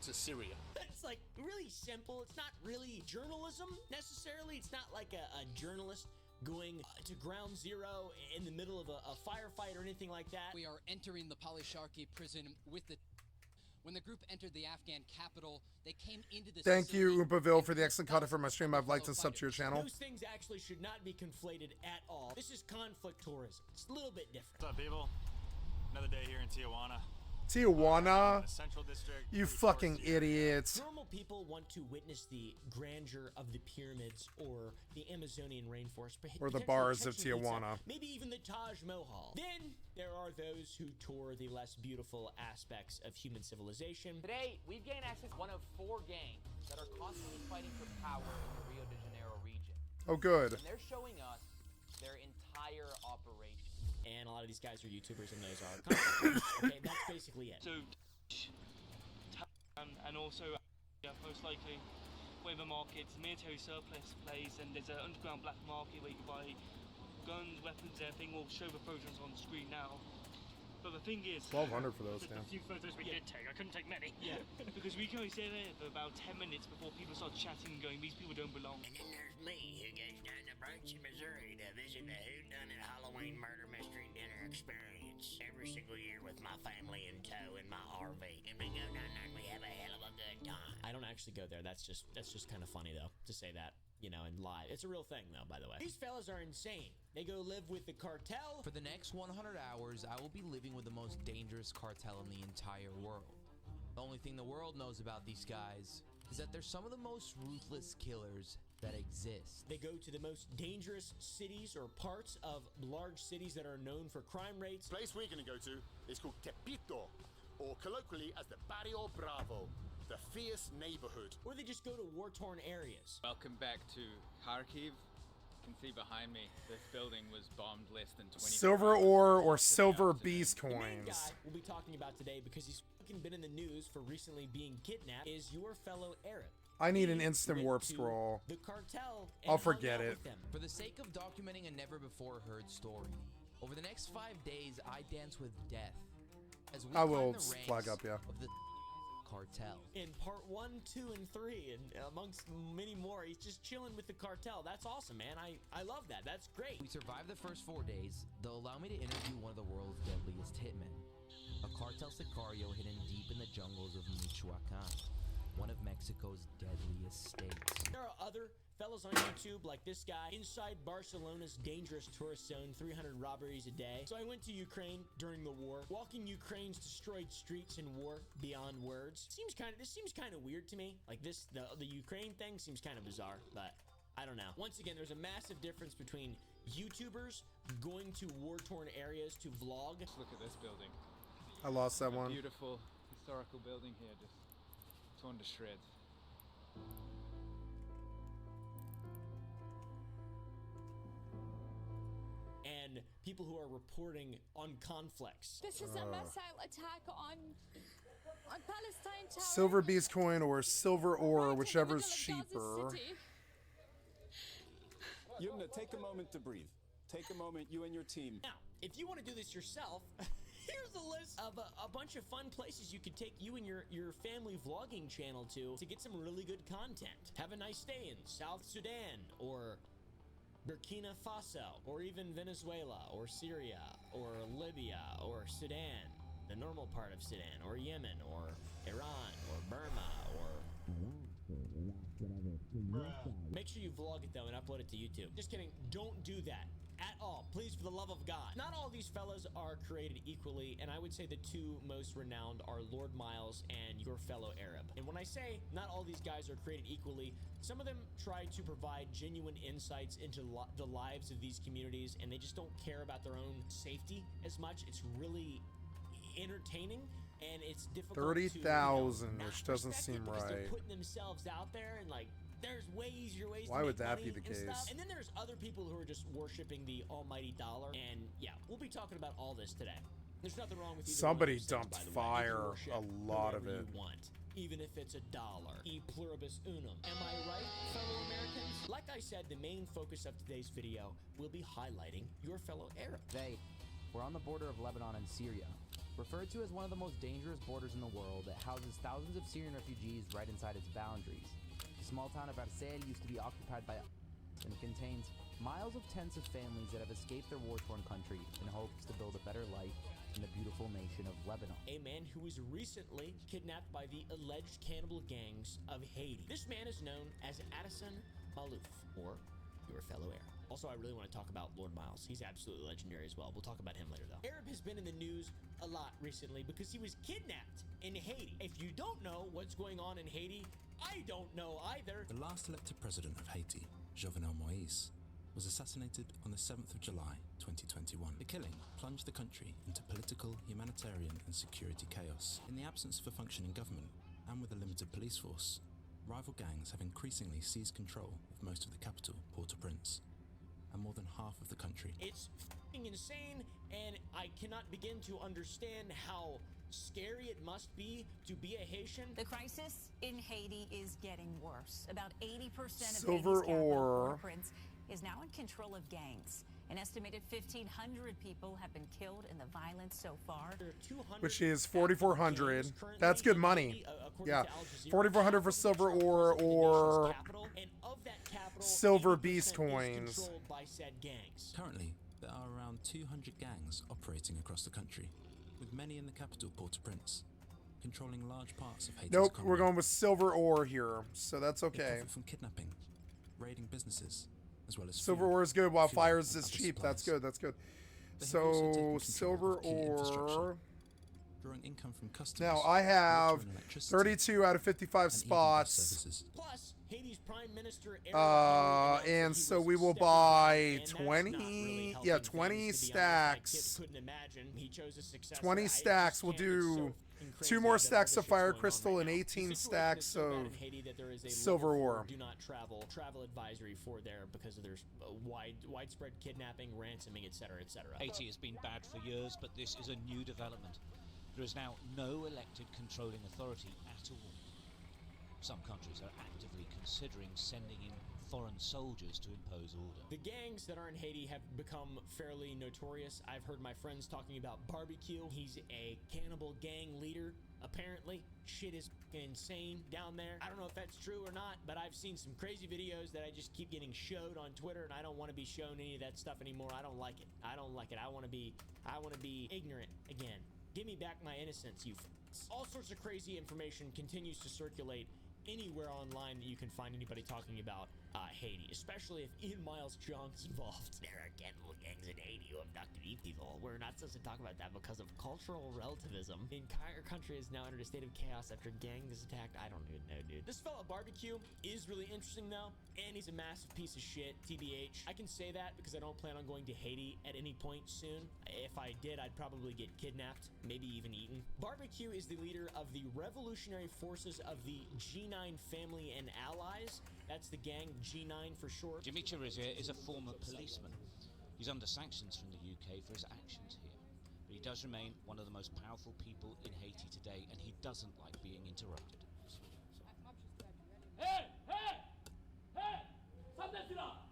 to Syria. It's like really simple. It's not really journalism necessarily. It's not like a journalist going to ground zero in the middle of a firefight or anything like that. We are entering the Polisharki prison with the... When the group entered the Afghan capital, they came into the... Thank you, Oompaville, for the excellent content for my stream. I've liked and sub to your channel. Those things actually should not be conflated at all. This is conflict tourism. It's a little bit different. What's up, people? Another day here in Tijuana. Tijuana? Central District. You fucking idiots. Normal people want to witness the grandeur of the pyramids or the Amazonian rainforest. Or the potentially bars of Chichen Itza, Tijuana. maybe even the Taj Mahal. Then there are those who tour the less beautiful aspects of human civilization. Today, we've gained access to one of 4 gangs that are constantly fighting for power in the Rio de Janeiro region. Oh, good. And they're showing us their entire operation. And a lot of these guys are YouTubers and those are content. Okay, that's basically it. So, and also, most likely, whatever markets, military surplus place, and there's an underground black market where you can buy guns, weapons, everything. We'll show the photos on screen now. But the thing is, 1,200 for those, the damn. few photos we did take, I couldn't take many. Yeah, because we can only stay there for about 10 minutes before people start chatting and going, these people don't belong. And then there's me, who goes down to Branson, Missouri to visit the whodunit Halloween murder mystery dinner experience every single year with my family in tow in my RV. And we go down there and we have a hell of a good time. I don't actually go there. That's just kind of funny though to say that, you know, and live. It's a real thing though, by the way. These fellas are insane. They go live with the cartel. For the next 100 hours, I will be living with the most dangerous cartel in the entire world. The only thing the world knows about these guys is that they're some of the most ruthless killers that exist. They go to the most dangerous cities or parts of large cities that are known for crime rates. The place we're going to go to is called Tepito, or colloquially as the Barrio Bravo, the fierce neighborhood. Or they just go to war-torn areas. Welcome back to Kharkiv. You can see behind me, this building was bombed less than 20 Silver ore or silver beast The main coins. guy we'll be talking about today because he's fucking been in the news for recently being kidnapped is your fellow Arab. I need an He instant went warp to scroll. The cartel and I'll hung forget out it. with them. For the sake of documenting a never-before-heard story, over the next 5 days, I dance with death. As we I climb will the ranks flag up, yeah. of the cartel. In part 1, 2, and 3, and amongst many more, he's just chilling with the cartel. That's awesome, man. I love that. That's great. We survived the first 4 days. They'll allow me to interview one of the world's deadliest hitmen, a cartel sicario hidden deep in the jungles of Michoacan, one of Mexico's deadliest states. There are other fellas on YouTube like this guy inside Barcelona's dangerous tourist zone, 300 robberies a day. So I went to Ukraine during the war, walking Ukraine's destroyed streets in war beyond words. This seems kind of weird to me. Like the Ukraine thing seems kind of bizarre, but I don't know. Once again, there's a massive difference between YouTubers going to war-torn areas to vlog. Look at this building. I lost that one. Beautiful historical building here, just torn to shreds. And people who are reporting on conflicts. This is a missile attack on Palestine town. Silver beast coin or silver ore, whichever's cheaper. Yumna, take a moment to breathe. Take a moment, you and your team. Now, if you want to do this yourself, here's a list of a bunch of fun places you could take you and your family vlogging channel to get some really good content. Have a nice day in South Sudan, or Burkina Faso, or even Venezuela, or Syria, or Libya, or Sudan, the normal part of Sudan, or Yemen, or Iran, or Burma, or... Make sure you vlog it though and upload it to YouTube. Just kidding, don't do that at all, please, for the love of God. Not all these fellas are created equally, and I would say the two most renowned are Lord Miles and your fellow Arab. And when I say not all these guys are created equally, some of them try to provide genuine insights into the lives of these communities, and they just don't care about their own safety as much. It's really entertaining, and it's difficult. 30,000, to, which doesn't seem because they're right. putting themselves out there and like. There's way easier ways Why to would make that money be the and stuff. case? And then there's other people who are just worshiping the almighty dollar. And yeah, we'll be talking about all this today. There's nothing wrong with either Somebody one of those dumped things, by the way. You can fire, worship a lot of whoever it. you want, even if it's $1. E pluribus unum. Am I right, fellow Americans? Like I said, the main focus of today's video will be highlighting your fellow Arab. Today, we're on the border of Lebanon and Syria. Referred to as one of the most dangerous borders in the world, it houses thousands of Syrian refugees right inside its boundaries. The small town of Arsel used to be occupied by and contains miles of tents of families that have escaped their war-torn country in hopes to build a better life in the beautiful nation of Lebanon. A man who was recently kidnapped by the alleged cannibal gangs of Haiti. This man is known as Addison Malouf, or your fellow Arab. Also, I really want to talk about Lord Miles. He's absolutely legendary as well. We'll talk about him later, though. Arab has been in the news a lot recently because he was kidnapped in Haiti. If you don't know what's going on in Haiti, I don't know either. The last elected president of Haiti, Jovenel Moïse, was assassinated on the 7th of July, 2021. The killing plunged the country into political, humanitarian and security chaos. In the absence of a functioning government, and with a limited police force, rival gangs have increasingly seized control of most of the capital, Port-au-Prince, and more than half of the country. It's f***ing insane, and I cannot begin to understand how scary it must be to be a Haitian. The crisis in Haiti is getting worse. About 80% of Silver Haiti's capital, ore. Port-au-Prince, is now in control of gangs. An estimated 1,500 people have been killed in the violence so far. Which is 4,400. That's good money. Yeah, 4,400 for silver ore or silver beast coins. Currently, there are around 200 gangs operating across the country, with many in the capital, Port-au-Prince, controlling large parts of Haiti's Nope, economy. we're going with silver ore here, so that's They okay. profit from kidnapping, raiding businesses, as well as Silver food, ore is good, while fuel, fire is and other cheap. That's supplies. good, that's good. They have also taken So, control silver of key infrastructure, ore. drawing income from customers. Now, I have water and electricity, 32 out of 55 and even bus spots. services. Plus, Haiti's Prime Minister Ariel Henry And announced so that he we was will stepping buy down, and that's not really 20, helping yeah, things, 20 to be honest. stacks. I couldn't imagine he chose a successor. 20 I stacks. just We'll can't. It's do so 2 more crazy that stacks all of this fire shit's going on crystal right and now. 18 The situation is stacks so bad of in Haiti that there is a silver level 4 ore. do not travel advisory for there because of there's widespread kidnapping, ransoming, etc., etc. Haiti has been bad for years, but this is a new development. There is now no elected controlling authority at all. Some countries are actively considering sending in foreign soldiers to impose order. The gangs that are in Haiti have become fairly notorious. I've heard my friends talking about Barbecue. He's a cannibal gang leader, apparently. Shit is insane down there. I don't know if that's true or not, but I've seen some crazy videos that I just keep getting showed on Twitter, and I don't want to be shown any of that stuff anymore. I don't like it. I don't like it. I want to be ignorant again. Give me back my innocence, you f***s. All sorts of crazy information continues to circulate anywhere online that you can find anybody talking about Haiti, especially if Ian Miles Strong's involved. There are cannibal gangs in Haiti who abducted people. We're not supposed to talk about that because of cultural relativism. The entire country is now under a state of chaos after gangs attacked. I don't even know, dude. This fella Barbecue is really interesting though, and he's a massive piece of shit, TBH. I can say that because I don't plan on going to Haiti at any point soon. If I did, I'd probably get kidnapped, maybe even eaten. Barbecue is the leader of the Revolutionary Forces of the G9 family and allies. That's the gang, G9 for short. Dimitri Rizier is a former policeman. He's under sanctions from the UK for his actions here. But he does remain one of the most powerful people in Haiti today, and he doesn't like being interrupted. Hey! Hey! Hey! Stop that shit up!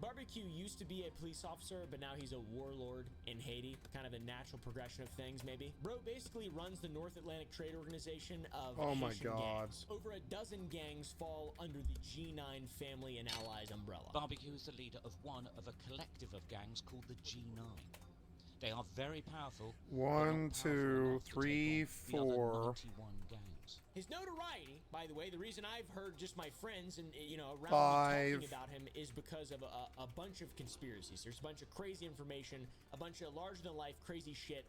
Barbecue used to be a police officer, but now he's a warlord in Haiti. Kind of a natural progression of things, maybe. Bro basically runs the North Atlantic Trade Organization of Oh my Haitian God. gangs. Over a dozen gangs fall under the G9 family and allies umbrella. Barbecue is the leader of one of a collective of gangs called the G9. They are very powerful. but not 1, powerful 2, enough to 3, take on the other 4. 91 gangs. His notoriety, by the way, the reason I've heard just my friends and around 5. me talking about him is because of a bunch of conspiracies. There's a bunch of crazy information, a bunch of larger-than-life crazy shit,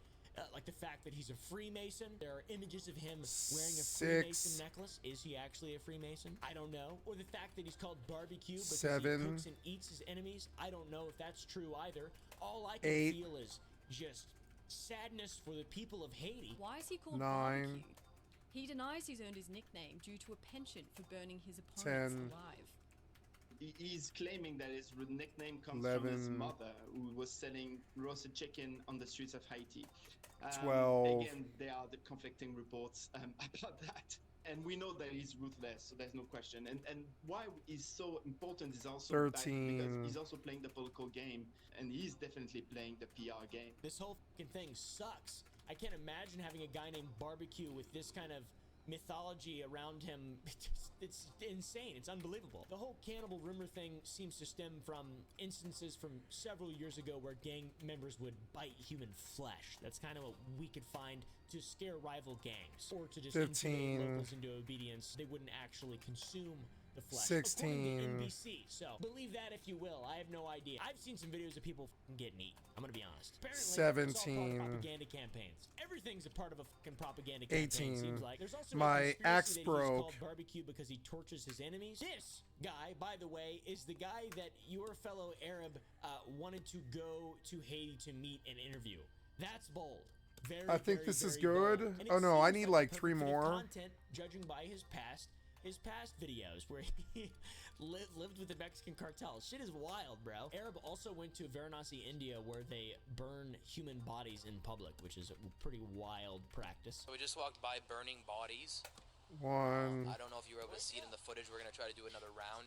like the fact that he's a Freemason. There are images of him wearing a 6. Freemason necklace. Is he actually a Freemason? I don't know. Or the fact that he's called Barbecue because 7. he cooks and eats his enemies. I don't know if that's true either. All I can 8. feel is just sadness for the people of Haiti. Why is he called 9. Barbecue? He denies he's earned his nickname due to a penchant for burning his opponents 10. alive. He's claiming that his nickname comes from his 11. mother, who was selling roasted chicken on the streets of Haiti. 12. Again, there are the conflicting reports about that. And we know that he's ruthless, so there's no question. And why he's so important is also 13. because he's also playing the political game, and he's definitely playing the PR game. This whole fucking thing sucks. I can't imagine having a guy named Barbecue with this kind of mythology around him. It's insane. It's unbelievable. The whole cannibal rumor thing seems to stem from instances from several years ago where gang members would bite human flesh. That's kind of what we could find to scare rival gangs or to just 15. intimidate locals into obedience. They wouldn't actually consume the flesh. 16. According to NBC. So believe that if you will. I have no idea. I've seen some videos of people getting eaten. I'm gonna be honest. Apparently, it's all part of 17. propaganda campaigns. Everything's a part of a fucking propaganda campaign. 18. Seems like. There's also My a axe conspiracy that he's broke. called Barbecue because he tortures his enemies. This guy, by the way, is the guy that your fellow Arab wanted to go to Haiti to meet and interview. That's bold. Very, I think very, this is very good. bold. And Oh it no, I seems need the like 3 perfect fit of more. Content, judging by his past videos where he lived with the Mexican cartel. Shit is wild, bro. Arab also went to Varanasi, India, where they burn human bodies in public, which is a pretty wild practice. So we just walked by burning bodies. 1. I don't know if you were able to see it in the footage. We're gonna try to do another round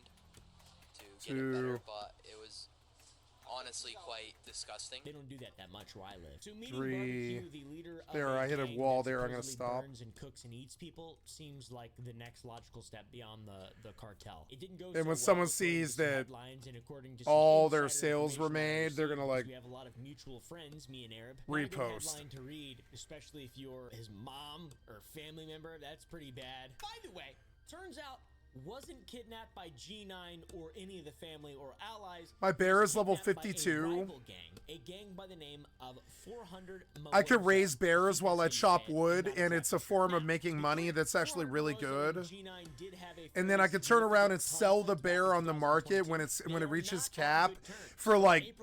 to get it better, 2. but it was honestly quite disgusting. They don't do that much where I live. So meeting 3. Barbecue, the leader of There, I hit a gang wall that there. I'm gonna supposedly stop. burns and cooks and eats people, seems like the next logical step beyond the cartel. It didn't go And so when someone well according to sees some that headlines and according to some all their insider sales were information I made, they're received, gonna because like we have a lot of mutual friends, me and Arab. Not a good repost. headline to read, especially if you're his mom or family member. That's pretty bad. By the way, turns out wasn't kidnapped by G9 or any of the family or allies. My bear is level Kidnapped by a 52. rival gang, a gang by the name of 400 I could raise bears while I chop wood, and it's a form of making money that's actually really good. And then I could turn around and sell the bear on the market when it reaches cap for like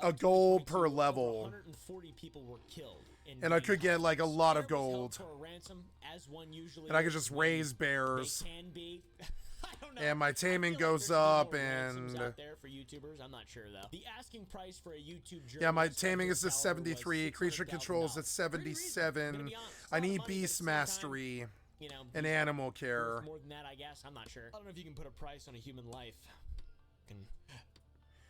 a gold per level. 140 people were killed. And I could get like a lot of gold. For a ransom, as one usually And I could is. just raise bears. They can be. I don't know. And my taming I feel like goes there should be up more ransoms and out there for YouTubers. I'm not sure though. The asking price for a YouTube yeah, my journalist taming is at salary was 73, creature controls at 77. I need beast mastery you know, and animal care. more than that, I guess. I'm not sure. I don't know if you can put a price on a human life. Can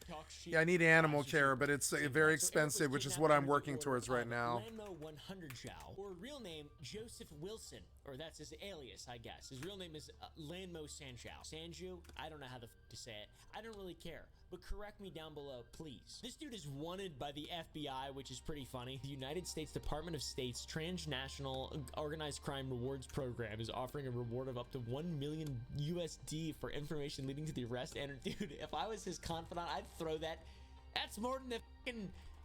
talk shit. Yeah, I need animal care, but it's very expensive, which is what I'm working towards right now. Lanmo 100 Zhao, or real name Joseph Wilson, or that's his alias, I guess. His real name is Lanmo Sanjiao. Sanju, I don't know how to say it. I don't really care, but correct me down below, please. This dude is wanted by the FBI, which is pretty funny. The United States Department of State's Transnational Organized Crime Rewards Program is offering a reward of up to 1 million USD for information leading to the arrest. And dude, if I was his confidant, I'd throw that. That's more than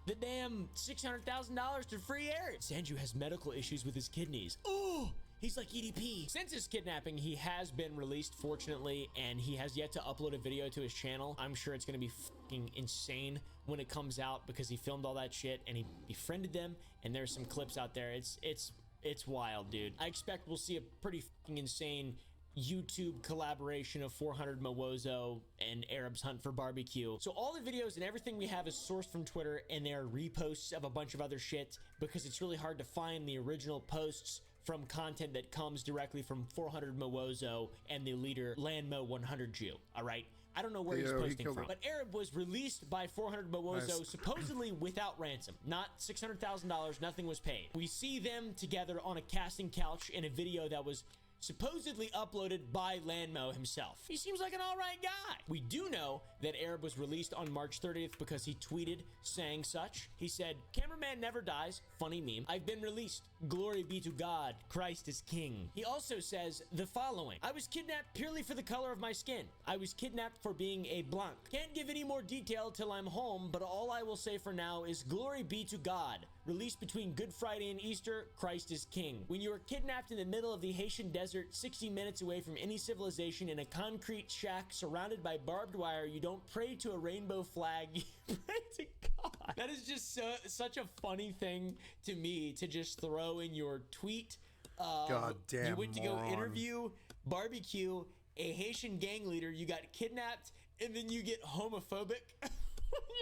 the damn $600,000 to free air. Sanju has medical issues with his kidneys. Oh, he's like EDP. Since his kidnapping, he has been released, fortunately, and he has yet to upload a video to his channel. I'm sure it's gonna be fucking insane when it comes out because he filmed all that shit and he befriended them, and there's some clips out there. It's wild, dude. I expect we'll see a pretty fucking insane YouTube collaboration of 400 Mawozo and Arab's Hunt for Barbecue. So all the videos and everything we have is sourced from Twitter, and they are reposts of a bunch of other shit because it's really hard to find the original posts from content that comes directly from 400 Mawozo and the leader Lanmo 100 Jew. All right, I don't know where he's posting from, but Arab was released by 400 Mawozo supposedly without ransom, not $600,000. Nothing was paid. We see them together on a casting couch in a video that was supposedly uploaded by Lanmo himself. He seems like an alright guy. We do know that Arab was released on March 30th because he tweeted saying such. He said, "Cameraman never dies," funny meme. "I've been released. Glory be to God. Christ is king." He also says the following: "I was kidnapped purely for the color of my skin. I was kidnapped for being a blanc. Can't give any more detail till I'm home, but all I will say for now is glory be to God. Released between Good Friday and Easter, Christ is king. When you are kidnapped in the middle of the Haitian desert desert, 60 minutes away from any civilization, in a concrete shack surrounded by barbed wire. You don't pray to a rainbow flag, you pray to God. That is just such a funny thing to me to just throw in your tweet. God damn You went to go moron. interview, barbecue, a Haitian gang leader, you got kidnapped, and then you get homophobic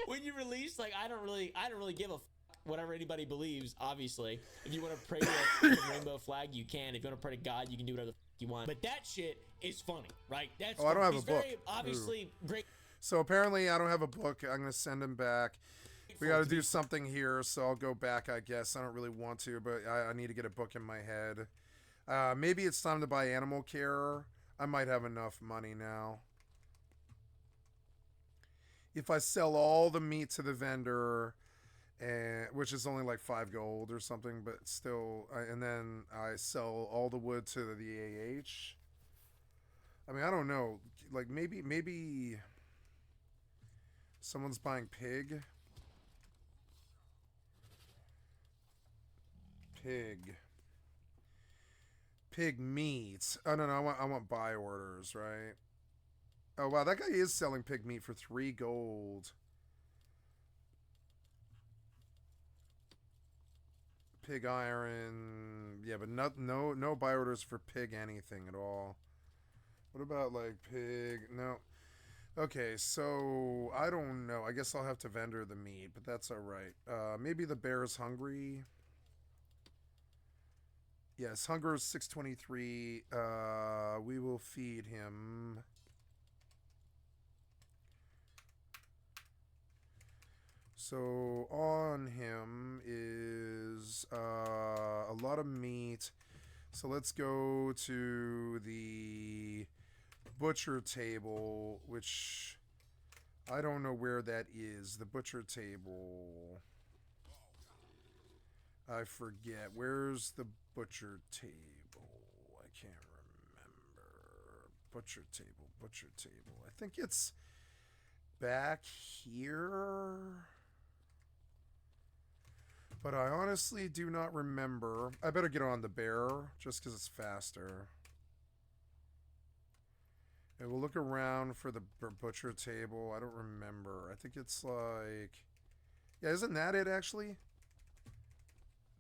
when you release. Like, I don't really give a whatever anybody believes. Obviously, if you want to pray to a rainbow flag, you can. If you want to pray to God, you can do whatever the you want. But that shit is funny, right? That's I don't have he's a book. very obviously great. So apparently I don't have a book. I'm gonna send him back. We got to do something here, so I'll go back, I guess. I don't really want to, but I need to get a book in my head. Maybe it's time to buy animal care. I might have enough money now. If I sell all the meat to the vendor, which is only like 5 gold or something, but still, and then I sell all the wood to the AH. I mean, I don't know. Like, maybe someone's buying pig. Pig meat. Oh no, I want buy orders, right? Oh wow, that guy is selling pig meat for 3 gold. Pig iron, yeah, but no buy orders for pig anything at all. What about like pig? No. Okay, so I don't know. I guess I'll have to vendor the meat, but that's all right. Maybe the bear's hungry. Yes, hunger is 623. We will feed him. So on him is a lot of meat. So let's go to the butcher table, which I don't know where that is. The butcher table. I forget. Where's the butcher table? I can't remember. Butcher table. I think it's back here. But I honestly do not remember. I better get on the bear just because it's faster. And we'll look around for the butcher table. I don't remember. I think it's like... Yeah, isn't that it actually?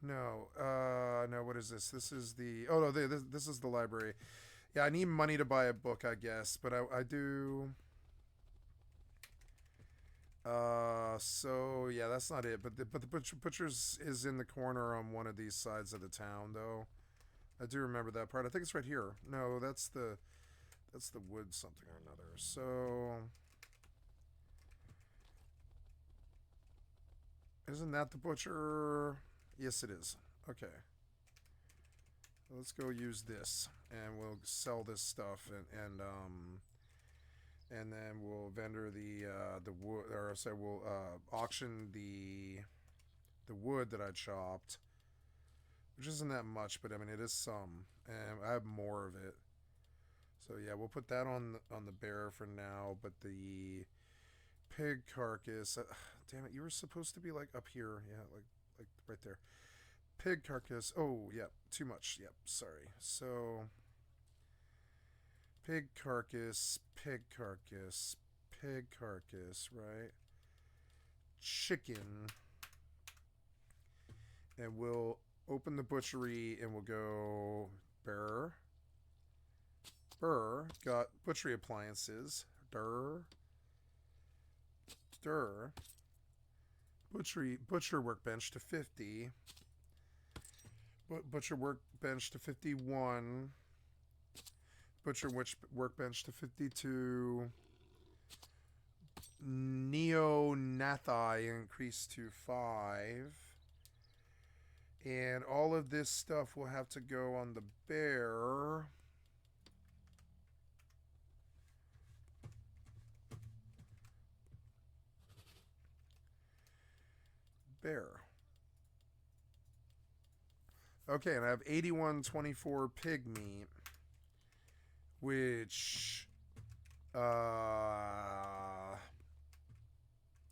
No, no, what is this? This is the... Oh, no, this is the library. Yeah, I need money to buy a book, I guess. But I do... So, yeah, that's not it. But the butcher's is in the corner on one of these sides of the town, though. I do remember that part. I think it's right here. No, that's the wood something or another. So... Isn't that the butcher? Yes, it is. Okay. Let's go use this, and we'll sell this stuff, and then we'll vendor the wood, or say we'll auction the wood that I chopped, which isn't that much, but I mean it is some, and I have more of it. So yeah, we'll put that on the bear for now, but the pig carcass. Damn it, you were supposed to be like up here, yeah, like right there. Pig carcass. Oh, yep, too much. Yep, sorry. So pig carcass, right? Chicken. And we'll open the butchery and we'll go Burr. Got butchery appliances. Butcher workbench to 50. Butcher workbench to 51. Butcher workbench to 52. Neonathi increased to 5. And all of this stuff will have to go on the bear. Okay, and I have 8124 pig meat, which,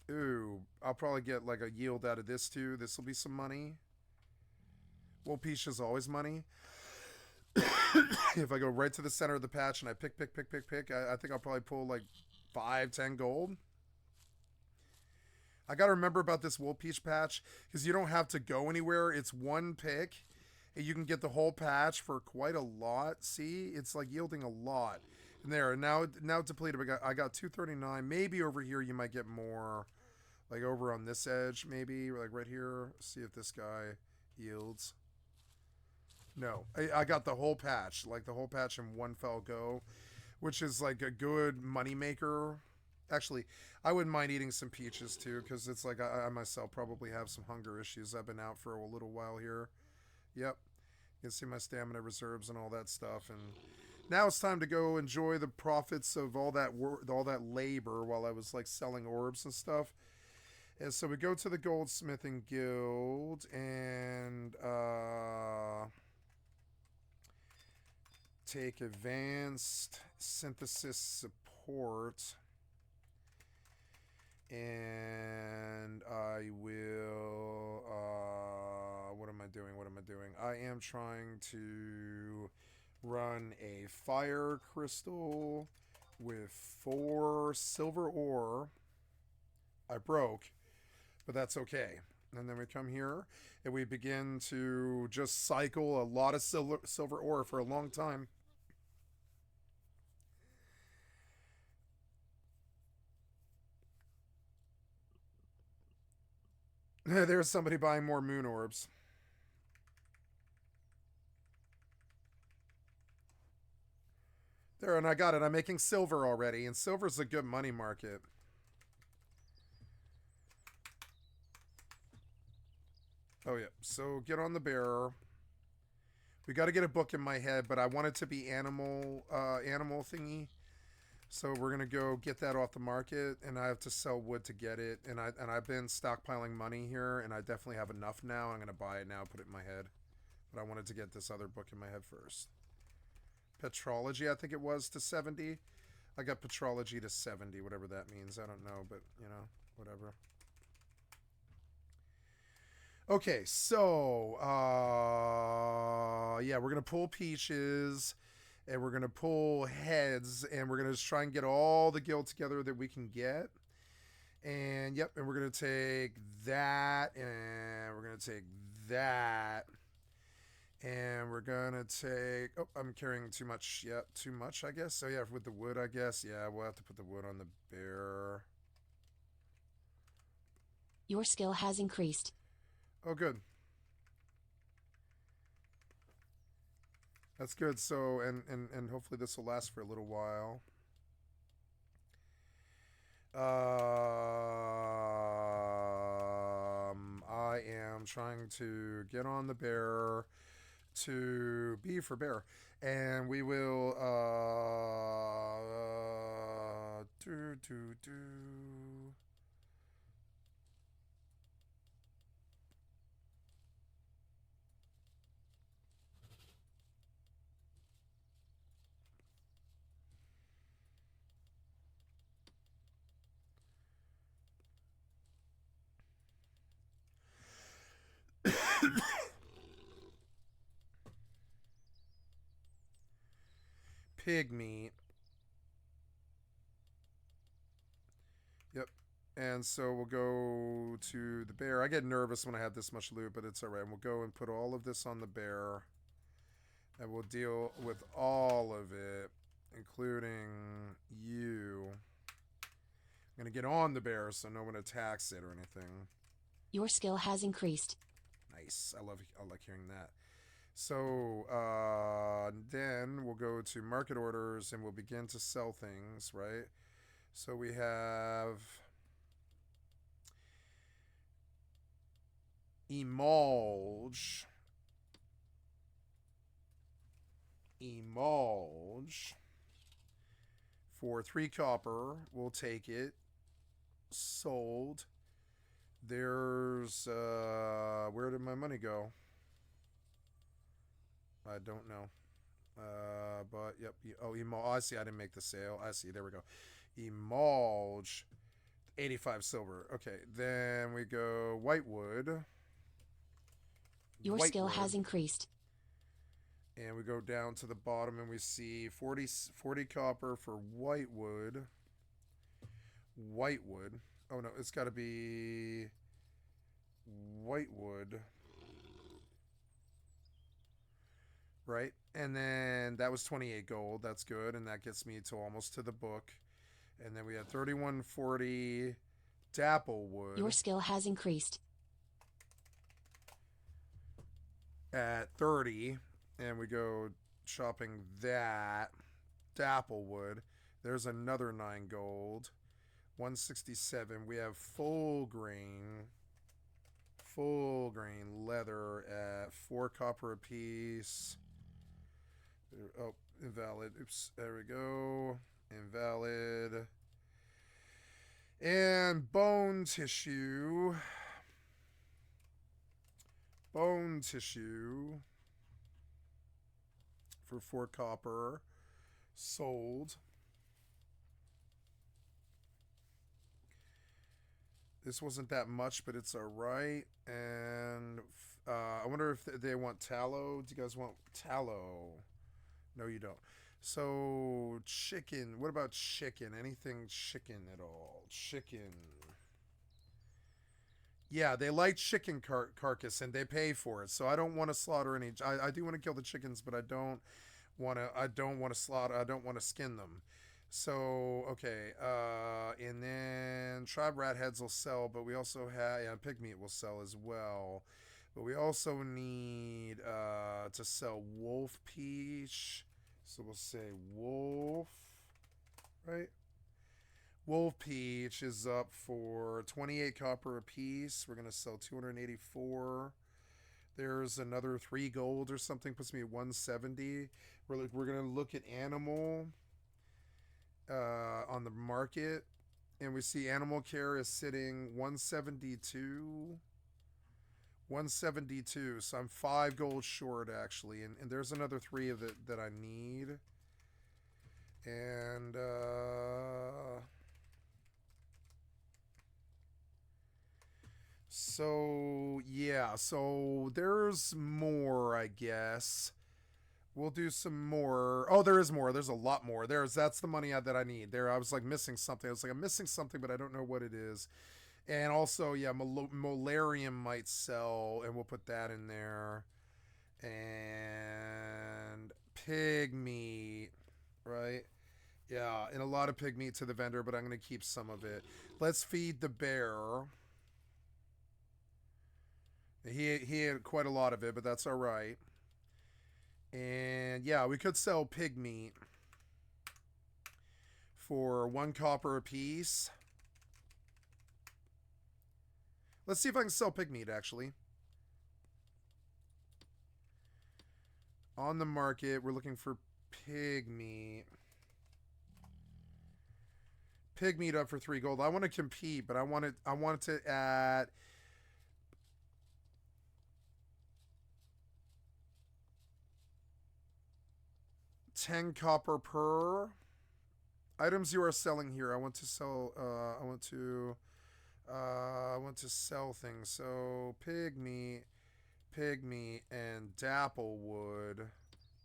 ooh, I'll probably get like a yield out of this too. This will be some money. Well, peach is always money. If I go right to the center of the patch and I pick, I think I'll probably pull like 5, 10 gold. I got to remember about this Wool Peach patch because you don't have to go anywhere. It's one pick and you can get the whole patch for quite a lot. See, it's like yielding a lot. And there, now depleted. I got 239. Maybe over here you might get more. Like over on this edge, maybe. Like right here. See if this guy yields. No, I got the whole patch. Like the whole patch in one fell go. Which is like a good money maker. Actually, I wouldn't mind eating some peaches too, because it's like I myself probably have some hunger issues. I've been out for a little while here. Yep. You can see my stamina reserves and all that stuff. And now it's time to go enjoy the profits of all that labor while I was like selling orbs and stuff. And so we go to the Goldsmithing Guild and take advanced synthesis support. And I will, what am I doing? I am trying to run a fire crystal with 4 silver ore. I broke, but that's okay. And then we come here and we begin to just cycle a lot of silver ore for a long time. There's somebody buying more moon orbs. There, and I got it. I'm making silver already, and silver's a good money market. Oh, yeah. So get on the bearer. We got to get a book in my head, but I want it to be animal thingy. So we're going to go get that off the market, and I have to sell wood to get it. And I've been stockpiling money here, and I definitely have enough now. I'm going to buy it now, put it in my head. But I wanted to get this other book in my head first. Petrology, I think it was, to 70. I got petrology to 70, whatever that means. I don't know, but, you know, whatever. Okay, so, yeah, we're going to pull peaches. And we're going to pull heads, and we're going to just try and get all the guild together that we can get. And, yep, and we're going to take that, and we're going to take that. And we're going to take... Oh, I'm carrying too much. Yep, too much, I guess. So, yeah, with the wood, I guess. Yeah, we'll have to put the wood on the bear. Your skill has increased. Oh, good. That's good. So, and hopefully this will last for a little while. I am trying to get on the bear to B for bear. And we will, pig meat. Yep. And so we'll go to the bear. I get nervous when I have this much loot, but it's all right. And we'll go and put all of this on the bear. And we'll deal with all of it, including you. I'm going to get on the bear so no one attacks it or anything. Your skill has increased. Nice. I like hearing that. So then we'll go to market orders and we'll begin to sell things, right? So we have emulge for 3 copper. We'll take it. Sold. There's where did my money go? I don't know. But yep. Oh, I see. I didn't make the sale. I see. There we go. Emulge, 85 silver. Okay, then we go whitewood. Your skill has increased. And we go down to the bottom and we see 40 copper for whitewood. Whitewood. Oh no, it's got to be whitewood. Right? And then that was 28 gold. That's good. And that gets me to almost to the book. And then we had 3140 dapplewood. Your skill has increased. At 30. And we go shopping that. Dapplewood. There's another 9 gold. 167. We have full grain. Full grain leather at 4 copper apiece. Oh, invalid. Oops. There we go. Invalid. And bone tissue. Bone tissue. For 4 copper. Sold. This wasn't that much, but it's alright. And I wonder if they want tallow. Do you guys want tallow? No, you don't. So, chicken. What about chicken? Anything chicken at all? Chicken. Yeah, they like chicken carcass, and they pay for it. So I don't want to slaughter any. I do want to kill the chickens, but I don't want to slaughter. I don't want to skin them. So, okay, and then tribe rat heads will sell, but we also have, yeah, pig meat will sell as well. But we also need to sell wolf peach. So we'll say wolf, right? Wolf peach is up for 28 copper a piece. We're going to sell 284. There's another 3 gold or something, puts me at 170. We're going to look at animal. On the market, and we see animal care is sitting 172. 172, so I'm 5 gold short actually, and there's another 3 of it that I need. And so yeah, so there's more, I guess. We'll do some more. Oh, there is more. There's a lot more. That's the money that I need. There, I was like missing something. I was like, I'm missing something, but I don't know what it is. And also, yeah, Molarium might sell, and we'll put that in there. And pig meat, right? Yeah, and a lot of pig meat to the vendor, but I'm going to keep some of it. Let's feed the bear. He had quite a lot of it, but that's all right. And yeah, we could sell pig meat for 1 copper a piece. Let's see if I can sell pig meat actually. On the market, we're looking for pig meat. Pig meat up for 3 gold. I want to compete, but I want it to at 10 copper per. Items you are selling here. I want to sell. I want to sell things. So pig meat, and dapplewood.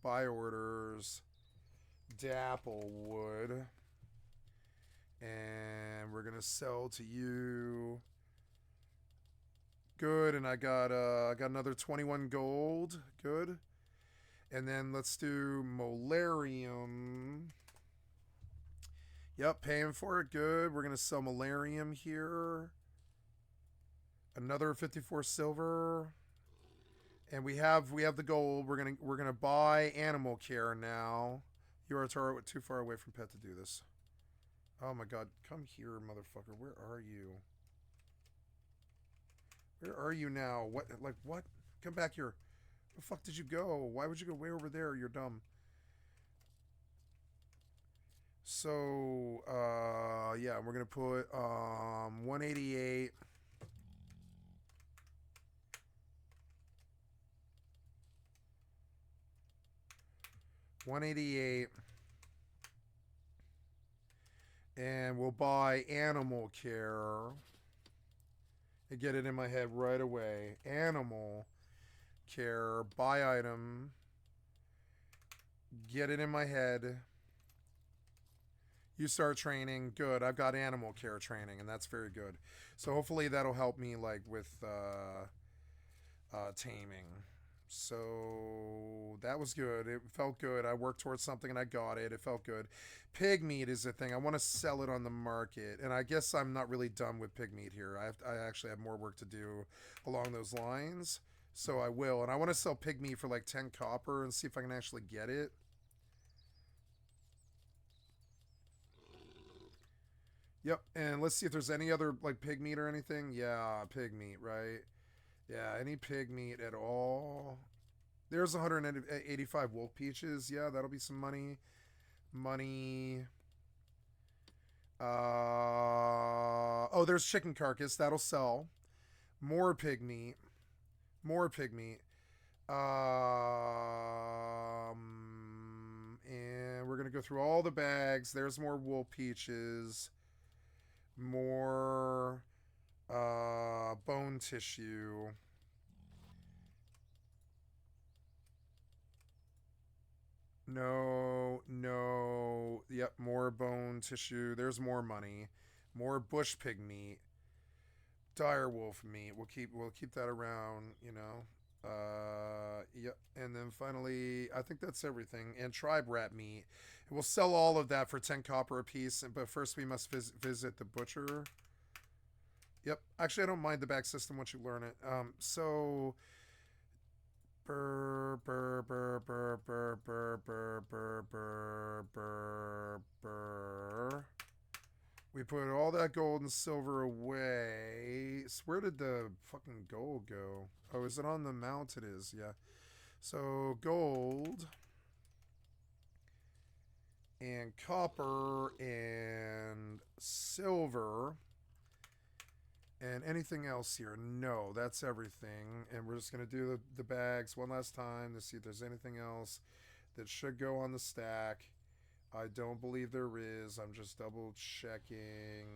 Buy orders. Dapplewood, and we're gonna sell to you. Good, and I got another 21 gold. Good. And then let's do Molarium. Yep, paying for it. Good. We're going to sell Molarium here. Another 54 silver. And we have the gold. We're going to buy animal care now. You are too far away from pet to do this. Oh my god, come here, motherfucker. Where are you? Where are you now? What, like what? Come back here. Where the fuck did you go? Why would you go way over there? You're dumb. So, yeah, we're going to put 188. And we'll buy animal care. I get it in my head right away. Animal care, buy item. Get it in my head. You start training. Good. I've got animal care training, and that's very good. So hopefully that'll help me, like, with taming. So that was good. It felt good. I worked towards something and I got it. It felt good. Pig meat is the thing. I want to sell it on the market, and I guess I'm not really done with pig meat here. I actually have more work to do along those lines, so I will. And I want to sell pig meat for like 10 copper and see if I can actually get it. Yep, and let's see if there's any other like pig meat or anything. Yeah, pig meat, right? Yeah, any pig meat at all. There's 185 wolf peaches. Yeah, that'll be some money. Money. Oh, there's chicken carcass. That'll sell. More pig meat. More pig meat. And we're going to go through all the bags. There's more wool peaches. More bone tissue. No. Yep, more bone tissue. There's more money. More bush pig meat. Dire wolf meat. We'll keep that around, you know. Yep. And then finally, I think that's everything. And tribe rat meat. And we'll sell all of that for 10 copper a piece. But first we must visit the butcher. Yep. Actually, I don't mind the bag system once you learn it. So burr. We put all that gold and silver away. So where did the fucking gold go? Oh, is it on the mount? It is, yeah. So gold and copper and silver and anything else here. No, that's everything. And we're just going to do the bags one last time to see if there's anything else that should go on the stack. I don't believe there is. I'm just double checking.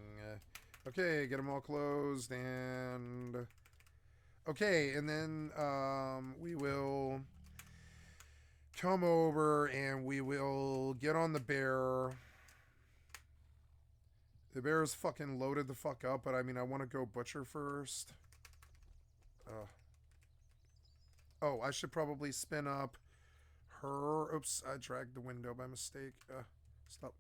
Okay, get them all closed. And okay, and then we will come over and we will get on the bear. The bear is fucking loaded the fuck up, but I mean, I want to go butcher first. Oh, I should probably spin up her. Oops, I dragged the window by mistake. Stop.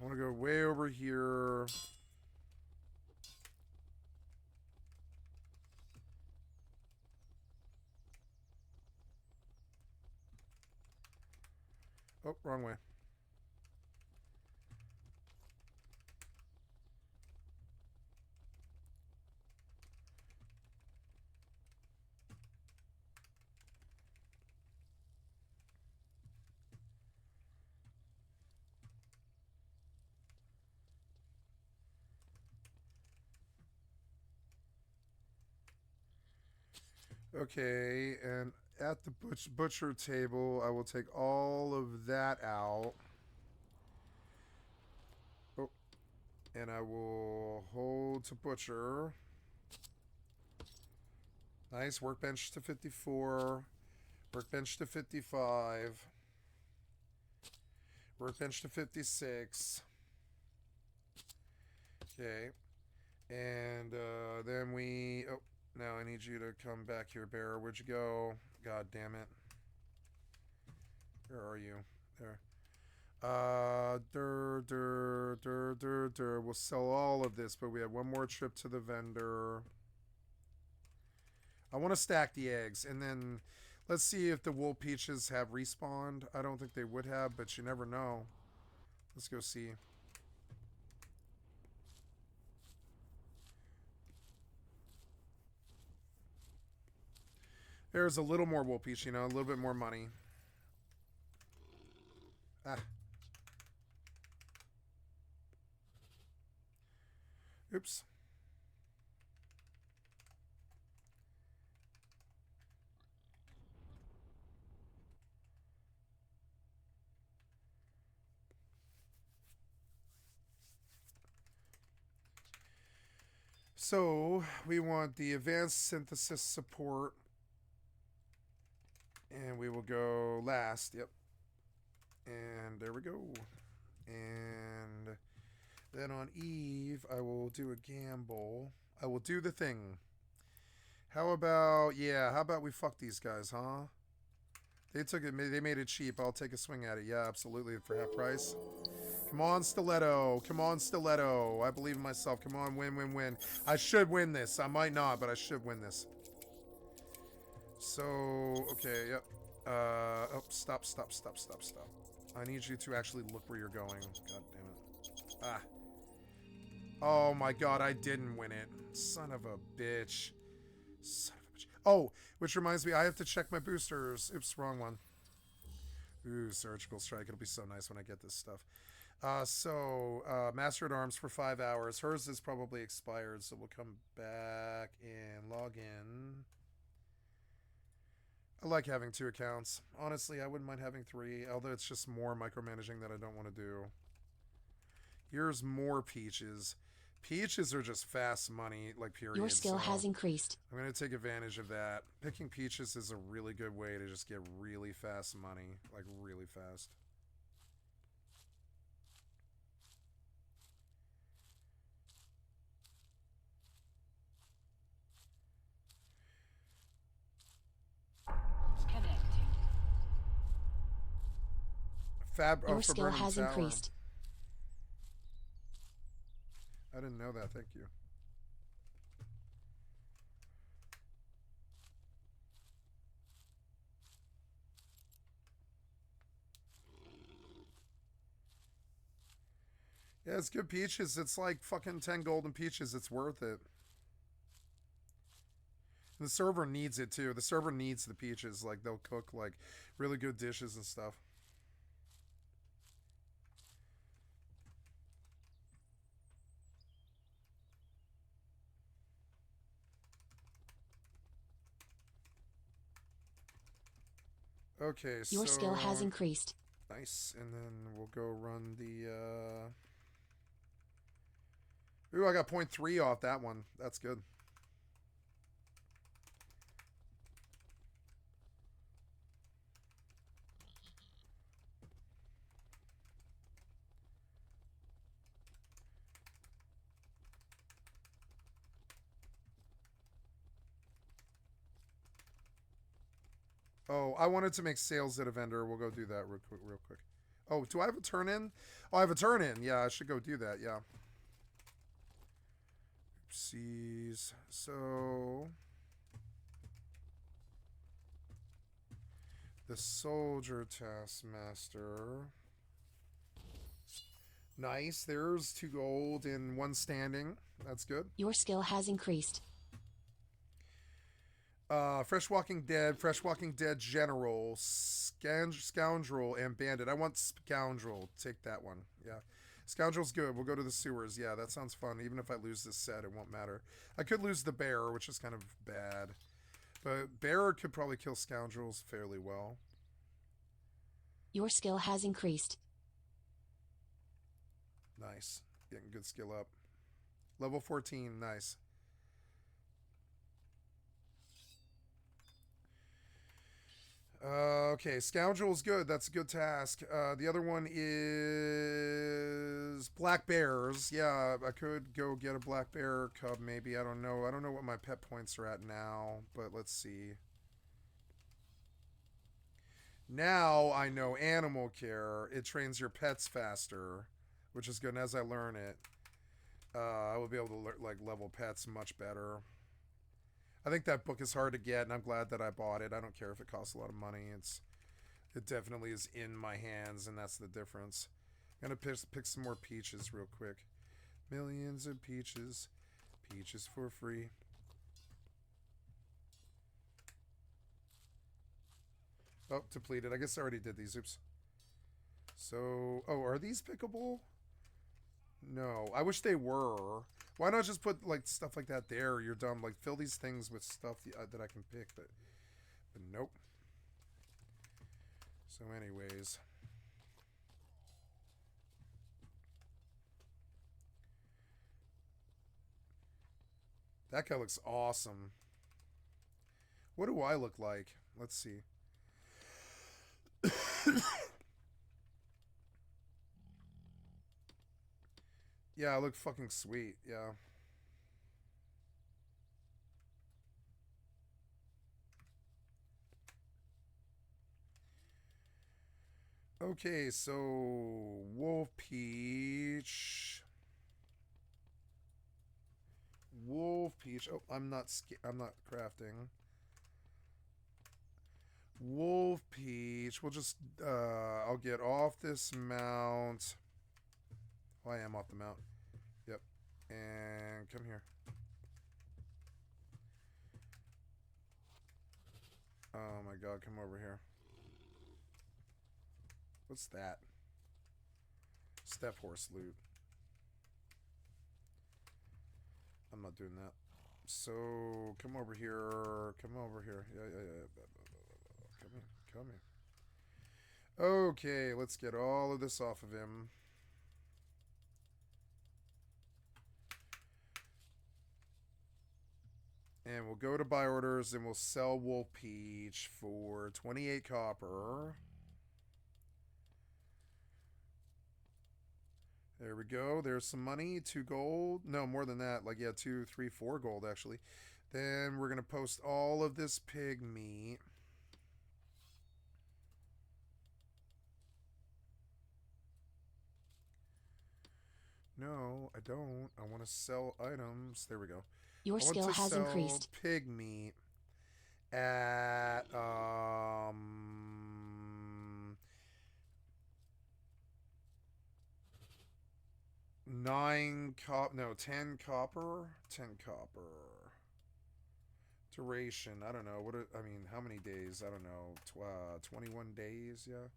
I want to go way over here. Oh, wrong way. Okay, and at the butcher table, I will take all of that out. Oh, and I will hold to butcher. Nice, workbench to 54. Workbench to 55. Workbench to 56. Okay. And then we... Oh, now I need you to come back here, Bear. Where'd you go? God damn it. Where are you? There. We'll sell all of this, but we have one more trip to the vendor. I want to stack the eggs, and then let's see if the wool peaches have respawned. I don't think they would have, but you never know. Let's go see. There's a little more wool peach, you know, a little bit more money. Ah. Oops. So we want the advanced synthesis support. And we will go last. Yep. And there we go. And then on Eve, I will do a gamble. I will do the thing. How about, yeah, how about we fuck these guys, huh? They took it, they made it cheap. I'll take a swing at it. Yeah, absolutely, for half price. Come on, Stiletto. Come on, Stiletto. I believe in myself. Come on, win, win, win. I should win this. I might not, but I should win this. So, okay, yep. Oh, stop. I need you to actually look where you're going. God damn it. Ah. Oh my god, I didn't win it. Son of a bitch. Son of a bitch. Oh, which reminds me, I have to check my boosters. Oops, wrong one. Ooh, Surgical Strike. It'll be so nice when I get this stuff. Master at Arms for 5 hours. Hers is probably expired, so we'll come back and log in. I like having 2 accounts. Honestly, I wouldn't mind having 3, although it's just more micromanaging that I don't want to do. Here's more peaches. Peaches are just fast money, like, period. Your skill has increased. I'm going to take advantage of that. Picking peaches is a really good way to just get really fast money. Like, really fast. Your skill has increased. I didn't know that. Thank you. Yeah, it's good peaches. It's like fucking 10 golden peaches. It's worth it. And the server needs it too. The server needs the peaches. Like, they'll cook like really good dishes and stuff. Okay, Your skill has increased. Nice. And then we'll go run the Ooh, I got 0.3 off that one. That's good. Oh, I wanted to make sales at a vendor. We'll go do that real quick. Oh, do I have a turn in? Oh, I have a turn in. Yeah, I should go do that. Yeah. Oopsies. So the soldier taskmaster. Nice. There's 2 gold and 1 standing. That's good. Your skill has increased. Fresh Walking Dead General, Scoundrel, and Bandit. I want Scoundrel. Take that one. Yeah. Scoundrel's good. We'll go to the sewers. Yeah, that sounds fun. Even if I lose this set, it won't matter. I could lose the bear, which is kind of bad. But bear could probably kill Scoundrels fairly well. Your skill has increased. Nice. Getting good skill up. Level 14. Nice. Okay, Scoundrel's good. That's a good task. The other one is Black Bears. Yeah, I could go get a Black Bear cub maybe. I don't know. I don't know what my pet points are at now, but let's see. Now I know Animal Care. It trains your pets faster, which is good. And as I learn it, I will be able to like level pets much better. I think that book is hard to get, and I'm glad that I bought it. I don't care if it costs a lot of money. It definitely is in my hands, and that's the difference. I'm going to pick some more peaches real quick. Millions of peaches. Peaches for free. Oh, depleted. I guess I already did these. Oops. So, oh, are these pickable? No. I wish they were. Why not just put like stuff like that there? You're dumb. Like, fill these things with stuff that I can pick. But nope. So anyways. That guy looks awesome. What do I look like? Let's see. Yeah, I look fucking sweet. Yeah. Okay, so Wolf Peach. Wolf Peach. Oh, I'm not crafting. Wolf Peach. We'll just I'll get off this mount. Oh, I am off the mount. Yep. And come here. Oh my god, come over here. What's that? Step horse loot. I'm not doing that. So, come over here. Come over here. Yeah. Come here. Come here. Okay, let's get all of this off of him. And we'll go to buy orders and we'll sell Wolf Peach for 28 copper. There we go. There's some money. 2 gold. No, more than that. Like, yeah, 2, 3, 4 gold, actually. Then we're going to post all of this pig meat. No, I don't. I want to sell items. There we go. Your skill has increased. Pig meat at 10 copper. 10 copper. Duration. I don't know. How many days? I don't know. 21 days. Yeah.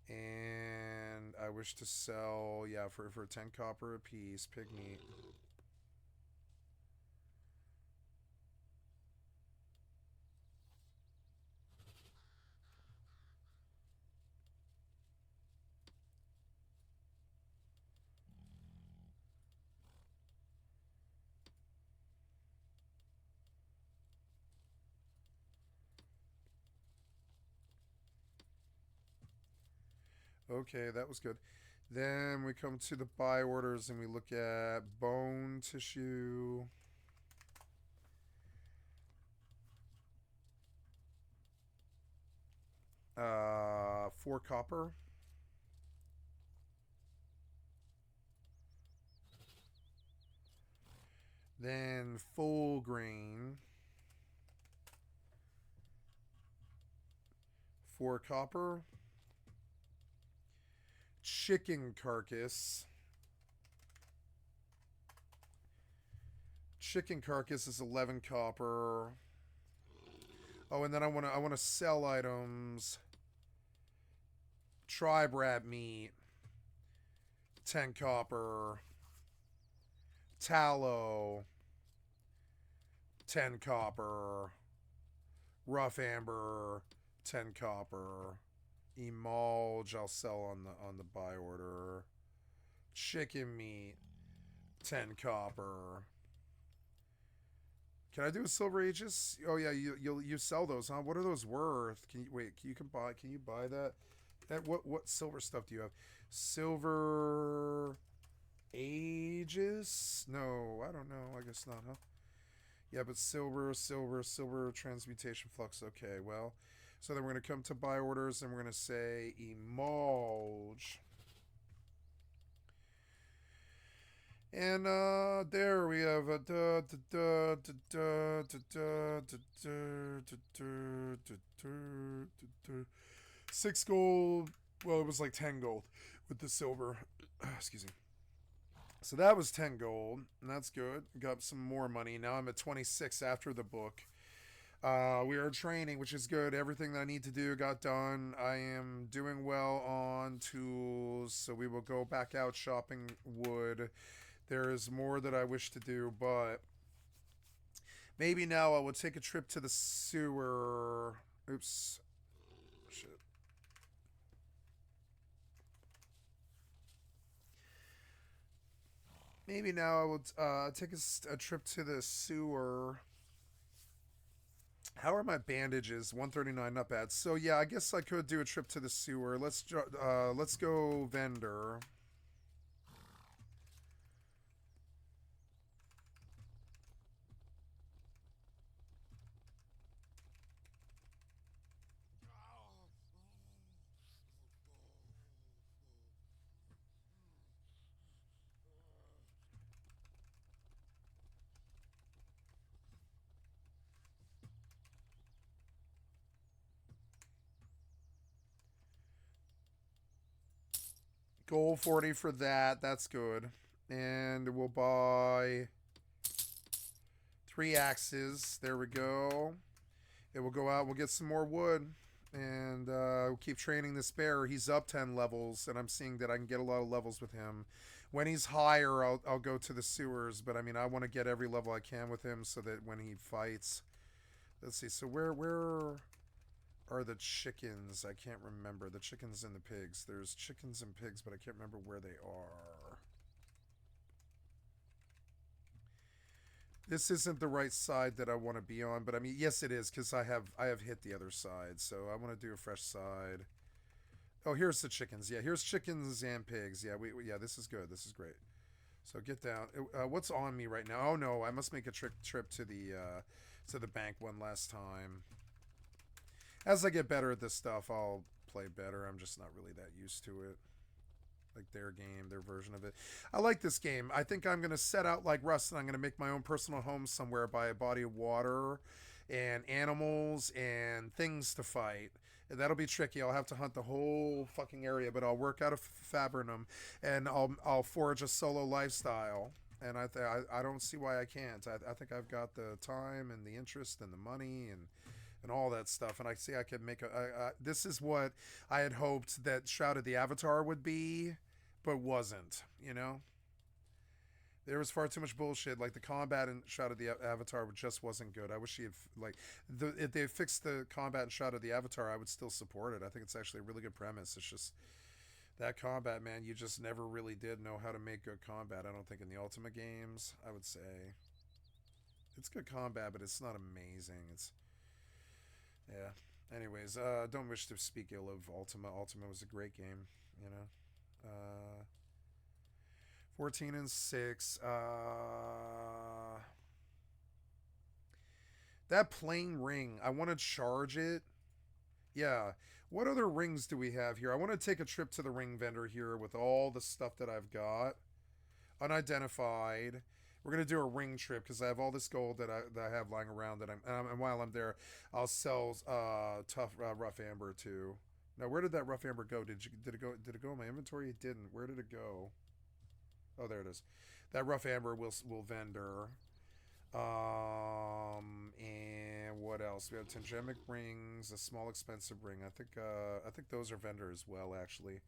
And I wish to sell, yeah, for 10 copper a piece, pig meat. Okay, that was good. Then we come to the buy orders and we look at bone tissue. Uh, 4 copper. Then full grain. 4 copper. Chicken carcass. Chicken carcass is 11 copper. Oh, and then I want to sell items. Tribe rat meat. 10 copper. Tallow. 10 copper. Rough amber. 10 copper. Emulge I'll sell on the buy order. Chicken meat, 10 copper. Can I do a Silver Aegis? Oh yeah, you sell those, huh? What are those worth? Can you buy that? What silver stuff do you have? Silver Aegis? No, I don't know. I guess not, huh? Yeah, but silver transmutation flux. Okay, well, so then we're going to come to buy orders and we're going to say emulge. And there we have a 6 gold. Well, it was like 10 gold with the silver. Excuse me. So that was 10 gold, and that's good. Got some more money. Now I'm at 26 after the book. We are training, which is good. Everything that I need to do got done. I am doing well on tools, so we will go back out shopping wood. There is more that I wish to do, but maybe now I will take a trip to the sewer. Oops. Shit. Maybe now I will take a trip to the sewer How are my bandages? 139, not bad. So yeah, I guess I could do a trip to the sewer. Let's go vendor. Gold 40 for that. That's good. And we'll buy 3 axes. There we go. It will go out. We'll get some more wood. And we'll keep training this bear. He's up 10 levels. And I'm seeing that I can get a lot of levels with him. When he's higher, I'll go to the sewers. But I mean, I want to get every level I can with him so that when he fights. Let's see. So where are the chickens? I can't remember. The chickens and the pigs. There's chickens and pigs, but I can't remember where they are. This isn't the right side that I want to be on, but I mean, yes, it is, because I have hit the other side, so I want to do a fresh side. Oh, here's the chickens. Yeah, here's chickens and pigs. Yeah, yeah, this is good. This is great. So get down. What's on me right now? Oh no, I must make a trip to the bank one last time. As I get better at this stuff, I'll play better. I'm just not really that used to it. Like their game, their version of it. I like this game. I think I'm going to set out like Russ, and I'm going to make my own personal home somewhere by a body of water and animals and things to fight. And that'll be tricky. I'll have to hunt the whole fucking area, but I'll work out a Fabrinum, and I'll forge a solo lifestyle. And I don't see why I can't. I think I've got the time and the interest and the money and all that stuff, and I see I could make this is what I had hoped that Shroud of the Avatar would be, but wasn't, you know? There was far too much bullshit. Like, the combat in Shroud of the Avatar just wasn't good. I wish he had, like, if they fixed the combat in Shroud of the Avatar, I would still support it. I think it's actually a really good premise. It's just, that combat, man, you just never really did know how to make good combat. I don't think in the Ultima games, I would say. It's good combat, but it's not amazing. It's... Yeah. Anyways, don't wish to speak ill of Ultima. Ultima was a great game, you know. 14 and 6. That plain ring, I want to charge it. Yeah. What other rings do we have here? I want to take a trip to the ring vendor here with all the stuff that I've got. Unidentified. We're going to do a ring trip because I have all this gold that I have lying around. And while I'm there, I'll sell tough rough amber too. Now, where did that rough amber go? Did it go in my inventory? It didn't. Where did it go? Oh, there it is. That rough amber will vendor. And what else? We have tangemic rings, a small expensive ring. I think those are vendor as well, actually.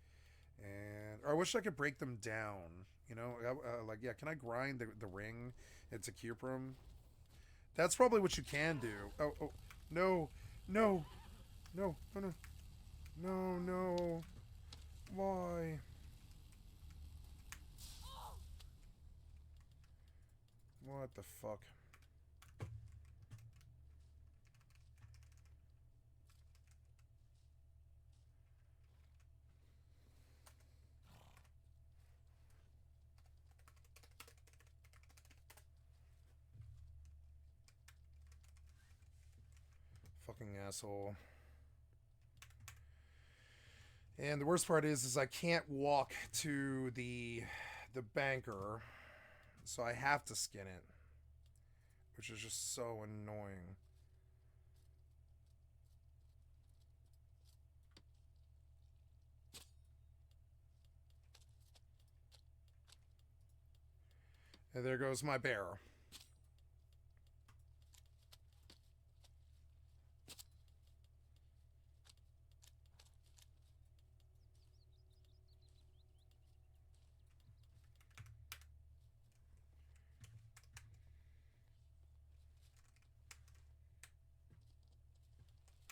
And or I wish I could break them down. You know, like, yeah, can I grind the ring into cuprum? That's probably what you can do. Oh, no, no, no, no, no, no, no. Why? What the fuck? Fucking asshole. And the worst part is I can't walk to the banker, so I have to skin it, which is just so annoying. And there goes my bear.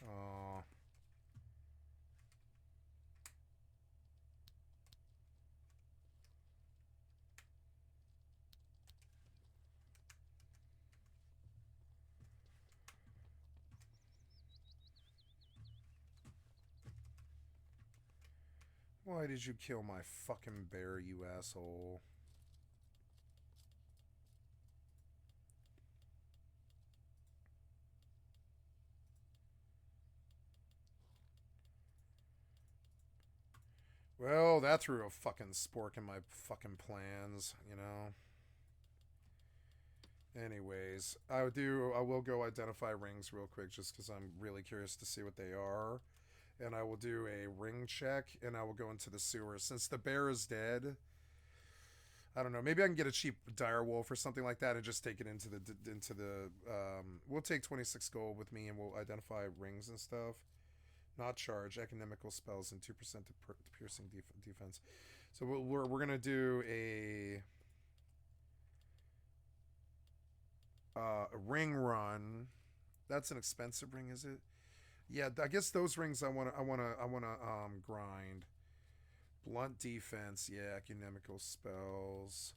Aw. Why did you kill my fucking bear, you asshole? Well, that threw a fucking spork in my fucking plans, you know? Anyways, I will go identify rings real quick just because I'm really curious to see what they are. And I will do a ring check, and I will go into the sewer. Since the bear is dead, I don't know. Maybe I can get a cheap dire wolf or something like that and just take it into the. We'll take 26 gold with me, and we'll identify rings and stuff. Not charge economical spells and 2% to piercing defense. So we're gonna do a ring run. That's an expensive ring, is it? Yeah, I guess those rings I wanna grind. Blunt defense, yeah, economical spells.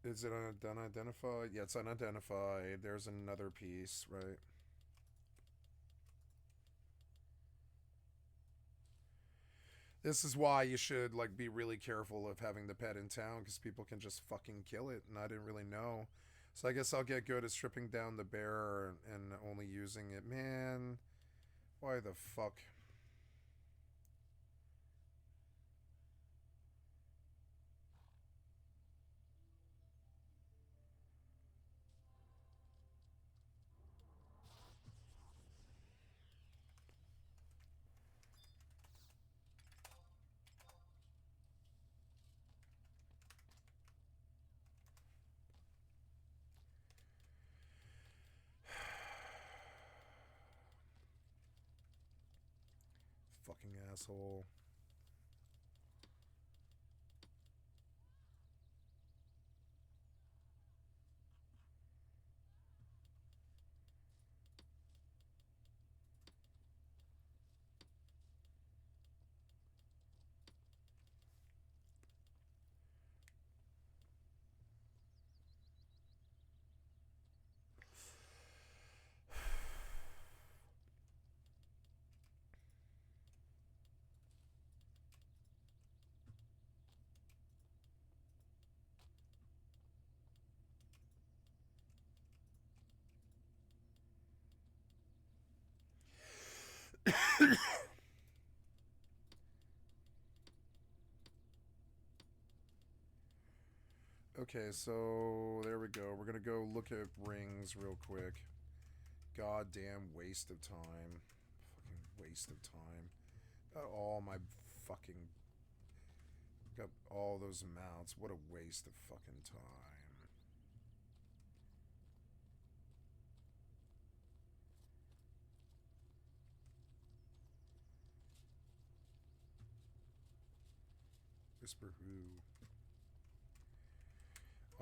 Is it unidentified? Yeah, it's unidentified. There's another piece, right? This is why you should like be really careful of having the pet in town, because people can just fucking kill it, and I didn't really know. So I guess I'll get good at stripping down the bear and only using it. Man, why the fuck? Fucking asshole. Okay, so there we go. We're gonna go look at rings real quick. Goddamn waste of time. Fucking waste of time. Got all my fucking... Got all those amounts. What a waste of fucking time. Whisper who?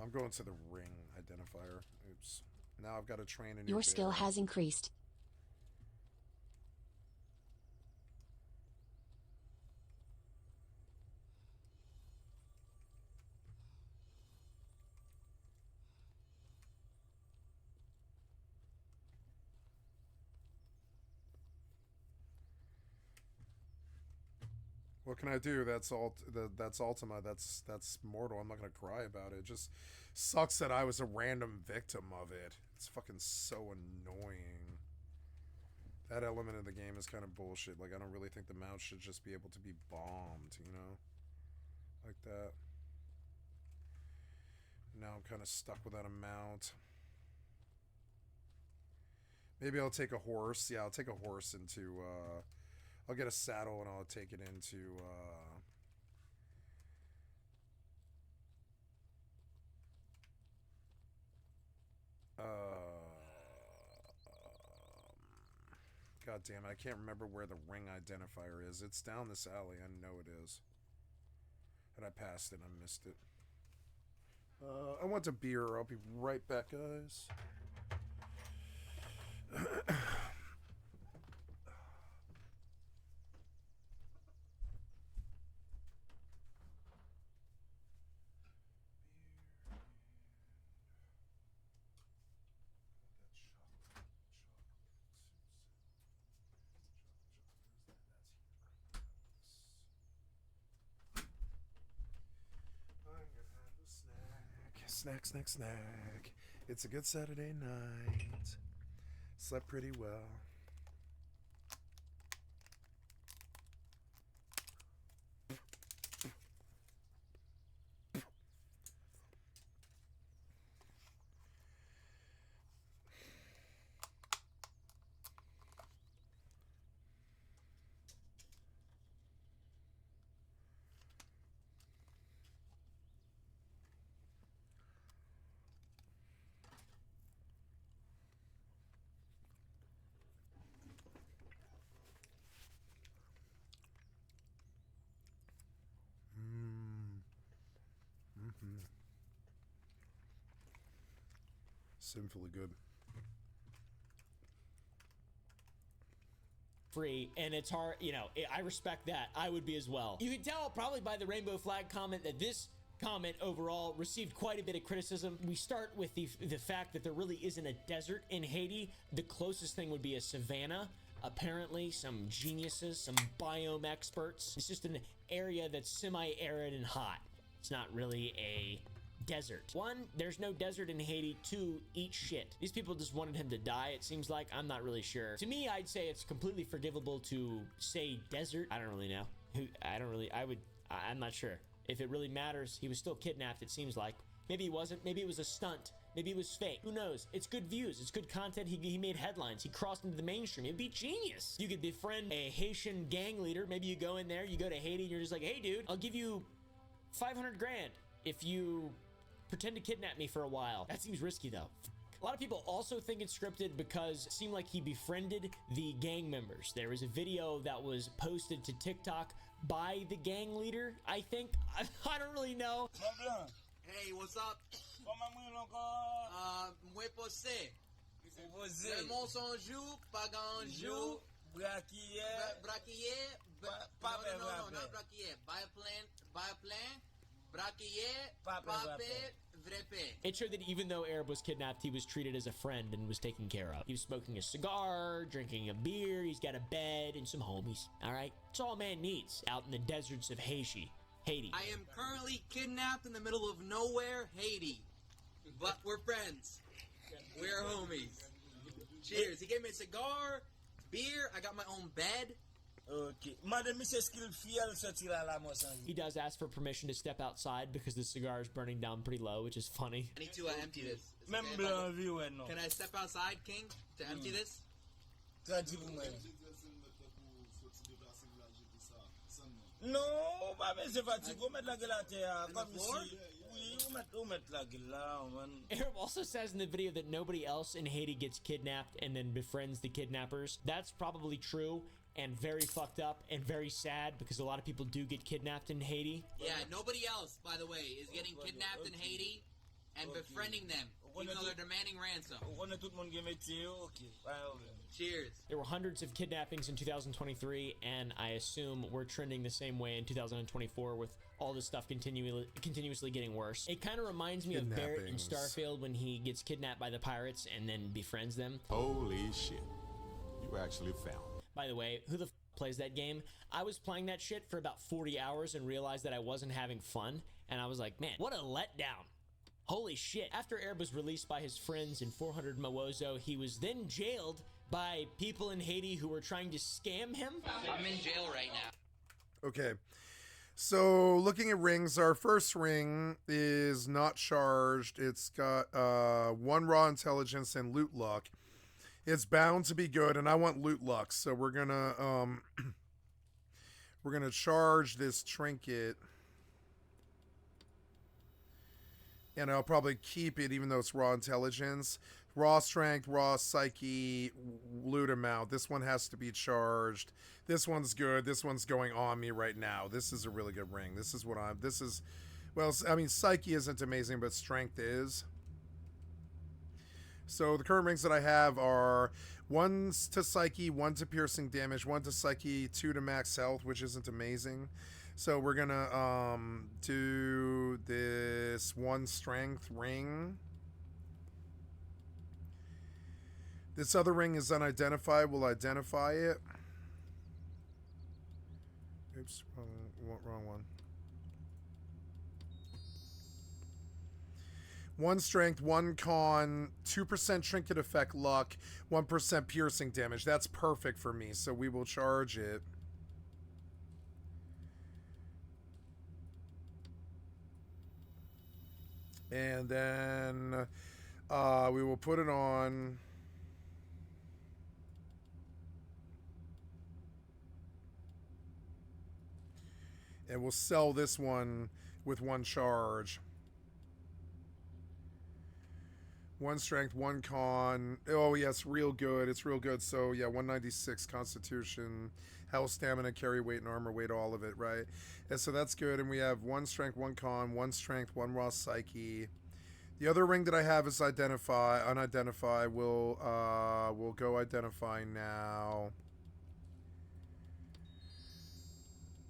I'm going to the ring identifier. Oops. Now I've got to train a new Your skill bear. has increased. What can I do? That's Ultima. That's mortal. I'm not gonna cry about it. It just sucks that I was a random victim of it. It's fucking so annoying. That element of the game is kind of bullshit. Like, I don't really think the mount should just be able to be bombed, you know? Like that. Now I'm kind of stuck with that amount. Maybe I'll take a horse. Yeah, I'll take a horse into, I'll get a saddle and I'll take it into, God damn it, I can't remember where the ring identifier is. It's down this alley, I know it is. And I passed it, I missed it. I want a beer, I'll be right back, guys. Snack, snack, snack. It's a good Saturday night. Slept pretty well. Sinfully good. Free, and it's hard, you know, I respect that. I would be as well. You can tell probably by the rainbow flag comment that this comment overall received quite a bit of criticism. We start with the fact that there really isn't a desert in Haiti. The closest thing would be a savanna. Apparently, some geniuses, some biome experts. It's just an area that's semi-arid and hot. It's not really a desert. One, there's no desert in Haiti. Two, eat shit. These people just wanted him to die, it seems like. I'm not really sure. To me, I'd say it's completely forgivable to say desert. I don't really know. I'm not sure. If it really matters, he was still kidnapped, it seems like. Maybe he wasn't. Maybe it was a stunt. Maybe it was fake. Who knows? It's good views. It's good content. He made headlines. He crossed into the mainstream. It'd be genius. You could befriend a Haitian gang leader. Maybe you go in there, you go to Haiti, and you're just like, hey, dude, I'll give you 500 grand if you pretend to kidnap me for a while. That seems risky, though. A lot of people also think it's scripted because it seemed like he befriended the gang members. There was a video that was posted to TikTok by the gang leader, I think. I don't really know. Hey, what's up? Mwen pose. Vraiment son jour, pas grand jour. Braquillé. Non, not braquillé. Buy a plan. Braquillé, pape, vrepe. It showed that even though Arab was kidnapped, he was treated as a friend and was taken care of. He was smoking a cigar, drinking a beer, he's got a bed and some homies. All right? It's all a man needs out in the deserts of Haiti. I am currently kidnapped in the middle of nowhere, Haiti. But we're friends. We're homies. Cheers. He gave me a cigar, beer, I got my own bed. Okay. He does ask for permission to step outside because the cigar is burning down pretty low, which is funny. I need to empty this. Can I step outside, King, to empty this? No, c'est fatigué. Mettre la gueule à terre, comme ici. Arab also says in the video that nobody else in Haiti gets kidnapped and then befriends the kidnappers. That's probably true and very fucked up and very sad because a lot of people do get kidnapped in Haiti. Yeah, nobody else, by the way, is getting kidnapped in Haiti and befriending them, even though they're demanding ransom. Cheers. There were hundreds of kidnappings in 2023, and I assume we're trending the same way in 2024 with all this stuff continuously getting worse. It kind of reminds me of Barrett in Starfield when he gets kidnapped by the pirates and then befriends them. Holy shit. You actually found. By the way, who the f plays that game? I was playing that shit for about 40 hours and realized that I wasn't having fun, and I was like, man, what a letdown. Holy shit. After Arab was released by his friends in 400 Mawozo, he was then jailed by people in Haiti who were trying to scam him. I'm in jail right now. Okay. So looking at rings, our first ring is not charged. It's got 1 raw intelligence and loot luck. It's bound to be good, and I want loot luck. So we're gonna charge this trinket. And I'll probably keep it even though it's raw intelligence. Raw strength, raw psyche, loot amount. This one has to be charged. This one's good. This one's going on me right now. This is a really good ring. Well, I mean, psyche isn't amazing, but strength is. So the current rings that I have are 1 to psyche, 1 to piercing damage, 1 to psyche, 2 to max health, which isn't amazing. So we're gonna do this 1 strength ring. This other ring is unidentified. We'll identify it. Oops, wrong one. 1 strength, 1 con, 2% trinket effect luck, 1% piercing damage. That's perfect for me, so we will charge it. And then we will put it on. And we'll sell this one with 1 charge. 1 strength, 1 con. Oh, yeah, it's real good. It's real good. So, yeah, 196 constitution, health, stamina, carry weight, and armor weight, all of it, right? And so that's good. And we have 1 strength, 1 con, 1 strength, 1 raw psyche. The other ring that I have is identify. Unidentify. We'll go identify now.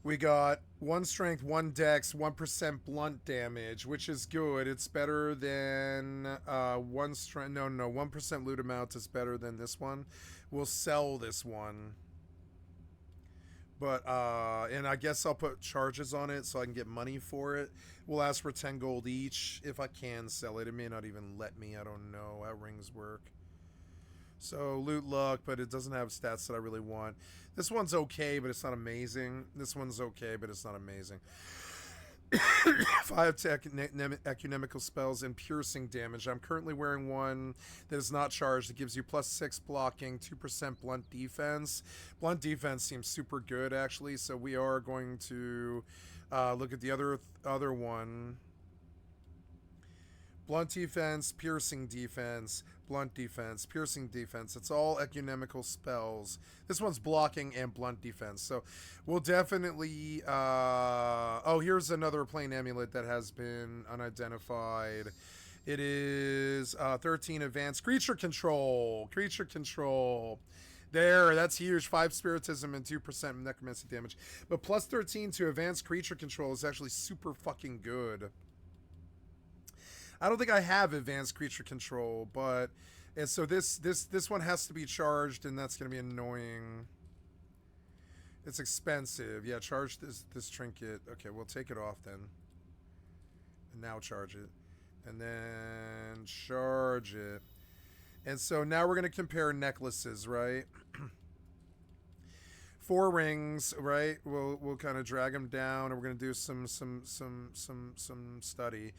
We got 1 strength, 1 dex, 1% blunt damage, which is good. It's better than 1 strength. No, 1% loot amount is better than this one. We'll sell this one. But, and I guess I'll put charges on it so I can get money for it. We'll ask for 10 gold each if I can sell it. It may not even let me. I don't know how rings work. So, loot luck, but it doesn't have stats that I really want. This one's okay, but it's not amazing. This one's okay, but it's not amazing. 5 to ecunemical spells and piercing damage. I'm currently wearing one that is not charged. It gives you +6 blocking, 2% blunt defense. Blunt defense seems super good, actually, so we are going to look at the other one. Blunt defense, piercing defense, blunt defense, piercing defense. It's all ecunemical spells. This one's blocking and blunt defense. So we'll definitely... oh, here's another plain amulet that has been unidentified. It is 13 advanced creature control. Creature control. There, that's huge. 5 spiritism and 2% necromancy damage. But plus 13 to advanced creature control is actually super fucking good. I don't think I have advanced creature control, but and so this one has to be charged, and that's gonna be annoying. It's expensive. Yeah, charge this trinket. Okay, we'll take it off then. And now charge it. And then charge it. And so now we're gonna compare necklaces, right? 4 rings, right? We'll kind of drag them down, and we're gonna do some study.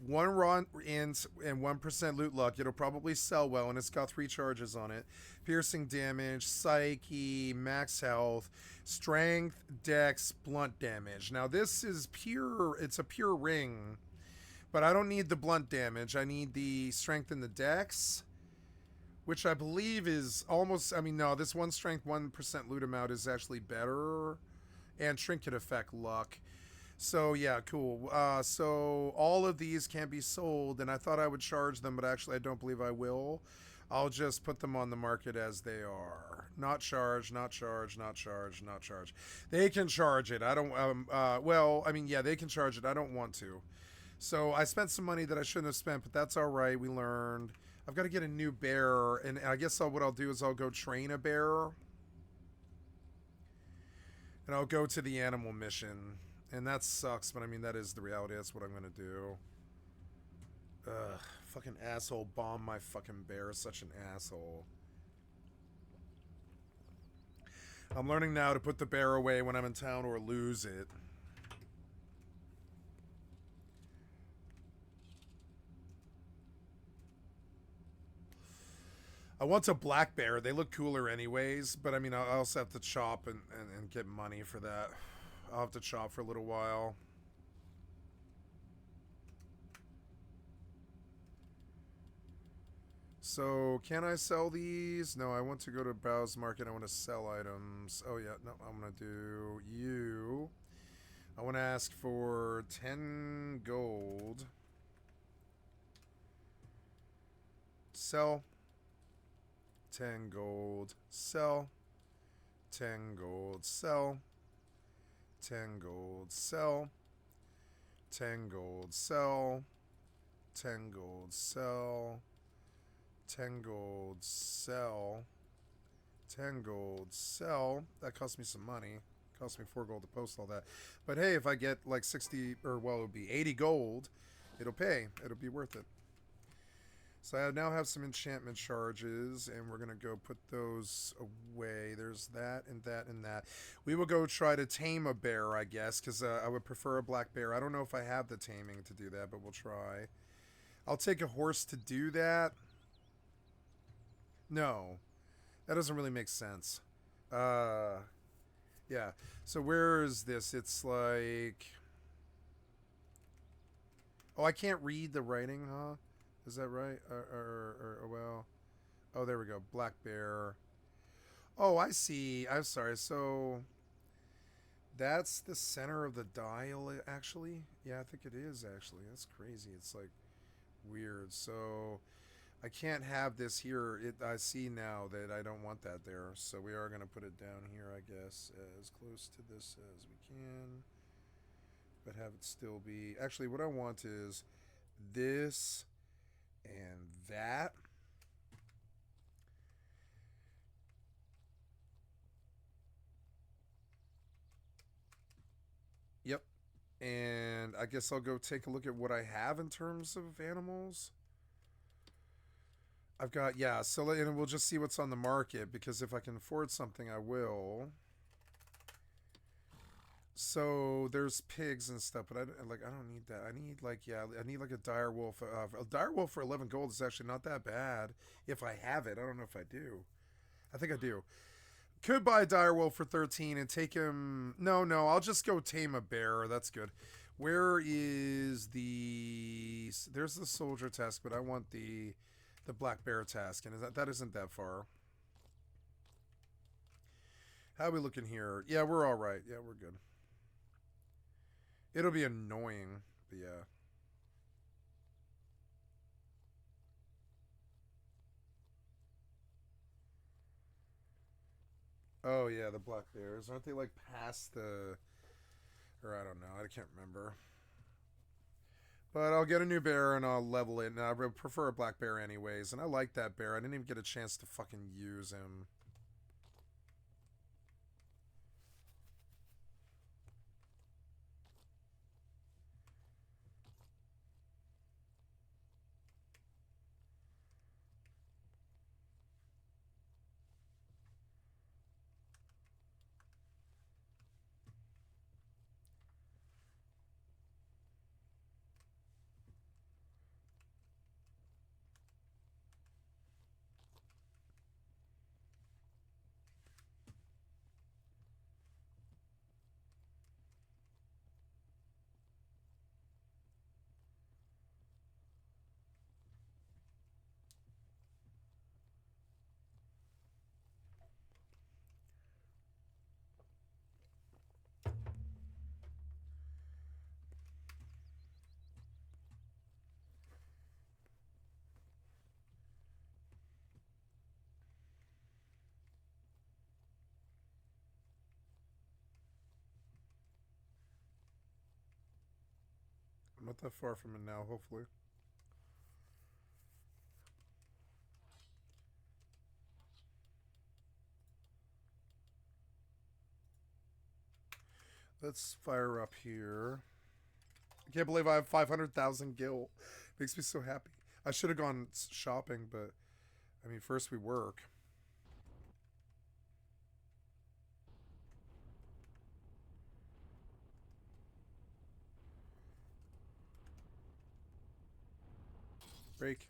1 raw int and 1% loot luck. It'll probably sell well, and it's got 3 charges on it. Piercing damage, psyche, max health, strength, dex, blunt damage. Now this is pure, it's a pure ring, but I don't need the blunt damage. I need the strength and the dex, which I believe is almost, I mean, no, this 1 strength, 1% loot amount is actually better, and trinket effect luck. So, yeah, cool. So, all of these can be sold, and I thought I would charge them, but actually I don't believe I will. I'll just put them on the market as they are. Not charge, not charge, not charge, not charge. They can charge it. I don't, well, I mean, yeah, they can charge it. I don't want to. So, I spent some money that I shouldn't have spent, but that's all right. We learned. I've got to get a new bear, and I guess what I'll do is I'll go train a bear. And I'll go to the animal mission. And that sucks, but I mean, that is the reality. That's what I'm gonna do. Ugh, fucking asshole bombed my fucking bear. Such an asshole. I'm learning now to put the bear away when I'm in town or lose it. I want a black bear. They look cooler anyways, but I mean, I also have to chop and get money for that. I'll have to chop for a little while. So, can I sell these? No, I want to go to browse market. I want to sell items. Oh, yeah. No, I'm going to do you. I want to ask for 10 gold. Sell. 10 gold. Sell. 10 gold. Sell. 10 gold, sell. 10 gold, sell. 10 gold, sell. 10 gold, sell. 10 gold, sell. That cost me some money. Cost me 4 gold to post all that. But hey, if I get like 60, or well, it would be 80 gold, it'll pay. It'll be worth it. So I now have some enchantment charges, and we're going to go put those away. There's that and that and that. We will go try to tame a bear, I guess, because I would prefer a black bear. I don't know if I have the taming to do that, but we'll try. I'll take a horse to do that. No. That doesn't really make sense. Yeah. So where is this? It's like... Oh, I can't read the writing, huh? Is that right? Well... Oh, there we go. Black bear. Oh, I see. I'm sorry. So... That's the center of the dial, actually? Yeah, I think it is, actually. That's crazy. It's, like, weird. So... I can't have this here. I see now that I don't want that there. So we are going to put it down here, I guess, as close to this as we can. But have it still be... Actually, what I want is this and that. Yep. And I guess I'll go take a look at what I have in terms of animals. I've got, yeah, so and we'll just see what's on the market, because if I can afford something, I will. So there's pigs and stuff, but I don't need that. I need I need like a dire wolf. A dire wolf for 11 gold is actually not that bad if I have it. I don't know if I do. I think I do. Could buy a dire wolf for 13 and take him. No, I'll just go tame a bear. That's good. Where is the? There's the soldier task, but I want the black bear task, and that isn't that far. How are we looking here? Yeah, we're all right. Yeah, we're good. It'll be annoying, but yeah. Oh yeah, the black bears. Aren't they like past the... Or I don't know. I can't remember. But I'll get a new bear and I'll level it. And I would prefer a black bear anyways. And I like that bear. I didn't even get a chance to fucking use him. I'm not that far from it now, hopefully. Let's fire up here. I can't believe I have 500,000 gil. Makes me so happy. I should have gone shopping, but I mean, first we work. Break.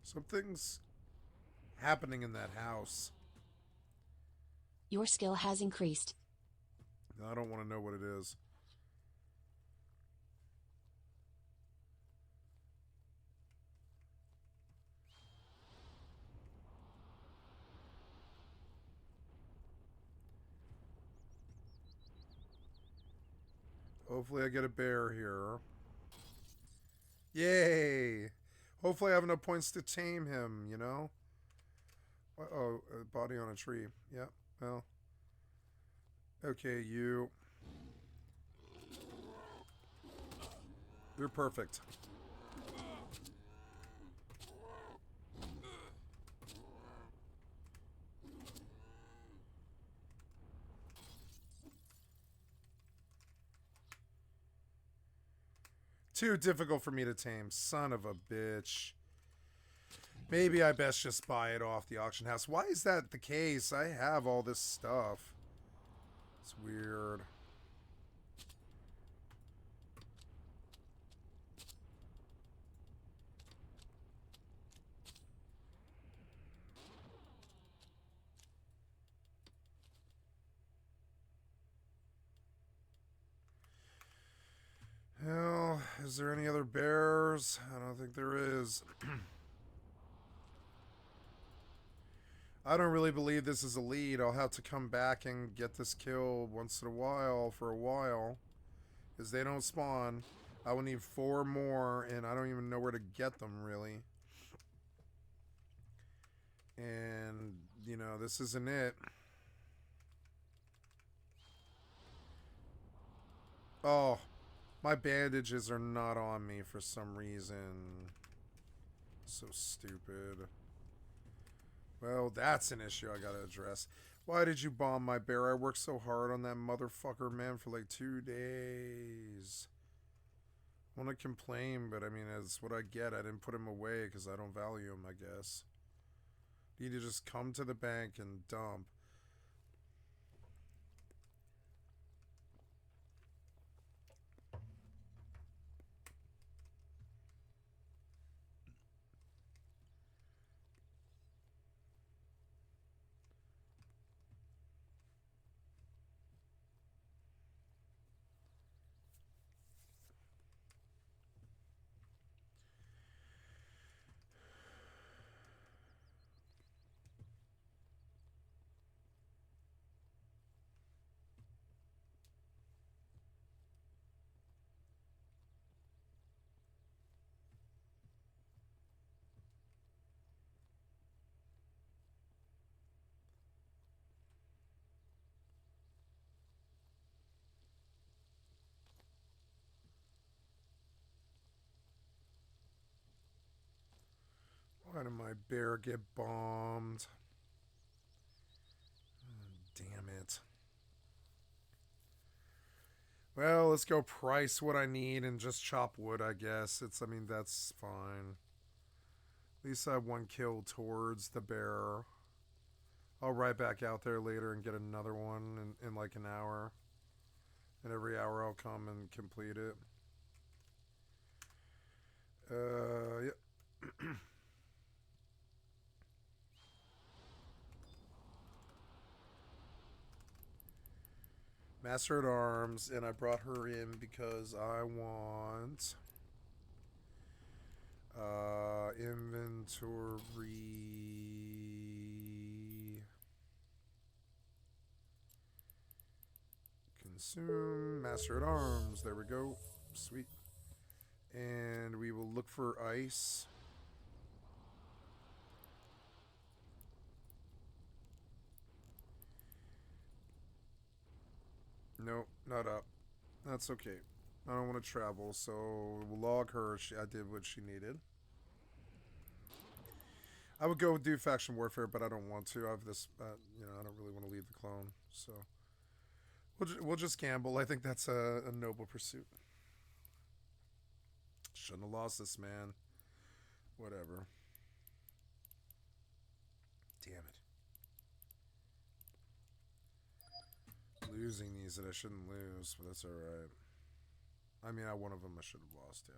Something's happening in that house. Your skill has increased. I don't want to know what it is. Hopefully I get a bear here. Yay! Hopefully I have enough points to tame him, you know? Oh, a body on a tree. Yep, well. Okay, you. You're perfect. Too difficult for me to tame. Son of a bitch. Maybe I best just buy it off the auction house. Why is that the case? I have all this stuff. It's weird. Well, is there any other bears? I don't think there is. I don't really believe this is a lead. I'll have to come back and get this kill once in a while for a while. Because they don't spawn. I will need 4 more, and I don't even know where to get them, really. And, you know, this isn't it. Oh, my bandages are not on me for some reason. So stupid. Well, that's an issue I gotta address. Why did you bomb my bear? I worked so hard on that motherfucker, man, for like 2 days. I want to complain, but I mean, that's what I get. I didn't put him away because I don't value him, I guess. You need to just come to the bank and dump. Why did my bear get bombed? Oh, damn it. Well, let's go price what I need and just chop wood, I guess. I mean, that's fine. At least I have 1 kill towards the bear. I'll ride back out there later and get another one in like an hour. And every hour I'll come and complete it. Yep. Master at Arms, and I brought her in because I want inventory, consume, Master at Arms, there we go, sweet. And we will look for ice. Nope, not up. That's okay. I don't want to travel, so we'll log her. I did what she needed. I would go do faction warfare, but I don't want to. I have this, you know, I don't really want to leave the clone, so we'll just gamble. I think that's a noble pursuit. Shouldn't have lost this, man. Whatever. Damn it. Losing these that I shouldn't lose, but that's alright. I mean, one of them I should have lost, yeah.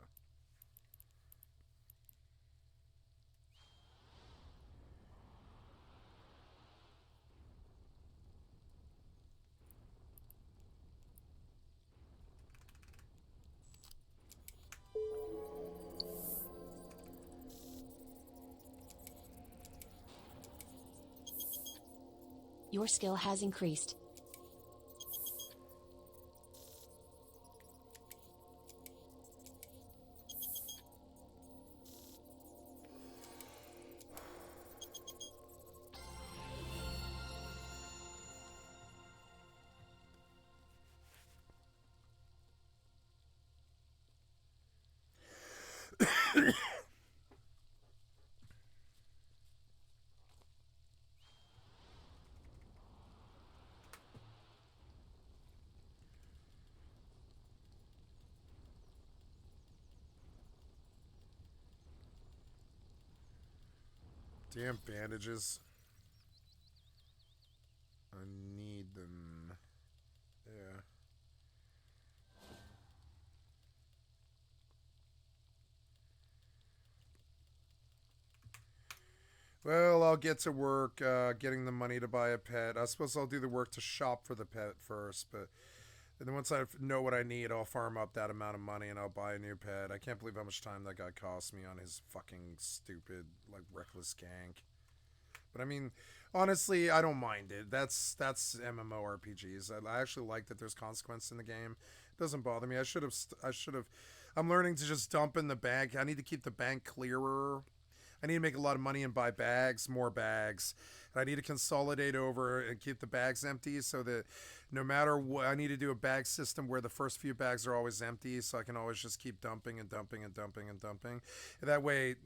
Your skill has increased. Damn bandages. I need them. Yeah. Well, I'll get to work getting the money to buy a pet. I suppose I'll do the work to shop for the pet first, but then once I know what I need, I'll farm up that amount of money and I'll buy a new pet. I can't believe how much time that guy cost me on his fucking stupid, like, reckless gank. But I mean, honestly, I don't mind it. That's MMORPGs. I actually like that there's consequence in the game. It doesn't bother me. I should have. I'm learning to just dump in the bank. I need to keep the bank clearer. I need to make a lot of money and buy bags, more bags. And I need to consolidate over and keep the bags empty so that no matter what, I need to do a bag system where the first few bags are always empty, so I can always just keep dumping and dumping and dumping and dumping. And that way,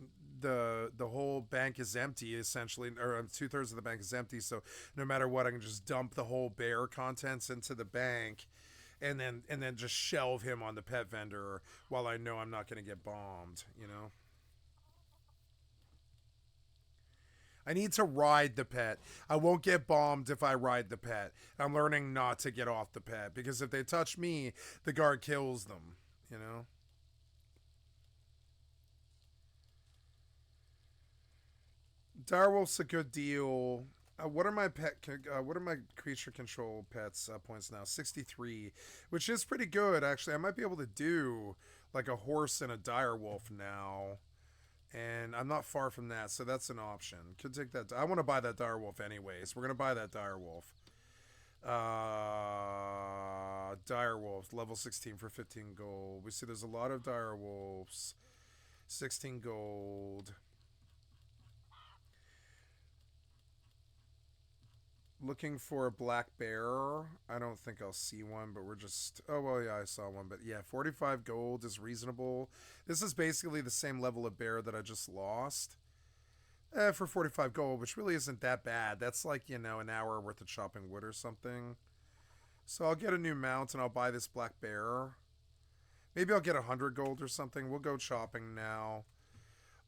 the whole bank is empty essentially, or 2/3 of the bank is empty. So no matter what, I can just dump the whole bear contents into the bank, and then just shelve him on the pet vendor while I know I'm not going to get bombed. You know. I need to ride the pet. I won't get bombed if I ride the pet. I'm learning not to get off the pet because if they touch me, the guard kills them, you know? Direwolf's a good deal. What are my creature control pets points now? 63, which is pretty good actually. I might be able to do like a horse and a direwolf now. And I'm not far from that, so that's an option. Could take that. I want to buy that direwolf anyways. We're going to buy that direwolf. Direwolf, level 16 for 15 gold. We see there's a lot of direwolves. 16 gold. Looking for a black bear. I don't think I'll see one, but we're just... Oh, well, yeah, I saw one. But yeah, 45 gold is reasonable. This is basically the same level of bear that I just lost. For 45 gold, which really isn't that bad. That's like, you know, an hour worth of chopping wood or something. So I'll get a new mount and I'll buy this black bear. Maybe I'll get 100 gold or something. We'll go chopping now.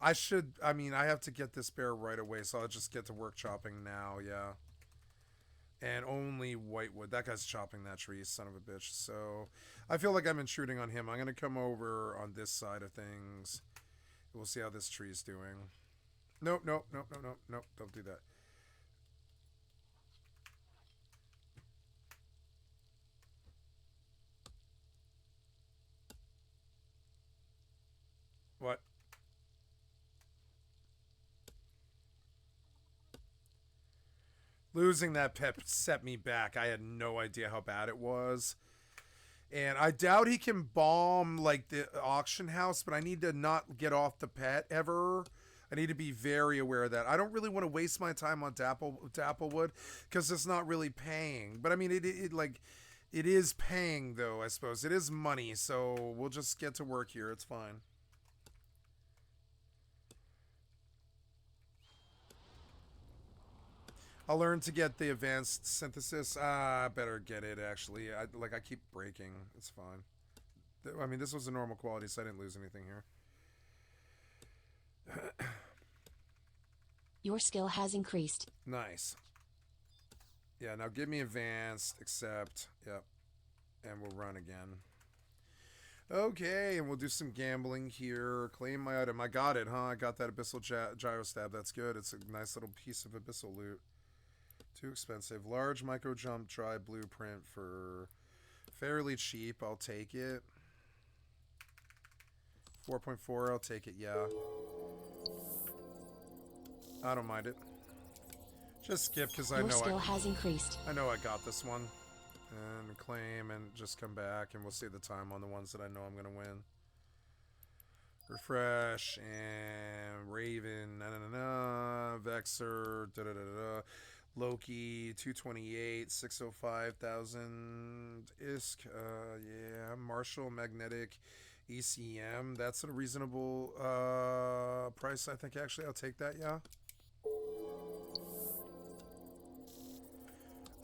I have to get this bear right away, so I'll just get to work chopping now, yeah. And only whitewood. That guy's chopping that tree, son of a bitch. So I feel like I'm intruding on him. I'm going to come over on this side of things. We'll see how this tree's doing. Nope. Don't do that. What? Losing that pet set me back. I had no idea how bad it was. And I doubt he can bomb, like, the auction house, but I need to not get off the pet ever. I need to be very aware of that. I don't really want to waste my time on Dapplewood because it's not really paying. But, I mean, it is paying, though, I suppose. It is money, so we'll just get to work here. It's fine. I'll learn to get the advanced synthesis. I better get it, actually. I keep breaking. It's fine. I mean, this was a normal quality, so I didn't lose anything here. Your skill has increased. Nice. Yeah, now give me advanced, accept. Yep. And we'll run again. Okay, and we'll do some gambling here. Claim my item. I got it, huh? I got that abyssal gyro stab. That's good. It's a nice little piece of abyssal loot. Too expensive. Large micro jump dry blueprint for fairly cheap. I'll take it. 4.4. I'll take it. Yeah. I don't mind it. Just skip because I know your skill has increased. I know I got this one. And claim and just come back and we'll see the time on the ones that I know I'm going to win. Refresh and Raven. Vexer. Loki, 228, 605,000 ISK. Yeah, Marshall, Magnetic, ECM, that's a reasonable price, I think. Actually, I'll take that, yeah.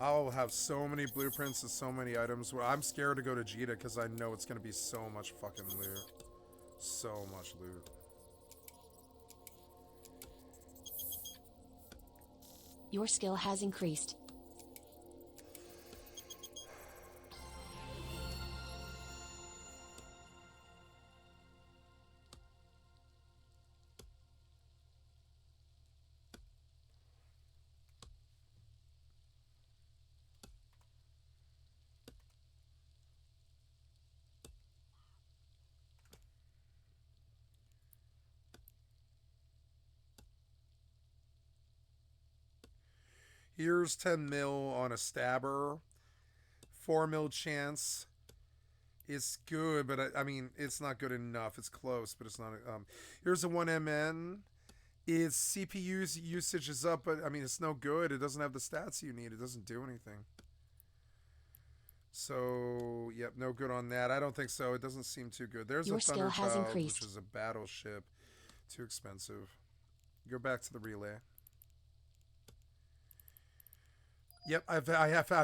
I'll have so many blueprints and so many items. Well, I'm scared to go to Jita because I know it's going to be so much fucking loot. So much loot. Your skill has increased. Here's 10 mil on a stabber. 4 mil chance. It's good, but I mean, it's not good enough. It's close, but it's not. Here's a 1MN. Its CPU usage is up, but I mean, it's no good. It doesn't have the stats you need. It doesn't do anything. So, yep, no good on that. I don't think so. It doesn't seem too good. There's Your a skill Thunder has Child, increased. which is a battleship. Too expensive. Go back to the relay. Yep, I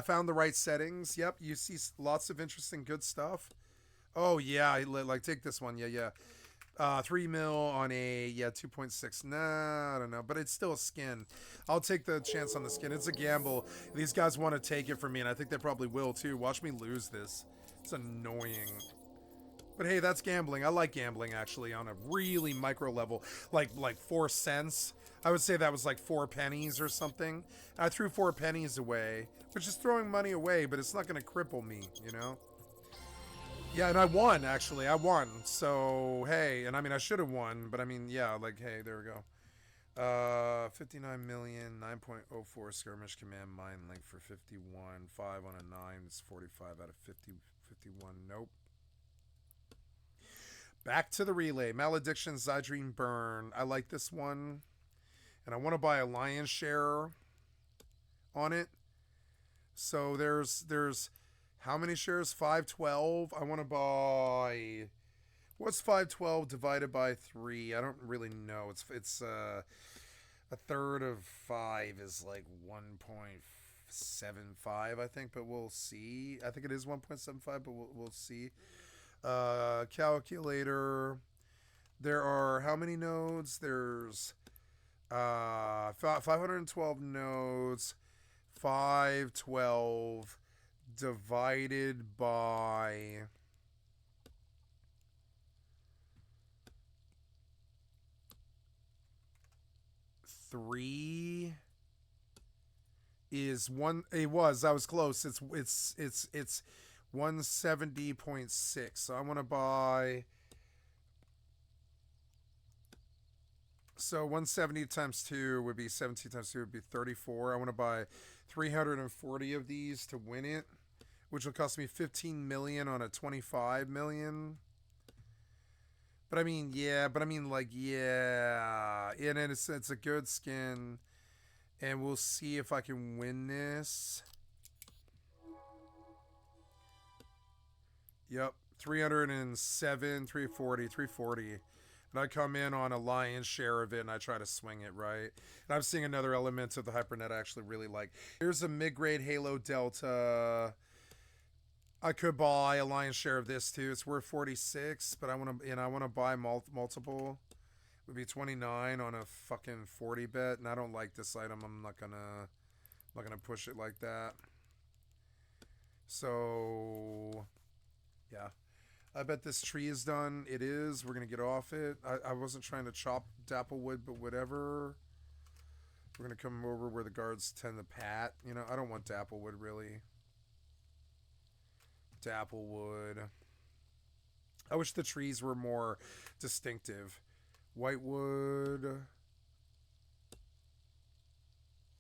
found the right settings. Yep, you see lots of interesting good stuff. Oh yeah, like take this one. Yeah. 3 mil on a 2.6. Nah, I don't know, but it's still a skin. I'll take the chance on the skin. It's a gamble. These guys want to take it from me, and I think they probably will too. Watch me lose this. It's annoying. But hey, that's gambling. I like gambling actually on a really micro level, like 4 cents. I would say that was like 4 pennies or something. I threw 4 pennies away, which is throwing money away, but it's not going to cripple me, you know? Yeah, and I won, actually. I won. So, hey, and I mean, I should have won, but I mean, yeah, like, hey, there we go. 59 million, 9.04 skirmish command mine link for 51. 5 on a 9, it's 45 out of 50, 51. Nope. Back to the relay. Malediction, Zydrine Burn. I like this one. And I want to buy a lion's share on it. So there's how many shares? 512. I want to buy. What's 512 divided by 3? I don't really know. It's a third of 5 is like 1.75, I think, but we'll see. I think it is 1.75, but we'll see. Calculator. There are how many nodes? There's 512 nodes. 512 divided by 3 is one. I was close. It's 170.6. So I want to buy. So 170 times 2 would be 17 times 2 would be 34. I want to buy 340 of these to win it, which will cost me 15 million on a 25 million. But I mean, yeah. And then it's a good skin, and we'll see if I can win this. Yep, 307, 340. And I come in on a lion's share of it, and I try to swing it, right? And I'm seeing another element of the Hypernet I actually really like. Here's a mid-grade Halo Delta. I could buy a lion's share of this, too. It's worth 46, but I want to buy multiple. It would be 29 on a fucking 40 bet, and I don't like this item. I'm not gonna push it like that. So, yeah. I bet this tree is done. It is. We're going to get off it. I wasn't trying to chop Dapplewood, but whatever. We're going to come over where the guards tend to pat. You know, I don't want Dapplewood, really. Dapplewood. I wish the trees were more distinctive. Whitewood.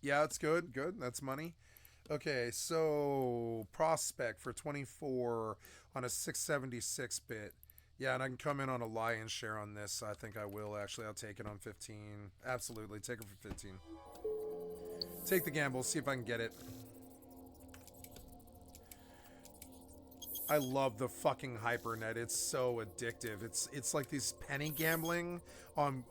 Yeah, it's good. Good. That's money. Okay, so Prospect for 24 on a 676 bit. Yeah, and I can come in on a lion's share on this. I think I will, actually. I'll take it on 15. Absolutely. Take it for 15. Take the gamble. See if I can get it. I love the fucking hypernet. It's so addictive. It's like this penny gambling on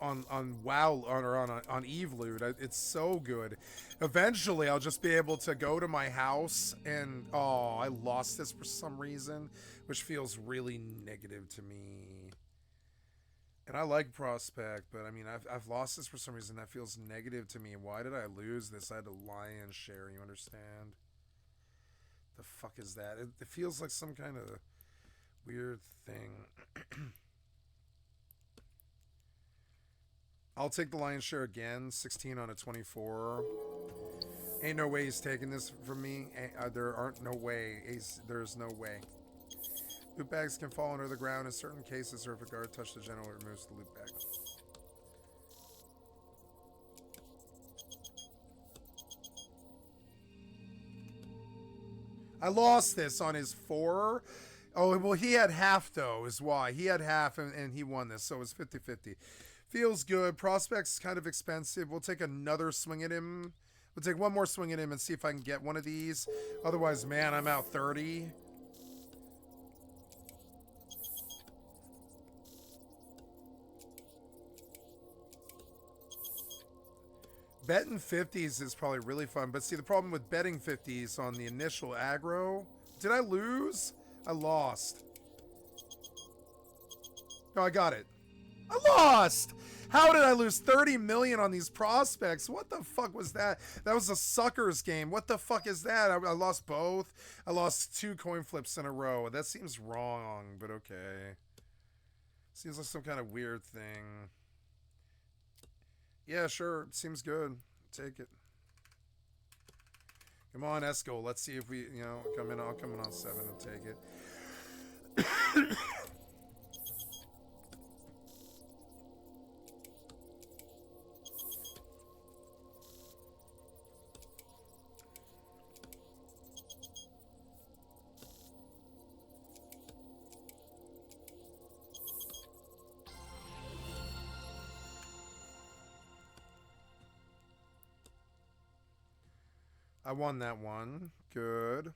WoW or on EvE Loot. It's so good. Eventually, I'll just be able to go to my house and I lost this for some reason, which feels really negative to me. And I like Prospect, but I mean, I've lost this for some reason. That feels negative to me. Why did I lose this? I had a lion's share. You understand? The fuck is that? It feels like some kind of weird thing. I'll take the lion's share again. 16 on a 24. Ain't no way he's taking this from me. There aren't no way. There's no way. Loot bags can fall under the ground in certain cases, or if a guard touches the general, it removes the loot bag. I lost this on his 4. Oh, well, he had half, though, is why. He had half, and he won this, so it was 50-50. Feels good. Prospect's kind of expensive. We'll take another swing at him. We'll take one more swing at him and see if I can get one of these. Otherwise, man, I'm out 30. Betting 50s is probably really fun, but see, the problem with betting 50s on the initial aggro... Did I lose? I lost. No, I got it. I lost! How did I lose 30 million on these prospects? What the fuck was that? That was a suckers game. What the fuck is that? I lost both. I lost 2 coin flips in a row. That seems wrong, but okay. Seems like some kind of weird thing. Yeah, sure. Seems good. Take it. Come on, Esco. Let's see if we, come in. I'll come in on 7 and take it. I won that one. Good.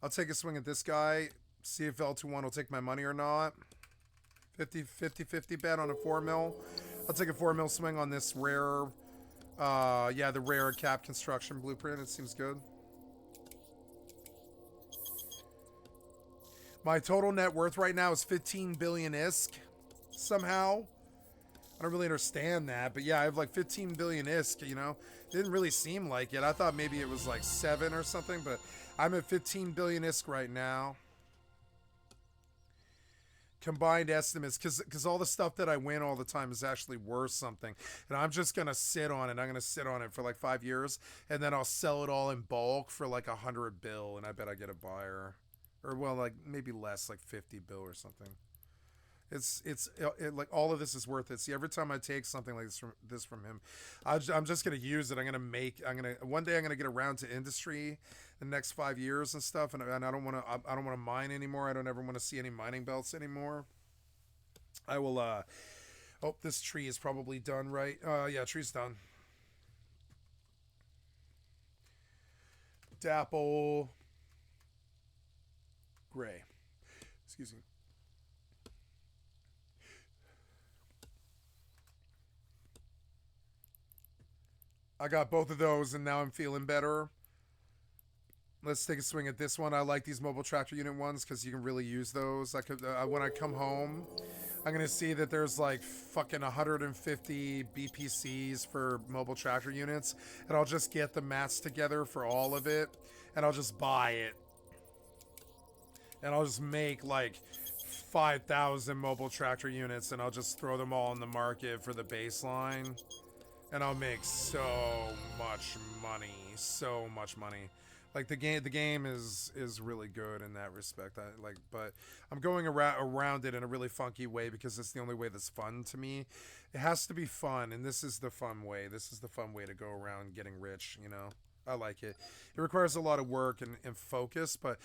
I'll take a swing at this guy. See if L21 will take my money or not. 50 bet on a 4 mil. I'll take a 4 mil swing on this rare. Yeah, the rare cap construction blueprint. It seems good. My total net worth right now is 15 billion ISK. Somehow. I don't really understand that, but yeah, I have like 15 billion ISK, It didn't really seem like it. I thought maybe it was like 7 or something, but I'm at 15 billion ISK right now. Combined estimates, because all the stuff that I win all the time is actually worth something. And I'm just going to sit on it. I'm going to sit on it for like 5 years, and then I'll sell it all in bulk for like 100 bill, and I bet I get a buyer. Or, well, like maybe less, like 50 bill or something. It's like all of this is worth it. See, every time I take something like this from him, I'm just gonna use it. One day I'm gonna get around to industry, the next 5 years and stuff. And I don't want to mine anymore. I don't ever want to see any mining belts anymore. I will. Oh, this tree is probably done, right? Yeah, tree's done. Dapple. Gray. Excuse me. I got both of those, and now I'm feeling better. Let's take a swing at this one. I like these mobile tractor unit ones because you can really use those. When I come home, I'm going to see that there's like fucking 150 BPCs for mobile tractor units, and I'll just get the mats together for all of it, and I'll just buy it. And I'll just make like 5,000 mobile tractor units, and I'll just throw them all in the market for the baseline. And I'll make so much money. So much money. Like the game is really good in that respect. But I'm going around it in a really funky way because it's the only way that's fun to me. It has to be fun, and this is the fun way. This is the fun way to go around getting rich, I like it. It requires a lot of work and focus, but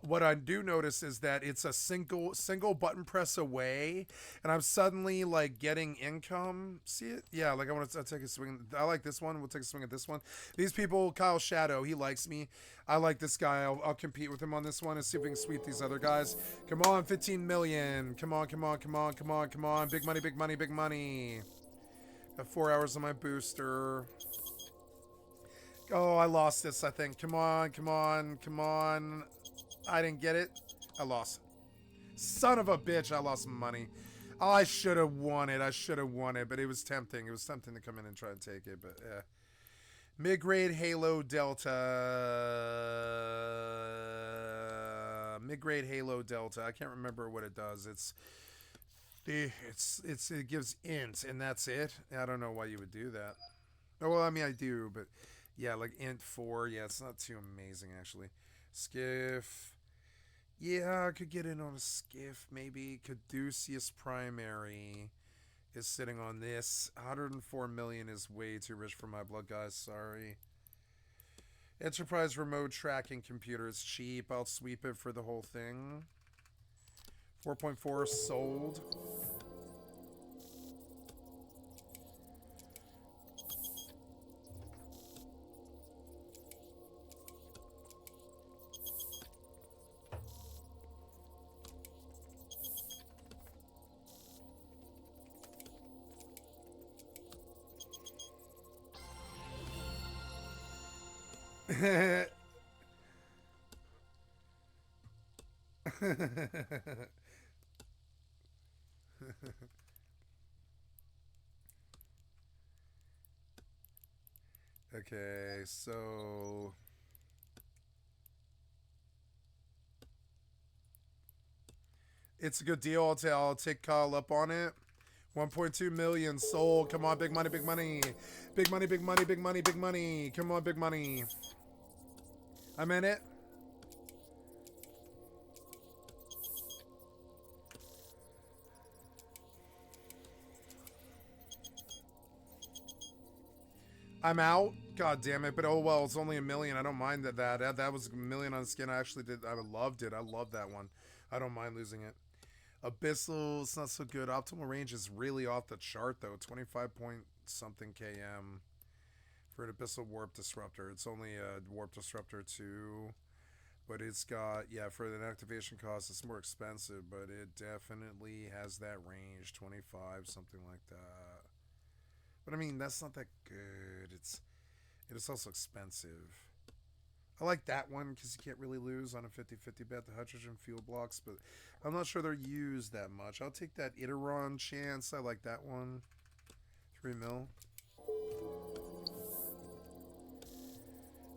what I do notice is that it's a single button press away, and I'm suddenly like getting income. See it? Yeah, like I'll take a swing. I like this one. We'll take a swing at this one. These people, Kyle Shadow, he likes me. I like this guy. I'll compete with him on this one and see if we can sweep these other guys. Come on, 15 million. Come on, come on, come on, come on, come on. Big money, big money, big money. Got 4 hours on my booster. Oh, I lost this, I think. Come on, come on, come on. I didn't get it. I lost. Son of a bitch, I lost money. Oh, I should have won it. I should have won it, but it was tempting. It was tempting to come in and try and take it, but yeah. Mid-grade Halo Delta. Mid-grade Halo Delta. I can't remember what it does. It gives int, and that's it. I don't know why you would do that. Oh, well, I mean, I do, but yeah, like int 4. Yeah, it's not too amazing, actually. Skiff. Yeah, I could get in on a skiff, maybe. Caduceus Primary is sitting on this. 104 million is way too rich for my blood, guys. Sorry. Enterprise Remote Tracking Computer is cheap. I'll sweep it for the whole thing. 4.4 sold. Okay, so it's a good deal. I'll take Kyle up on it. 1.2 million sold. Come on, big money, big money. Big money, big money, big money, big money. Come on, big money. I'm in it. I'm out. God damn it. But oh well, it's only a million. I don't mind that was a million on skin. I actually did. I loved it. I love that one. I don't mind losing it. Abyssal, it's not so good. Optimal range is really off the chart though. 25 point something km for an Abyssal Warp Disruptor. It's only a Warp Disruptor 2. But it's got, yeah, for an activation cost, it's more expensive, but it definitely has that range, 25, something like that. But I mean, that's not that good. It is also expensive. I like that one because you can't really lose on a 50-50 bet, the hydrogen fuel blocks, but I'm not sure they're used that much. I'll take that Iteron chance. I like that one. 3 mil.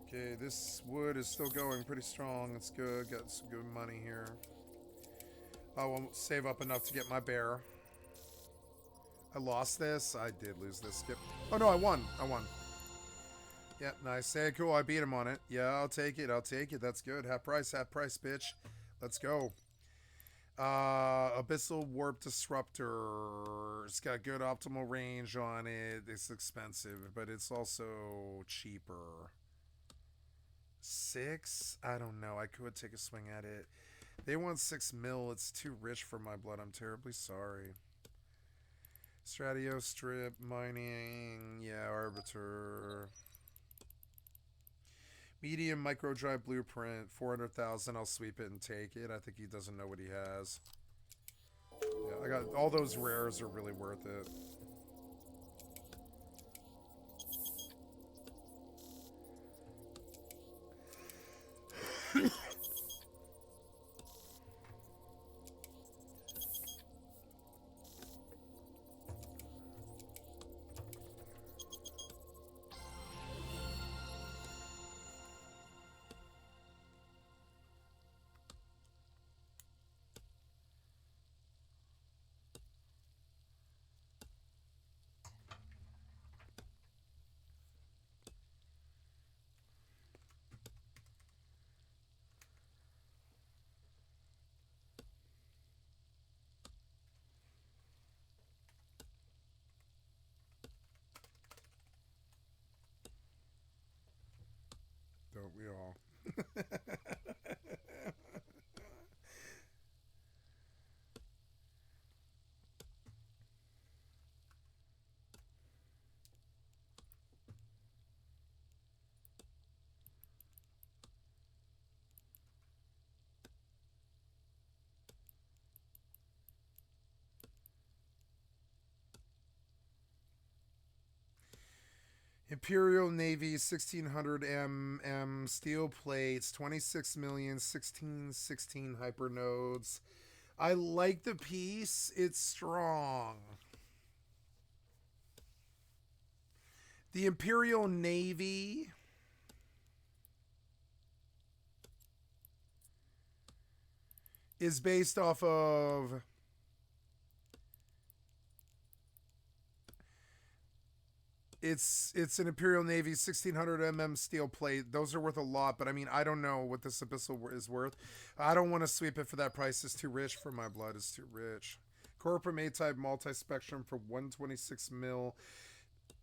Okay, this wood is still going pretty strong. It's good. Got some good money here. I won't save up enough to get my bear. I lost this. I did lose this. Skip. Oh no, I won. I won. Yep, nice. Hey, cool. I beat him on it. Yeah, I'll take it. I'll take it. That's good. Half price, bitch. Let's go. Abyssal Warp Disruptor. It's got good optimal range on it. It's expensive, but it's also cheaper. 6? I don't know. I could take a swing at it. They want 6 mil. It's too rich for my blood. I'm terribly sorry. Stratio Strip, Mining, yeah, Arbiter. Medium Micro Drive Blueprint, 400,000. I'll sweep it and take it. I think he doesn't know what he has. Yeah, I got all those rares are really worth it. don't we all? Imperial Navy 1600 mm steel plates, 26 million, 1616 hypernodes. I like the piece. It's strong. The Imperial Navy is based off of it's an Imperial Navy 1600 mm steel plate. Those are worth a lot, but I mean, I don't know what this Abyssal is worth. I don't want to sweep it for that price. It's too rich for my blood. It's too rich. Corporate A-type multi-spectrum for 126 mil.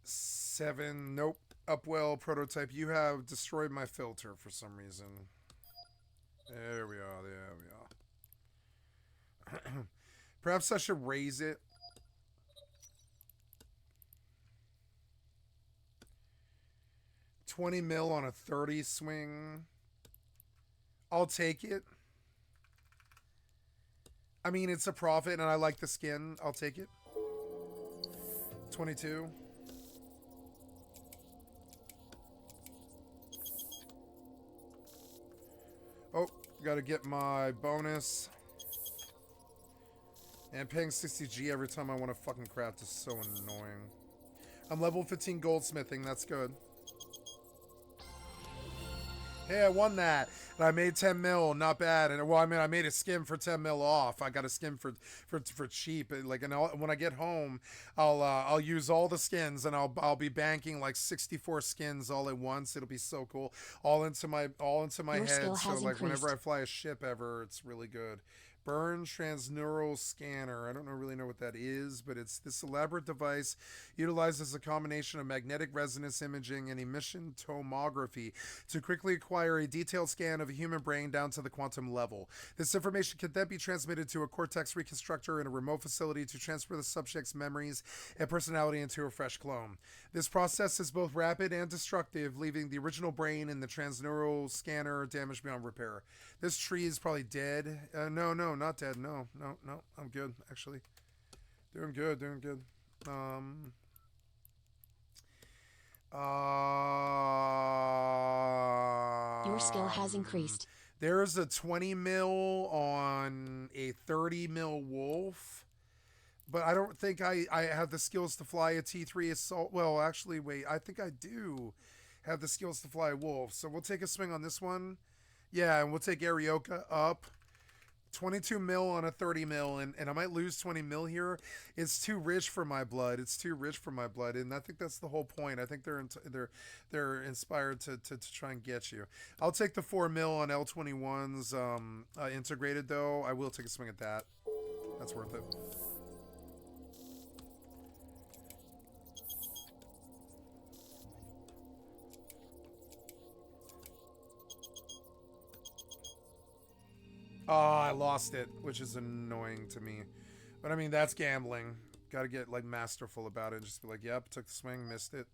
7. Nope. Upwell prototype. You have destroyed my filter for some reason. There we are. There we are. Perhaps I should raise it. $20 mil on a 30 swing. I'll take it. I mean, it's a profit and I like the skin. I'll take it. 22. Oh, gotta get my bonus. And paying 60G every time I want to fucking craft is so annoying. I'm level 15 goldsmithing. That's good. Hey, I won that. And I made 10 mil. Not bad. And well, I mean, I made a skim for 10 mil off. I got a skim for cheap. Like, and when I get home, I'll use all the skins and I'll be banking like 64 skins all at once. It'll be so cool. All into my Your head. skill So has like whenever I increased. fly a ship ever, it's really good. Burn transneural scanner. I don't really know what that is, but it's this elaborate device utilizes a combination of magnetic resonance imaging and emission tomography to quickly acquire a detailed scan of a human brain down to the quantum level. This information can then be transmitted to a cortex reconstructor in a remote facility to transfer the subject's memories and personality into a fresh clone. This process is both rapid and destructive, leaving the original brain in the transneural scanner damaged beyond repair. This tree is probably dead. No, not dead. No. I'm good, actually. Doing good. Your skill has increased. There's a 20 mil on a 30 mil wolf. But I don't think I have the skills to fly a T3 assault. Well, actually, wait. I think I do have the skills to fly a wolf. So we'll take a swing on this one. Yeah, and we'll take Arioka up. 22 mil on a 30 mil, and I might lose 20 mil here. It's too rich for my blood. And I think that's the whole point. I think they're inspired to try and get you. I'll take the 4 mil on L21's integrated, though. I will take a swing at that. That's worth it. Oh, I lost it, which is annoying to me. But I mean, that's gambling. Got to get like masterful about it and just be like, yep, took the swing, missed it.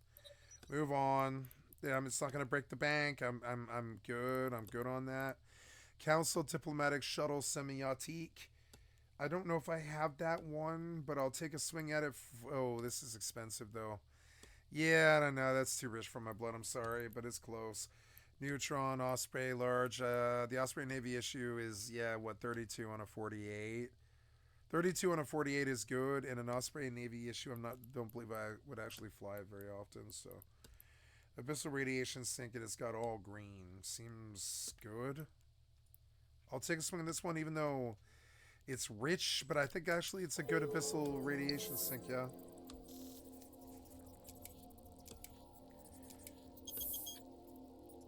Move on. Yeah, it's not gonna break the bank. I'm good. I'm good on that. Council Diplomatic Shuttle Semiotique. I don't know if I have that one, but I'll take a swing at it. Oh, this is expensive though. Yeah, I don't know. That's too rich for my blood. I'm sorry, but it's close. Neutron, Osprey, large. The Osprey Navy issue is, yeah, what, 32 on a 48? 32 on a 48 is good, and an Osprey Navy issue, don't believe I would actually fly it very often, so. Abyssal Radiation Sink, and it's got all green. Seems good. I'll take a swing on this one, even though it's rich, but I think actually it's a good Abyssal Radiation Sink, yeah.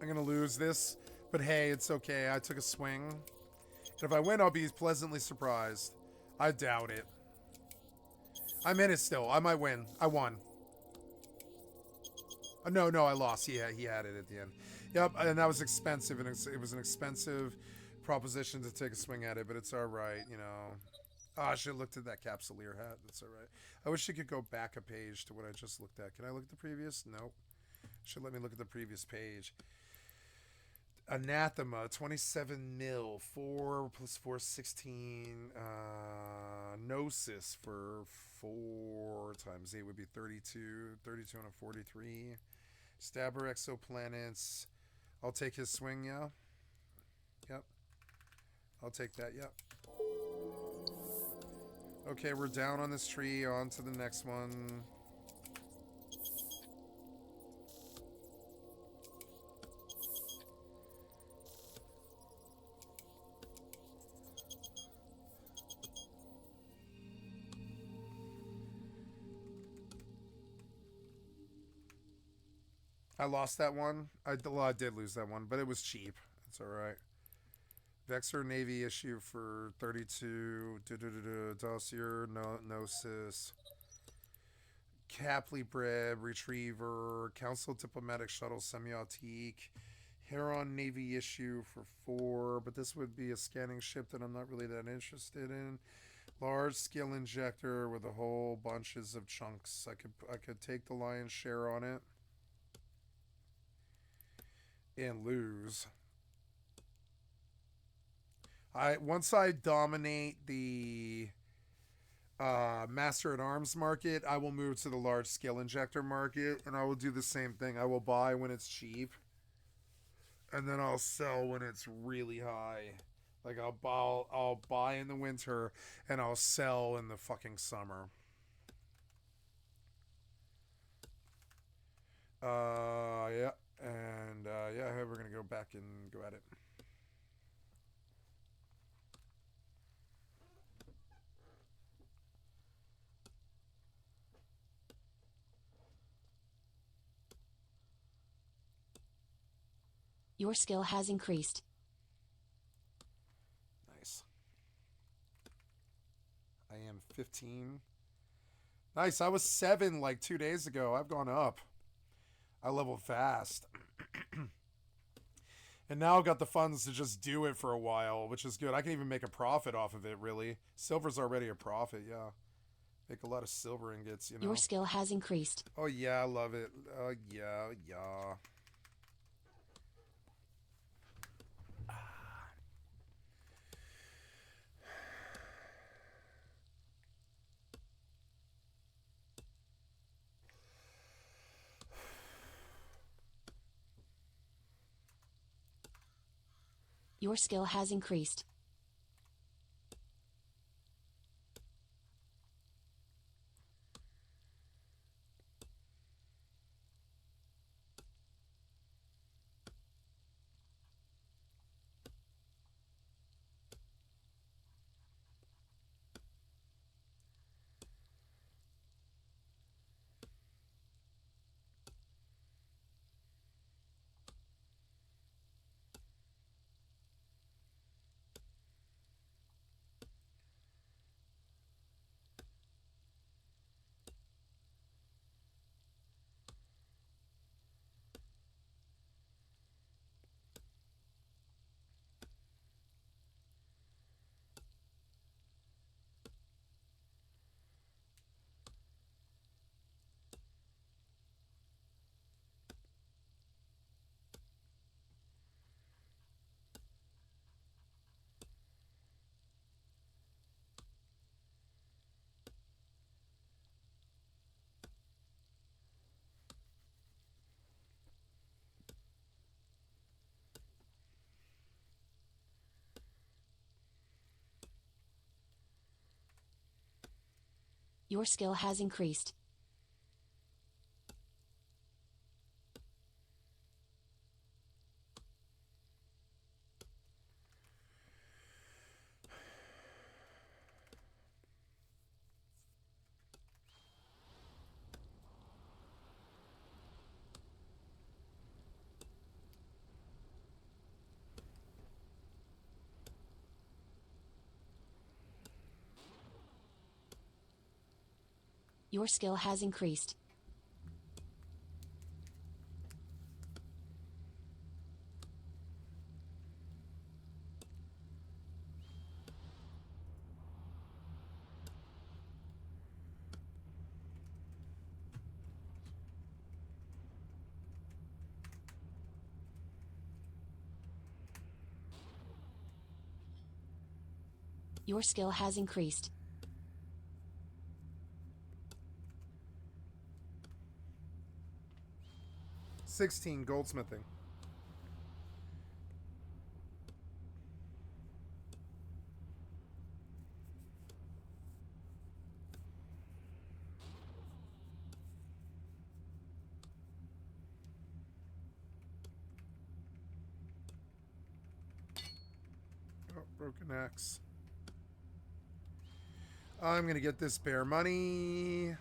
I'm going to lose this, but hey, it's okay. I took a swing. And if I win, I'll be pleasantly surprised. I doubt it. I'm in it still. I might win. I won. No, I lost. He had it at the end. Yep, and that was expensive, and it was an expensive proposition to take a swing at it, but it's all right, you know. Oh, I should have looked at that Capsuleer hat. That's all right. I wish you could go back a page to what I just looked at. Can I look at the previous? Nope. Should let me look at the previous page. Anathema, 27 mil, 4 plus 4, 16. Gnosis for 4 times 8 would be 32. 32 and a 43. Stabber Exoplanets. I'll take his swing, yeah. Yep. I'll take that, yep. Okay, we're down on this tree. On to the next one. I lost that one. I did lose that one, but it was cheap. It's all right. Vexor Navy issue for 32. Dossier, Gnosis. Capley Bread, Retriever. Council Diplomatic Shuttle Semiotique. Heron Navy issue for 4, but this would be a scanning ship that I'm not really that interested in. Large skill injector with a whole bunches of chunks. I could take the lion's share on it. And lose. Once I dominate the Master at Arms market, I will move to the large skill injector market, and I will do the same thing. I will buy when it's cheap, and then I'll sell when it's really high. Like I'll buy in the winter, and I'll sell in the fucking summer. Yeah. And, yeah, we're going to go back and go at it. Your skill has increased. Nice. I am 15. Nice. I was 7 like 2 days ago. I've gone up. I leveled fast. And now I've got the funds to just do it for a while, which is good. I can even make a profit off of it, really. Silver's already a profit, yeah. Make a lot of silver ingots, you know. Your skill has increased. Oh, yeah, I love it. Yeah. Your skill has increased. Your skill has increased. Your skill has increased. Your skill has increased. $16 goldsmithing. Oh, broken axe. I'm gonna get this bear money. I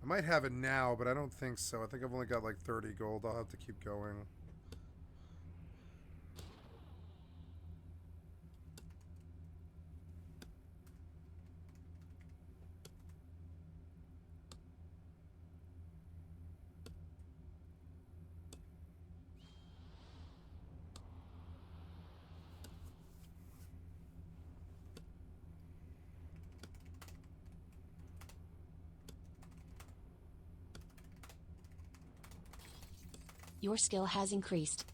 might have it now, but I don't think so. I think I've only got like 30 gold. I'll have to keep going. Your skill has increased.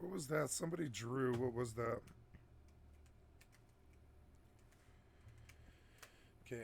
What was that? Somebody drew. What was that? Okay.